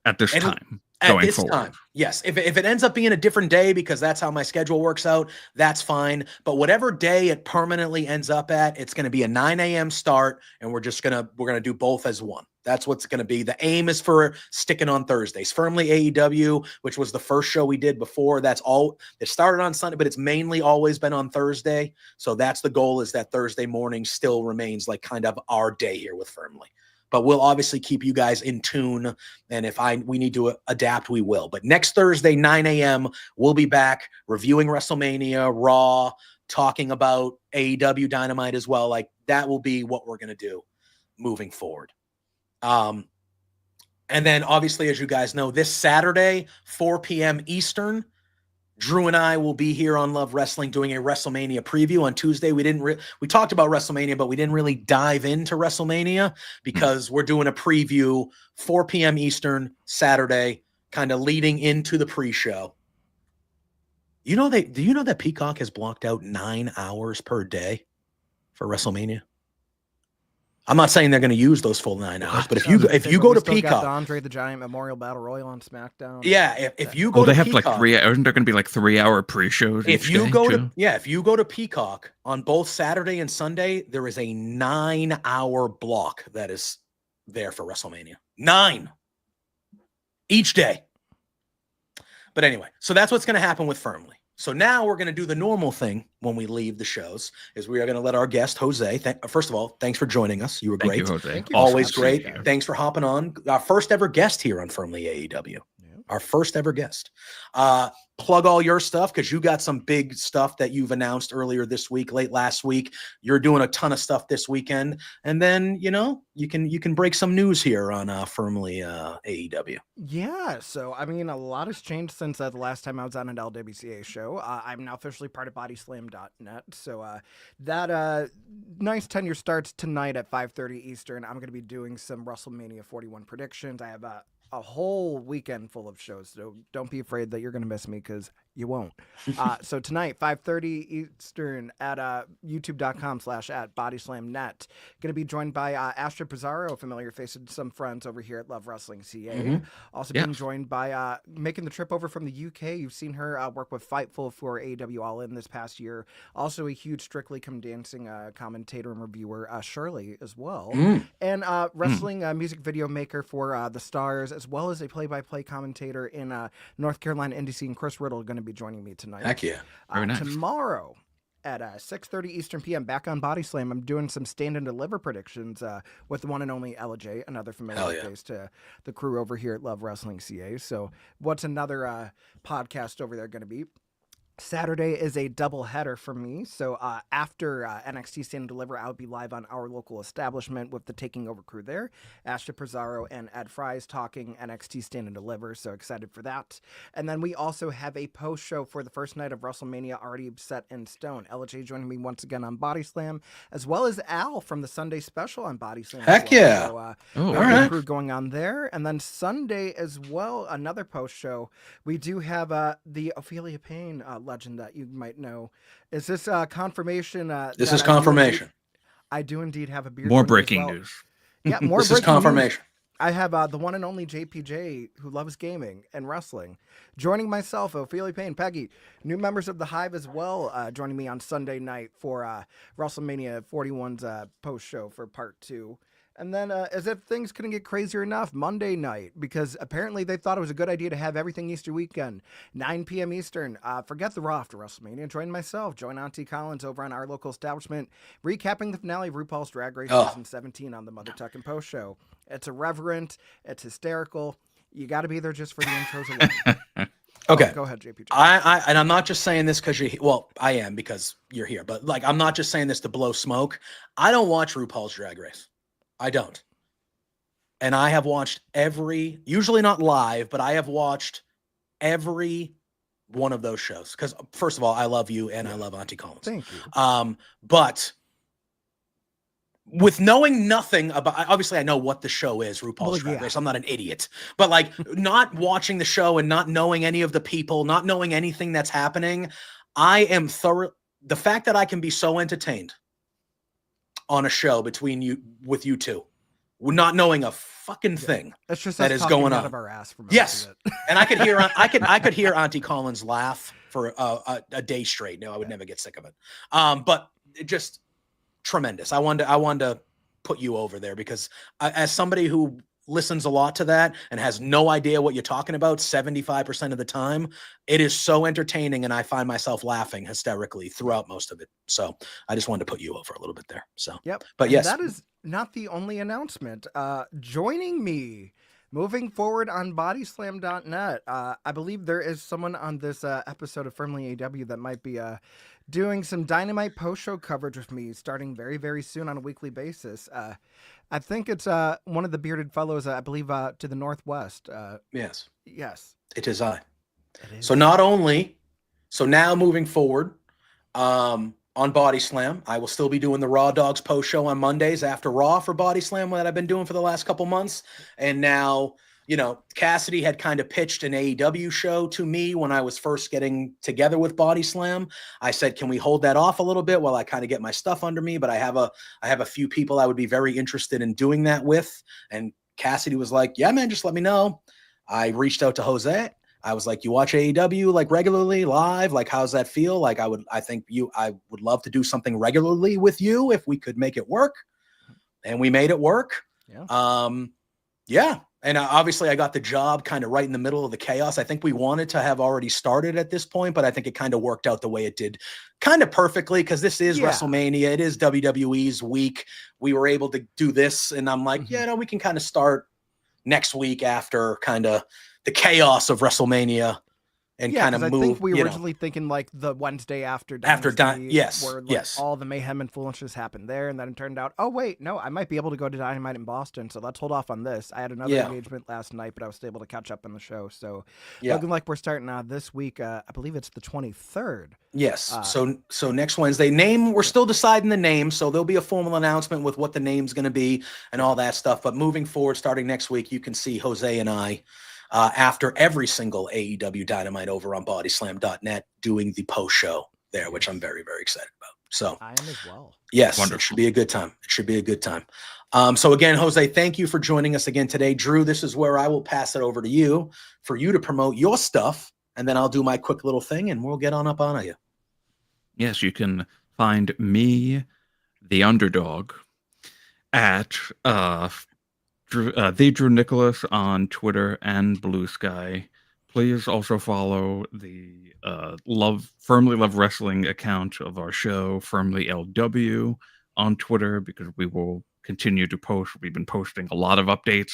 at this time. At this time, yes. If it ends up being a different day because that's how my schedule works out, that's fine. But whatever day it permanently ends up at, it's going to be a 9 a.m. start, and we're gonna do both as one. That's what's going to be. The aim is for sticking on Thursdays. Firmly AEW, which was the first show we did before. That's all. It started on Sunday, but it's mainly always been on Thursday. So that's the goal, is that Thursday morning still remains like kind of our day here with Firmly. But we'll obviously keep you guys in tune. And if we need to adapt, we will. But next Thursday, 9 a.m., we'll be back reviewing WrestleMania, Raw, talking about AEW Dynamite as well. Like, that will be what we're going to do moving forward. And then obviously, as you guys know, this Saturday, 4 p.m. Eastern, Drew and I will be here on Love Wrestling doing a WrestleMania preview. On Tuesday, we talked about WrestleMania, but we didn't really dive into WrestleMania because we're doing a preview 4 p.m. Eastern Saturday, kind of leading into the pre-show. Do you know that Peacock has blocked out 9 hours per day for WrestleMania? I'm not saying they're going to use those full 9 hours, but if you go to Peacock, got the Andre the Giant Memorial Battle Royal on SmackDown. Yeah, if you go, to they have Peacock, like 3. Isn't there going to be like 3 hour pre-shows? If you go to Peacock on both Saturday and Sunday, there is a 9 hour block that is there for WrestleMania. 9 each day. But anyway, so that's what's going to happen with Firmly. So now we're going to do the normal thing when we leave the shows, is we are going to let our guest, Jose, first of all, thanks for joining us. You were great. Thank you, Jose. Always great. Thanks for hopping on. Our first ever guest here on Firmly AEW. Yeah. Our first ever guest. Plug all your stuff, because you got some big stuff that you've announced earlier this week, late last week. You're doing a ton of stuff this weekend. And then, you can break some news here on Firmly AEW. Yeah, so I mean, a lot has changed since the last time I was on an LWCA show. I'm now officially part of bodyslam.net. So that nice tenure starts tonight at 5:30 Eastern. I'm going to be doing some WrestleMania 41 predictions. I have a whole weekend full of shows, so don't be afraid that you're going to miss me, because you won't. So tonight, 5:30 Eastern at youtube.com/@bodyslamnet. Going to be joined by Astra Pizarro, a familiar face of some friends over here at Love Wrestling CA. Mm-hmm. Also being joined by making the trip over from the UK. You've seen her work with Fightful for AEW All In this past year. Also a huge Strictly Come Dancing commentator and reviewer, Shirley, as well. And wrestling music video maker for The Stars, as well as a play-by-play commentator in North Carolina indie scene. Chris Riddle going to be joining me tonight. Heck yeah. Very nice. Tomorrow at 6:30 Eastern PM, back on Body Slam, I'm doing some stand and deliver predictions with the one and only Ella J, another familiar face to the crew over here at Love Wrestling CA. So what's another podcast over there going to be? Saturday is a double header for me. So after NXT Stand and Deliver, I'll be live on our local establishment with the Taking Over crew there. Astra Pizarro and Ed Fry's talking NXT Stand and Deliver. So excited for that. And then we also have a post show for the first night of WrestleMania already set in stone. LJ joining me once again on Body Slam, as well as Al from the Sunday special on Body Slam. Heck yeah. So, all right. Crew going on there. And then Sunday as well, another post show. We do have the Ophelia Payne legend that you might know. Is this confirmation? This that is confirmation. I do indeed have a beard. More on me as breaking well. news. Yeah, more This is breaking news. confirmation. I have the one and only JPJ, who loves gaming and wrestling, joining myself, Ophelia Payne, Peggy, new members of the Hive as well, joining me on Sunday night for WrestleMania 41's post show for part 2. And then, as if things couldn't get crazier enough, Monday night, because apparently they thought it was a good idea to have everything Easter weekend, 9 p.m. Eastern. Forget the Raw after WrestleMania. Join myself, join Auntie Collins over on our local establishment, recapping the finale of RuPaul's Drag Race Season 17 on the Mother Tuckin' Post Show. It's irreverent. It's hysterical. You got to be there just for the intros alone. Okay. Go ahead, JPJ. And I'm not just saying this because I am because you're here, but like, I'm not just saying this to blow smoke. I don't watch RuPaul's Drag Race. I don't. And I have watched usually not live, but I have watched every one of those shows. Because first of all, I love you and I love Auntie Collins. Thank you. But with knowing nothing about, obviously I know what the show is, RuPaul's Drag Race. I'm not an idiot, but like not watching the show and not knowing any of the people, not knowing anything that's happening, I am the fact that I can be so entertained on a show with you two, not knowing a fucking thing it's just that is going out on. Of our ass for yes, it. And I could hear Auntie Collins laugh for a day straight. No, I would never get sick of it. But it just tremendous. I wanted to put you over there because as somebody who listens a lot to that and has no idea what you're talking about 75% of the time, it is so entertaining and I find myself laughing hysterically throughout most of it. So I just wanted to put you over a little bit there. So yep. But and yes, that is not the only announcement. Joining me moving forward on bodyslam.net, I believe there is someone on this episode of Firmly AEW that might be doing some Dynamite post-show coverage with me starting very, very soon on a weekly basis. I think it's one of the bearded fellows, I believe, to the northwest. yes, it is I. It is. So now moving forward, on Body Slam, I will still be doing the Raw Dogs post show on Mondays after Raw for Body Slam that I've been doing for the last couple months. And now, Cassidy had kind of pitched an AEW show to me when I was first getting together with Body Slam. I said, can we hold that off a little bit while I kind of get my stuff under me? But I have a few people I would be very interested in doing that with. And Cassidy was like, yeah, man, just let me know. I reached out to Jose. I was like, you watch AEW like regularly live? Like, how's that feel? Like, I would love to do something regularly with you if we could make it work. And we made it work. Yeah. Yeah. And obviously I got the job kind of right in the middle of the chaos. I think we wanted to have already started at this point, but I think it kind of worked out the way it did kind of perfectly because this is WrestleMania. It is WWE's week. We were able to do this. And I'm like, we can kind of start next week after kind of the chaos of WrestleMania and kind of move. I think we were originally thinking like the Wednesday after Dynamite, where all the mayhem and foolishness happened there, and then it turned out, oh wait, no, I might be able to go to Dynamite in Boston, so let's hold off on this. I had another engagement last night, but I was still able to catch up on the show. So looking like we're starting this week. I believe it's the 23rd. Yes. So next Wednesday, we're still deciding the name, so there'll be a formal announcement with what the name's going to be and all that stuff. But moving forward, starting next week, you can see Jose and I after every single AEW Dynamite over on bodyslam.net doing the post show there, which I'm very, very excited about. So I am as well. Yes, wonderful. It should be a good time. So again, Jose, thank you for joining us again today. Drew, this is where I will pass it over to you for you to promote your stuff, and then I'll do my quick little thing and we'll get on up on you. Yes, you can find me, the underdog, at the Drew Nicholas on Twitter and Blue Sky. Please also follow the Firmly Love Wrestling account of our show, Firmly LW, on Twitter, because we will continue to post. We've been posting a lot of updates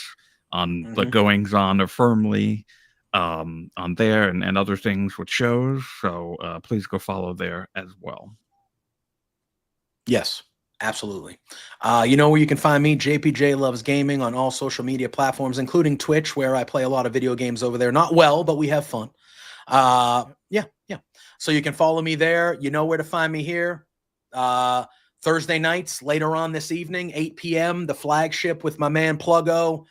on the goings on of Firmly on there and other things with shows. So please go follow there as well. Yes. Absolutely. You know where you can find me, JPJ Loves Gaming, on all social media platforms, including Twitch, where I play a lot of video games over there. Not well, but we have fun. Yeah. So you can follow me there. You know where to find me here. Thursday nights, later on this evening, 8 p.m., the flagship with my man Pluggo.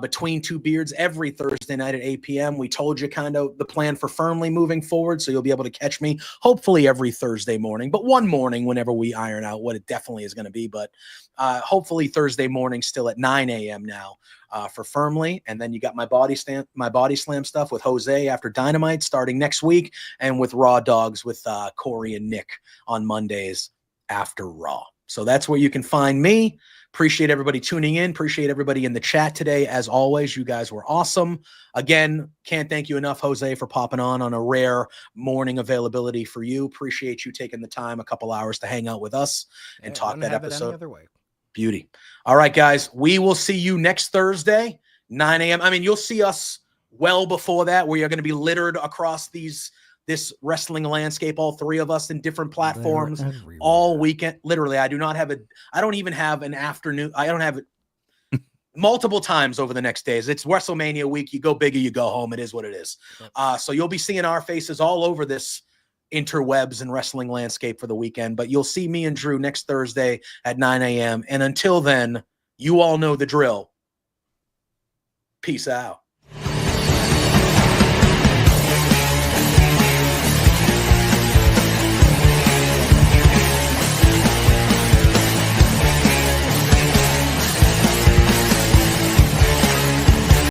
Between Two Beards every Thursday night at 8 p.m. We told you kind of the plan for Firmly moving forward, so you'll be able to catch me hopefully every Thursday morning, but one morning whenever we iron out what it definitely is going to be. But hopefully Thursday morning still at 9 a.m. now for Firmly. And then you got my body slam stuff with Jose after Dynamite starting next week, and with Raw Dogs with Corey and Nick on Mondays after Raw. So that's where you can find me. Appreciate everybody tuning in. Appreciate everybody in the chat today. As always, you guys were awesome. Again, can't thank you enough, Jose, for popping on a rare morning availability for you. Appreciate you taking the time, a couple hours to hang out with us and talk that episode. Any other way. Beauty. All right, guys, we will see you next Thursday, 9 a.m. I mean, you'll see us well before that. We are going to be littered across this wrestling landscape, all three of us in different platforms all weekend. Literally, I don't even have an afternoon. I don't have it multiple times over the next days. It's WrestleMania week. You go big or you go home. It is what it is. So you'll be seeing our faces all over this interwebs and wrestling landscape for the weekend, but you'll see me and Drew next Thursday at 9 a.m. And until then, you all know the drill. Peace out.